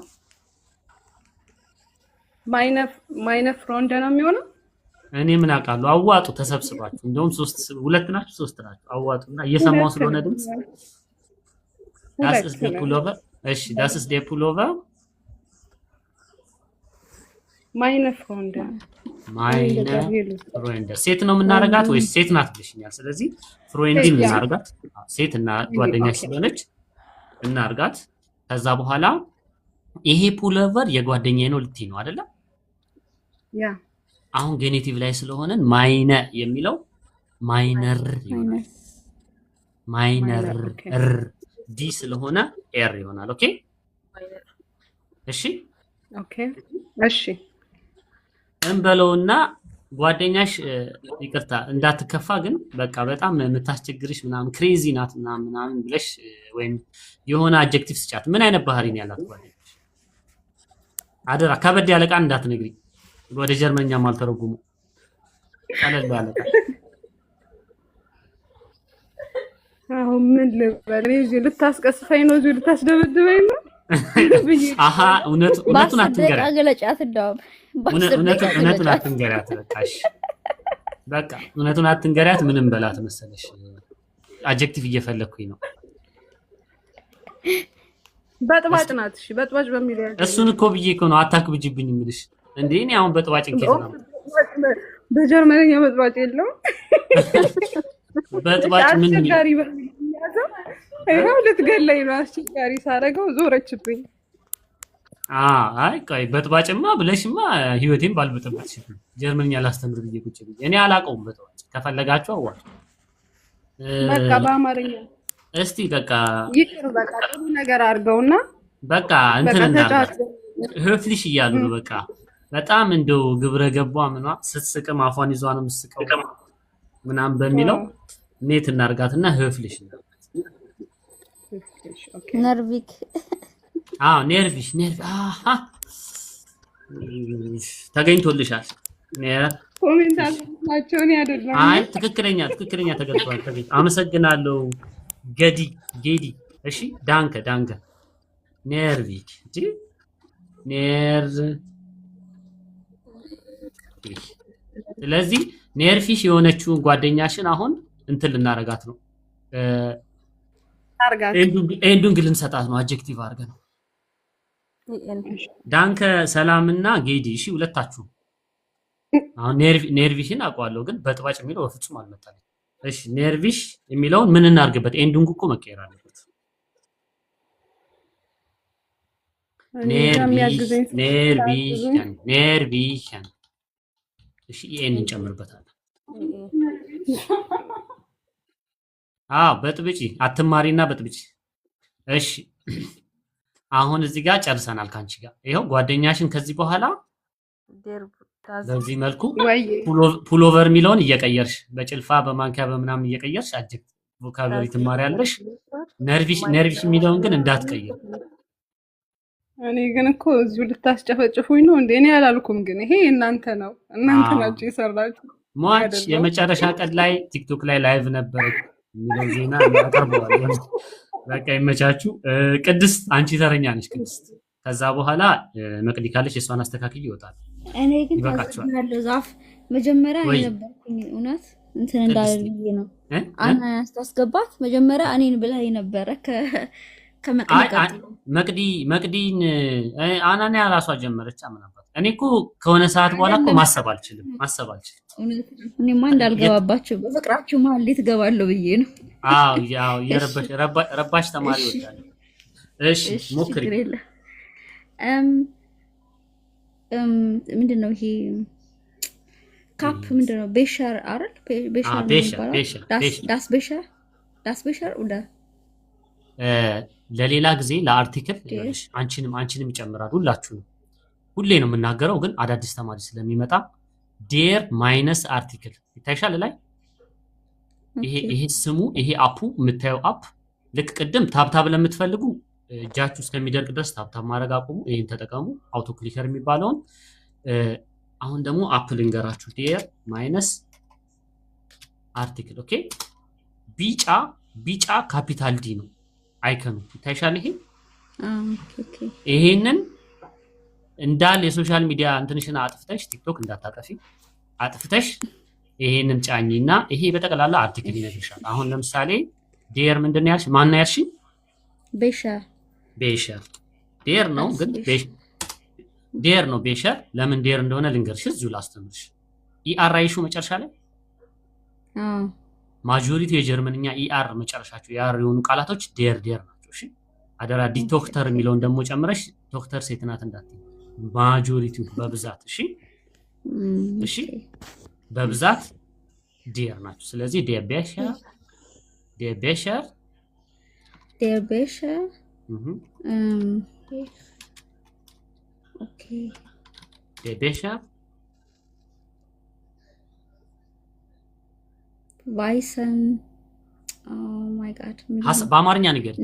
ማይነ ፍሮንድ ነው የሚሆነው። እኔ ምን አውቃለሁ? አዋጡ ተሰብስባችሁ። እንደውም ሁለት ናችሁ ሶስት ናችሁ። አዋጡና እየሰማው ስለሆነ ድምጽ ዳስስ ዴፑሎቨር። እሺ ዳስስ ዴፑሎቨር ማይነ ፍሮንድ ሴት ነው የምናረጋት ወይስ ሴት ናት ብለሽኛል። ስለዚህ ፍሮንዲን እናርጋት። ሴት እና ጓደኛሽ ስለሆነች እናርጋት። ከዛ በኋላ ይሄ ፑሎቨር የጓደኛዬ ነው ልትይ ነው አይደለ? ያ አሁን ጌኔቲቭ ላይ ስለሆነ ማይነ የሚለው ማይነር ይሆናል። ማይነር ዲ ስለሆነ ኤር ይሆናል። ኦኬ እሺ እሺ እንበለውና ጓደኛሽ ይቅርታ እንዳትከፋ ግን በቃ በጣም የምታስቸግርሽ ምናምን ክሬዚ ናት ምናምን ብለሽ ወይም የሆነ አድጀክቲቭ ስጫት። ምን አይነት ባህሪ ነው ያላት ጓደኛሽ? አደራ ከበድ ያለ ቃል እንዳትነግሪ። ወደ ጀርመንኛም አልተረጉሙ። ቀለል ያለ ቃል። አሁን ምን ልበል? እዚህ ልታስቀስፈኝ ነው? እዚህ ልታስደበድበኝ ነው? አሃ እውነቱን አትንገሪያት። ገለጫት እንደውም እውነቱን አትንገሪያት። በቃሽ በቃ እውነቱን አትንገሪያት። ምንም በላት መሰለሽ? አድጀክቲቭ እየፈለኩኝ ነው። በጥባጭ ናት። እሺ በጥባጭ በሚል እሱን እኮ ብዬ እኮ ነው አታክብጂብኝ የምልሽ። እንዴ እኔ አሁን በጥባጭ እንኬት ነው? በጀርመንኛ በጥባጭ የለውም። በጥባጭ ምን አስቸጋሪ በሚያዘው አይው ልትገለኝ ነው። አስቸጋሪ ሳረገው ዞረችብኝ። አይ ቆይ በጥባጭማ ብለሽማ ህይወቴን ባልበጠበጥሽ። ጀርመንኛ ላስተምር ብዬ ቁጭ ብዬ እኔ አላውቀውም በጥባጭ። ከፈለጋችሁ አዋጭ በቃ በአማርኛ እስቲ በቃ ይቅር በቃ ጥሩ ነገር አድርገውና በቃ እንትን ህፍልሽ እያሉ ነው። በቃ በጣም እንደው ግብረ ገቧ ምኗ ስትስቅም አፏን ይዟ ነው የምትስቀው ምናምን በሚለው ኔት እናርጋትና ህፍልሽ እናርጋት። ነርቪክ ነርቪሽ ተገኝቶልሻል። ኮሜንት አላቸው እኔ አይደለም። አይ ትክክለኛ ተገልጿል። አመሰግናለሁ ጌዲ። እሺ ዳንከ ነርቪክ እንጂ ስለዚህ ኔርፊሽ የሆነችውን ጓደኛሽን አሁን እንትን ልናረጋት ነው። ኤንዱንግ ልንሰጣት ነው። አድጀክቲቭ አድርገን ነው። ዳንከ ሰላምና ጌዲ። እሺ ሁለታችሁ አሁን ኔርቪሽን አውቀዋለሁ ግን በጥባጭ የሚለው በፍጹም አልመጣልኝ። እሺ ኔርቪሽ የሚለውን ምን እናርግበት? ኤንዱንግ እኮ መቀየር አለበት። ኔርቪሽን እሺ ኤን እንጨምርበታለን። በጥብጪ አትማሪና በጥብጪ። እሺ አሁን እዚህ ጋር ጨርሰናል ካንቺ ጋር። ይሄው ጓደኛሽን ከዚህ በኋላ በዚህ መልኩ ፑሎቨር የሚለውን እየቀየርሽ በጭልፋ በማንኪያ በምናምን እየቀየርሽ አድጀክት ቮካብላሪ ትማሪያለሽ። ነርቪሽ የሚለውን ግን እንዳትቀይር። እኔ ግን እኮ እዚሁ ልታስጨፈጭፉኝ ነው እንዴ? እኔ አላልኩም፣ ግን ይሄ እናንተ ናችሁ የሰራችሁ። ሟች የመጨረሻ ቀን ላይ ቲክቶክ ላይ ላይቭ ነበረች የሚለው ዜና ያቀርበዋል። በቃ ይመቻችሁ። ቅድስት አንቺ ተረኛ ነሽ ቅድስት። ከዛ በኋላ መቅዲ ካለሽ የሷን አስተካክል ይወጣል። እኔ ግን ታስባለሁ ዛፍ መጀመሪያ የነበርኩኝ እውነት እንትን እንዳልልኝ ነው። አና ያስታስገባት መጀመሪያ እኔን ብላ የነበረ መቅዲን አናንያ ራሷ ጀመረች። አምናባት እኔ እኮ ከሆነ ሰዓት በኋላ እኮ ማሰብ አልችልም። እኔማ እንዳልገባባችሁ በፍቅራችሁ መሀል ላይ ትገባለሁ ብዬ ነው። ያው ረባሽ ተማሪ ወጣለ። እሺ ሞክሪ። ምንድነው ይሄ ካፕ ምንድነው? ቤሸር አይደል? ቤሸር ወደ ለሌላ ጊዜ ለአርቲክል አንቺንም ይጨምራል። ሁሌ ነው የምናገረው፣ ግን አዳዲስ ተማሪ ስለሚመጣ ዴር ማይነስ አርቲክል ይታይሻል ላይ ይሄ ስሙ ይሄ አፑ የምታየው አፕ ልክ ቅድም ታብታብ ለምትፈልጉ እጃችሁ እስከሚደርቅ ድረስ ታብታብ ማድረግ አቁሙ። ይሄን ተጠቀሙ፣ አውቶ ክሊከር የሚባለውን። አሁን ደግሞ አፕ ልንገራችሁ። ዴር ማይነስ አርቲክል ኦኬ። ቢጫ ካፒታል ዲ ነው አይከኑ ይታይሻል። ይሄንን እንዳል የሶሻል ሚዲያ እንትንሽን አጥፍተሽ ቲክቶክ እንዳታጠፊ አጥፍተሽ ይሄንን ጫኝና ይሄ በጠቅላላ አርቲክል ይነግርሻል። አሁን ለምሳሌ ዴር ምንድነው ያልሽ? ማን ነው ያልሽ? ቤሸር ቤሸር ዴር ነው ግን ዴር ነው ቤሸር። ለምን ዴር እንደሆነ ልንገርሽ፣ እዚሁ ላስተምርሽ። ኢአር አይሹ መጨረሻ ላይ ማጆሪቲ የጀርመንኛ ኢአር መጨረሻቸው ኢአር የሆኑ ቃላቶች ዴር ናቸው። እሺ አደራ ዲቶክተር የሚለውን ደግሞ ጨምረሽ ዶክተር ሴት ናት እንዳትዪ። ማጆሪቲው በብዛት እሺ እሺ በብዛት ዴር ናቸው። ስለዚህ ዴር ቤሸር ኦኬ ዴር ቤሸር ቫይሰን ማይ ጋድ በአማርኛ ነገር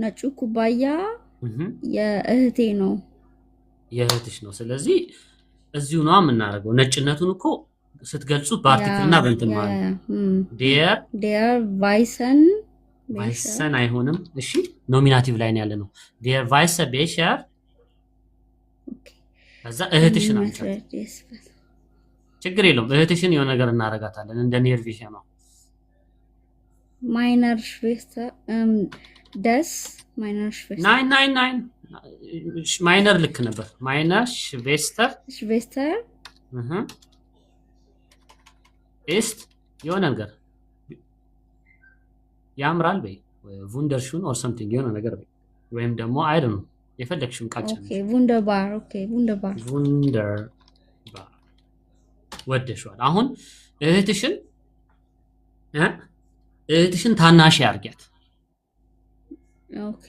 ነጩ ኩባያ የእህቴ ነው የእህትሽ ነው። ስለዚህ እዚሁ ነው የምናደርገው። ነጭነቱን እኮ ስትገልጹ በአርቲክልና በእንትን ማለት ዴር ቫይሰን አይሆንም። እሺ ኖሚናቲቭ ላይ ነው ያለ ነው። ዴር ቫይሰ ቤሸር ከዛ እህትሽን አንተ ችግር የለውም። እህትሽን የሆነ ነገር እናረጋታለን እንደ ኔርቪሽ ነው። ማይነር ሽቬስተር ደስ ማይነር ሽቬስተር ናይን ማይነር ልክ ነበር። ማይነር ሽቬስተር ኢስት የሆነ ነገር ያምራል በይ ቡንደርሹን ኦር ሰምቲንግ የሆነ ነገር በይ ወይም ደግሞ አይ ዶንት ኖ የፈለግሽውን ቃል ጨምሪ። ቡንደርባር ወደሽዋል። አሁን እህትሽን ታናሽ ያርጊያት። ኦኬ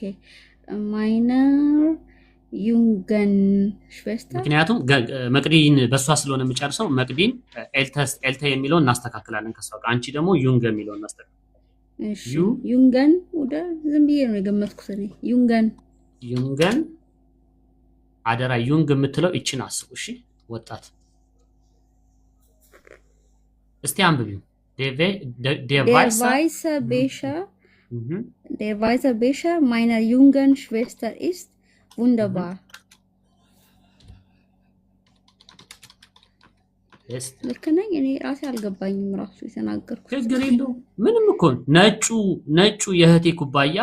ማይነር ዩንገን ሽዌስተር ምክንያቱም መቅዲን በሷ ስለሆነ የምጨርሰው መቅዲን ኤልተ የሚለውን እናስተካክላለን ከሷ ጋር። አንቺ ደግሞ ዩንገ የሚለውን እናስተካክል። እሺ ዩንገን ወደ ዝም ብዬ ነው የገመትኩት እኔ ዩንገን አደራ ዩንግ የምትለው እቺን አስቡ። እሺ ወጣት እስቲ አንብቢው። Der weiße Becher meiner jungen Schwester ist wunderbar. ልክ ነኝ እኔ ራሴ አልገባኝም ራሱ የተናገርኩት። ችግር የለውም ምንም እኮ ነጩ የእህቴ ኩባያ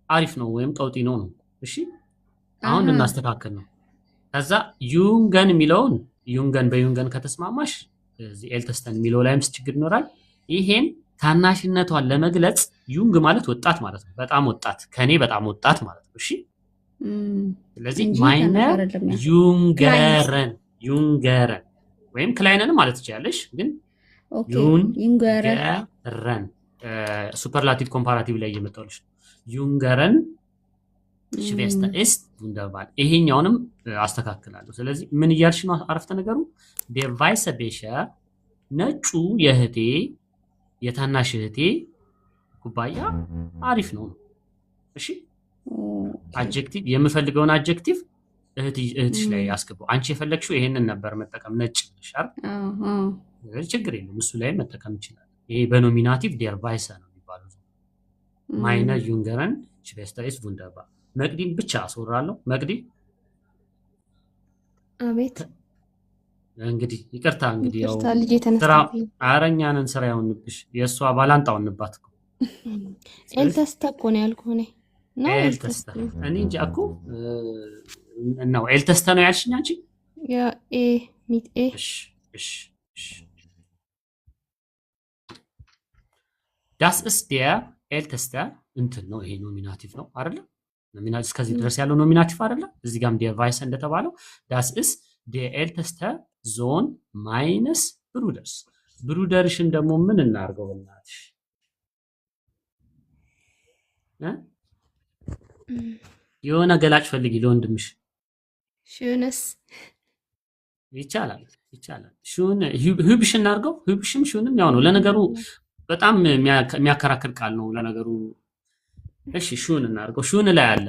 አሪፍ ነው ወይም ቀውጢ ነው። እሺ አሁን እናስተካክል ነው። ከዛ ዩንገን የሚለውን በዩንገን ከተስማማሽ እዚህ ኤልተስተን የሚለው ላይም ችግር ይኖራል። ይሄን ታናሽነቷን ለመግለጽ ዩንግ ማለት ወጣት ማለት ነው። በጣም ወጣት ከኔ በጣም ወጣት ማለት ነው። እሺ ስለዚህ ማይነር ዩንገረን ወይም ክላይነን ማለት ትችላለሽ። ግን ዩንገረን ሱፐርላቲቭ ኮምፓራቲቭ ላይ እየመጣሁልሽ ዩንገረን ሽቬስተር ኢስት ቡንደርባር። ይሄኛውንም አስተካክላለሁ። ስለዚህ ምን እያልሽ ነው አረፍተ ነገሩ? ዴር ቫይሰ ቤሸር ነጩ የእህቴ የታናሽ እህቴ ኩባያ አሪፍ ነው። እሺ አድጀክቲቭ የምፈልገውን አድጀክቲቭ እህትሽ ላይ ያስገባው። አንቺ የፈለግሽው ይሄንን ነበር መጠቀም ነጭ ሻር ችግር የለም እሱ ላይ መጠቀም ይችላል። ይሄ በኖሚናቲቭ ዴር ቫይሰ ነው የሚባለው። ማይነር ዩንገረን ሽቬስተር ኢስት ቡንደርባር። መቅዲን ብቻ አስወራለሁ። መቅዲ አቤት። እንግዲህ ይቅርታ እንግዲህ ያው ልጅ የተነሳ አረኛንን ስራ ያውንብሽ የእሷ ባላንጣውንባት እኮ ኤልተስተ እኮ ነው ያልኩህ እኔ ነው ኤልተስተ እኔ እንጃ እኮ ነው ኤልተስተ ነው ያልሽኝ አንቺ ያ ኤ ሚት ኤ እሺ ዳስ ኢስ ዴር ኤልተስተ እንትን ነው። ይሄ ኖሚናቲቭ ነው አይደለ? ኖሚናቲቭ እስከዚህ ድረስ ያለው ኖሚናቲቭ አይደለ? እዚህ ጋርም ዴር ቫይሰ እንደተባለው ዳስ ኢስ ዴር ኤልተስተ ዞን ማይነስ ብሩደርስ። ብሩደርሽን ደግሞ ምን እናርገው በእናትሽ? የሆነ ገላጭ ፈልጊ ለወንድምሽ። ሹንስ ይቻላል። ሹን ህብሽ እናርገው። ህብሽም ሹንም ያው ነው ለነገሩ። በጣም የሚያከራክር ቃል ነው ለነገሩ። እሺ ሹን እናርገው። ሹን ላይ አለ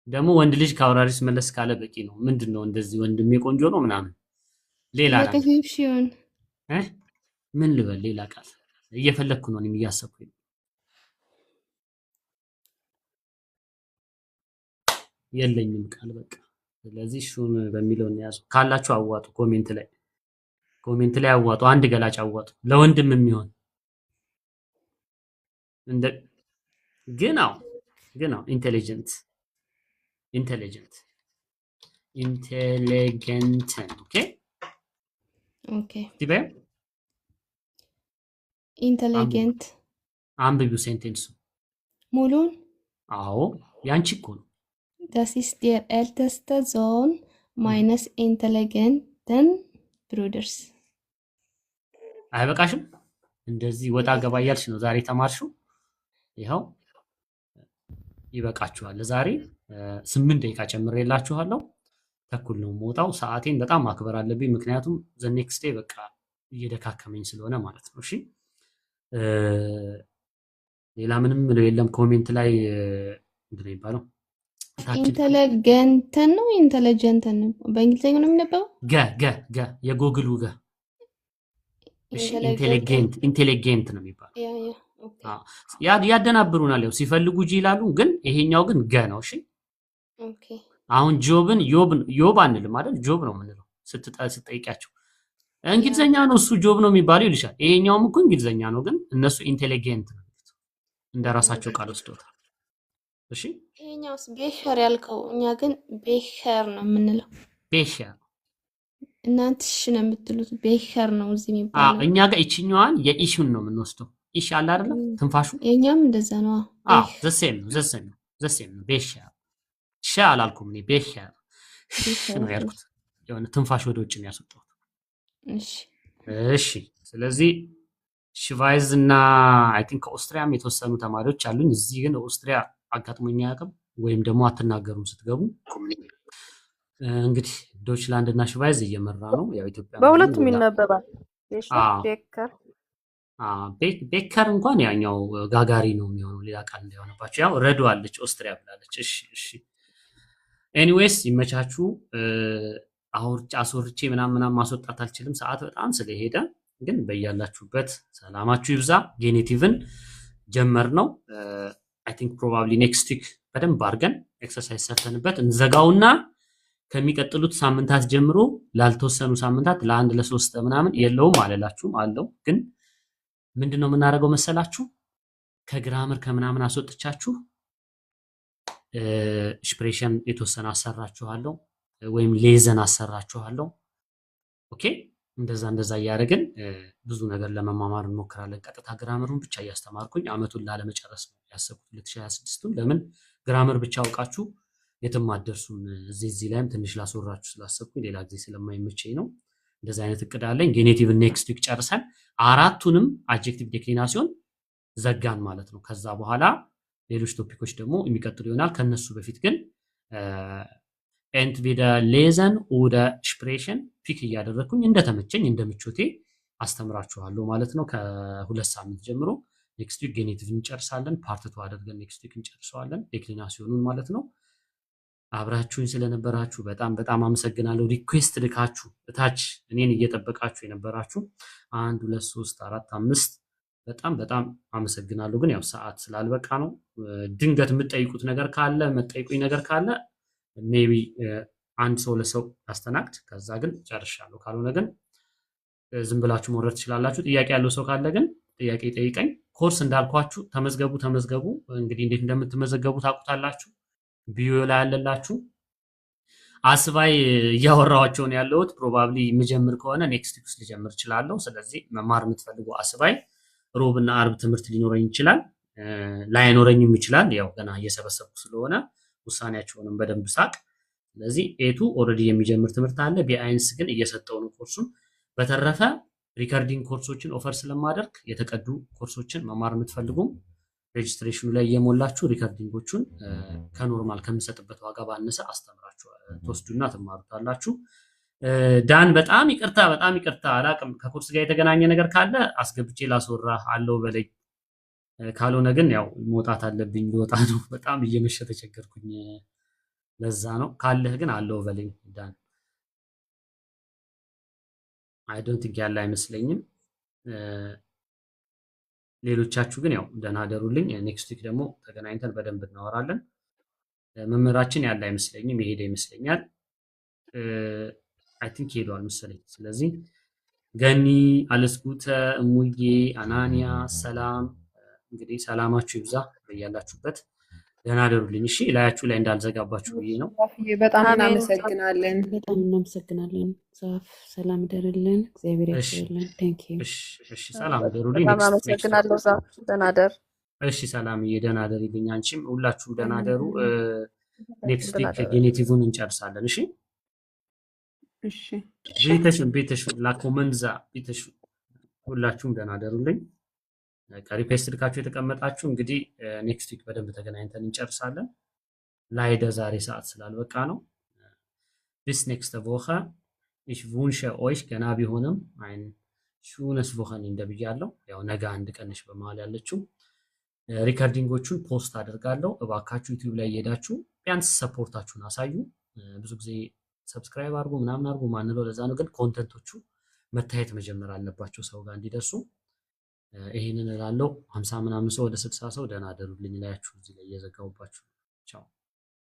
ደግሞ ወንድ ልጅ ከአውራሪስ መለስ ካለ በቂ ነው። ምንድነው እንደዚህ ወንድሜ ቆንጆ ነው ምናምን ሌላ ምን ልበል? ሌላ ቃል እየፈለግኩ ነው እኔም እያሰብኩኝ ነው። የለኝም ቃል በቃ ስለዚህ እሱን በሚለው እንያዙ። ካላችሁ አዋጡ፣ ኮሜንት ላይ አዋጡ። አንድ ገላጭ አዋጡ፣ ለወንድም የሚሆን እንደ ግን ኢንቴሊጀንት ኦኬ ዲበ ኢንተሊጀንት አንብቢው ሴንቴንሱ ሙሉን። አዎ ያንቺ እኮ ነው። Das ist der älteste Sohn meines intelligenten Bruders. አይበቃሽም? እንደዚህ ወጣ ገባ እያልሽ ነው ዛሬ ተማርሽው። ይኸው ይበቃችኋል። ዛሬ 8 ደቂቃ ጨምሬላችኋለሁ። ተኩል ነው የምወጣው። ሰዓቴን በጣም ማክበር አለብኝ፣ ምክንያቱም ዘ ኔክስት ዴይ በቃ እየደካከመኝ ስለሆነ ማለት ነው። እሺ ሌላ ምንም ምለው የለም። ኮሜንት ላይ ምንድን ነው የሚባለው? ኢንተለጀንት ነው ኢንተለጀንት ነው በእንግሊዝኛ ነው የሚነበበው። ገ የጎግሉ ገ። እሺ ኢንቴሊጀንት ነው የሚባለው። ያደናብሩናል። ያው ሲፈልጉ ጂ ይላሉ፣ ግን ይሄኛው ግን ገ ነው። እሺ ኦኬ። አሁን ጆብን ዮብ አንልም አይደል? ጆብ ነው የምንለው ስትጠይቂያቸው። እንግሊዝኛ ነው እሱ ጆብ ነው የሚባለው ይልሻል። ይሄኛውም እኮ እንግሊዝኛ ነው፣ ግን እነሱ ኢንቴሊጀንት ነው እንደራሳቸው ቃል ወስደውታል። እሺ ይሄኛውስ ቤሸር ያልከው፣ እኛ ግን ቤሸር ነው የምንለው። ቤሸር እናንተ እሺ ነው የምትሉት፣ ቤሸር ነው እዚህ የሚባለው። እኛ ጋር ይችኛዋን የኢሹን ነው የምንወስደው። ኢሽ አለ አይደለም ትንፋሹ። የኛም እንደዛ ነው። ዘሴም ነው ቤሸር። ሻ አላልኩም እኔ ቤሸር ነው ያልኩት። የሆነ ትንፋሽ ወደ ውጭ ነው ያስወጣሁት። እሺ ስለዚህ ሽቫይዝ እና አይ ቲንክ ከኦስትሪያም የተወሰኑ ተማሪዎች አሉኝ። እዚህ ግን ኦስትሪያ አጋጥሞኝ አያውቅም፣ ወይም ደግሞ አትናገሩም ስትገቡ። እንግዲህ ዶችላንድ እና ሽቫይዝ እየመራ ነው። ያው ኢትዮጵያ በሁለቱም ይነበባል። ቤከር እንኳን ያኛው ጋጋሪ ነው የሚሆነው፣ ሌላ ቃል እንዳይሆንባቸው። ያው ረዶ አለች ኦስትሪያ ብላለች። እሺ ኤኒዌይስ ይመቻችሁ። አስወርቼ ምናምን ማስወጣት አልችልም፣ ሰዓት በጣም ስለሄደ። ግን በያላችሁበት ሰላማችሁ ይብዛ። ጌኔቲቭን ጀመር ነው። አይ ቲንክ ፕሮባብሊ ኔክስት ዊክ በደንብ አድርገን ኤክሰርሳይዝ ሰርተንበት እንዘጋውና ከሚቀጥሉት ሳምንታት ጀምሮ ላልተወሰኑ ሳምንታት ለአንድ ለሶስት ምናምን የለውም አለላችሁም አለው። ግን ምንድነው የምናደርገው መሰላችሁ? ከግራመር ከምናምን አስወጥቻችሁ ኤክስፕሬሽን የተወሰነ አሰራችኋለሁ፣ ወይም ሌዘን አሰራችኋለሁ። ኦኬ እንደዛ እያደረግን ብዙ ነገር ለመማማር እንሞክራለን። ቀጥታ ግራመሩን ብቻ እያስተማርኩኝ አመቱን ላለመጨረስ ነው ያሰብኩት 2026ቱን። ለምን ግራመር ብቻ አውቃችሁ የትም አትደርሱም። እዚህ ላይም ትንሽ ላስወራችሁ ስላሰብኩኝ ሌላ ጊዜ ስለማይመቸኝ ነው። እንደዚህ አይነት እቅድ አለኝ። ጌኔቲቭ ኔክስት ዊክ ጨርሰን አራቱንም አድጀክቲቭ ዴክሊናሲዮን ዘጋን ማለት ነው። ከዛ በኋላ ሌሎች ቶፒኮች ደግሞ የሚቀጥሉ ይሆናል። ከነሱ በፊት ግን entweder lesen oder sprechen ፒክ እያደረኩኝ እንደተመቸኝ እንደምቾቴ አስተምራችኋለሁ ማለት ነው። ከሁለት ሳምንት ጀምሮ ኔክስት ዊክ ጌኔቲቭ እንጨርሳለን። ፓርት 2 አድርገን ኔክስት ዊክ እንጨርሰዋለን፣ ዴክሊናሲዮኑን ማለት ነው። አብራችሁኝ ስለነበራችሁ በጣም አመሰግናለሁ። ሪኩዌስት ልካችሁ እታች እኔን እየጠበቃችሁ የነበራችሁ 1 2 3 4 5 በጣም አመሰግናለሁ። ግን ያው ሰዓት ስላልበቃ ነው። ድንገት የምትጠይቁት ነገር ካለ ሜቢ አንድ ሰው ለሰው አስተናግድ። ከዛ ግን ጨርሻለሁ። ካልሆነ ግን ዝም ብላችሁ መውረድ ትችላላችሁ። ጥያቄ ያለው ሰው ካለ ግን ጥያቄ ጠይቀኝ። ኮርስ እንዳልኳችሁ ተመዝገቡ። እንግዲህ እንዴት እንደምትመዘገቡ ታውቁታላችሁ። ቢዮ ላይ ያለላችሁ አስባይ እያወራኋቸው ነው ያለሁት። ፕሮባብሊ የምጀምር ከሆነ ኔክስት ዊክ ልጀምር እችላለሁ። ስለዚህ መማር የምትፈልጉ አስባይ ሮብና አርብ ትምህርት ሊኖረኝ ይችላል፣ ላይኖረኝም ይችላል። ያው ገና እየሰበሰብኩ ስለሆነ ውሳኔያቸውንም በደንብ ሳቅ። ስለዚህ ኤቱ ኦልሬዲ የሚጀምር ትምህርት አለ። ቢአይንስ ግን እየሰጠው ነው ኮርሱን። በተረፈ ሪከርዲንግ ኮርሶችን ኦፈር ስለማደርግ የተቀዱ ኮርሶችን መማር የምትፈልጉም ሬጅስትሬሽኑ ላይ እየሞላችሁ ሪከርዲንጎቹን ከኖርማል ከምሰጥበት ዋጋ ባነሰ አስተምራችሁ ትወስዱና ትማሩታላችሁ። ዳን በጣም ይቅርታ አላቅም። ከኮርስ ጋር የተገናኘ ነገር ካለ አስገብቼ ላስወራ አለው በለኝ። ካልሆነ ግን ያው መውጣት አለብኝ፣ ልወጣ ነው። በጣም እየመሸ ተቸገርኩኝ፣ ለዛ ነው። ካለህ ግን አለው በለኝ ዳን። አይ ዶንት ቲንክ ያለ አይመስለኝም። ሌሎቻችሁ ግን ያው ደህና ደሩልኝ። ኔክስት ዊክ ደግሞ ተገናኝተን በደንብ እናወራለን። መምህራችን ያለ አይመስለኝም፣ የሄደ ይመስለኛል። አይ ቲንክ ሄዷል መሰለኝ። ስለዚህ ገኒ፣ አለስጉተ፣ እሙዬ፣ አናንያ ሰላም። እንግዲህ ሰላማችሁ ይብዛ በያላችሁበት። ደህና ደሩልኝ። እሺ ላያችሁ ላይ እንዳልዘጋባችሁ ብዬ ነው። በጣም እናመሰግናለን። በጣም እናመሰግናለን። ዛፍ ሰላም ደርልን። እግዚአብሔር ያክብርልን። ቴንክ ዩ። እሺ ሰላም ደሩልኝ። በጣም አመሰግናለሁ። ዛፍ ደህና ደር። እሺ ሰላምዬ ደህና ደሪልኝ። አንቺም ሁላችሁም ደህና ደሩ። ኔክስት ዊክ ጄኔቲቭን እንጨርሳለን። እሺ ቤተሽን ላኮመንዛ ቤተሽን ሁላችሁም ደህና ደሩልኝ። ሪኩዌስት ልካችሁ የተቀመጣችሁ እንግዲህ ኔክስት ዊክ በደንብ ተገናኝተን እንጨርሳለን። ላይደ ዛሬ ሰዓት ስላልበቃ ነው። bis nächste Woche ich wünsche euch ገና ቢሆንም ein schönes Wochenende ብያለሁ። ያው ነገ አንድ ቀንሽ በመሃል ያለችው ሪከርዲንጎቹን ፖስት አደርጋለሁ። እባካችሁ ዩቲዩብ ላይ እየሄዳችሁ ቢያንስ ሰፖርታችሁን አሳዩ። ብዙ ጊዜ ሰብስክራይብ አድርጉ ምናምን አድርጉ ማንለው ለዛ ነው። ግን ኮንተንቶቹ መታየት መጀመር አለባቸው ሰው ጋር እንዲደርሱ። ይሄንን እላለሁ። 50 ምናምን ሰው ወደ 60 ሰው ደህና አደሩልኝ። ላያችሁ እዚህ ላይ እየዘጋሁባችሁ ቻው።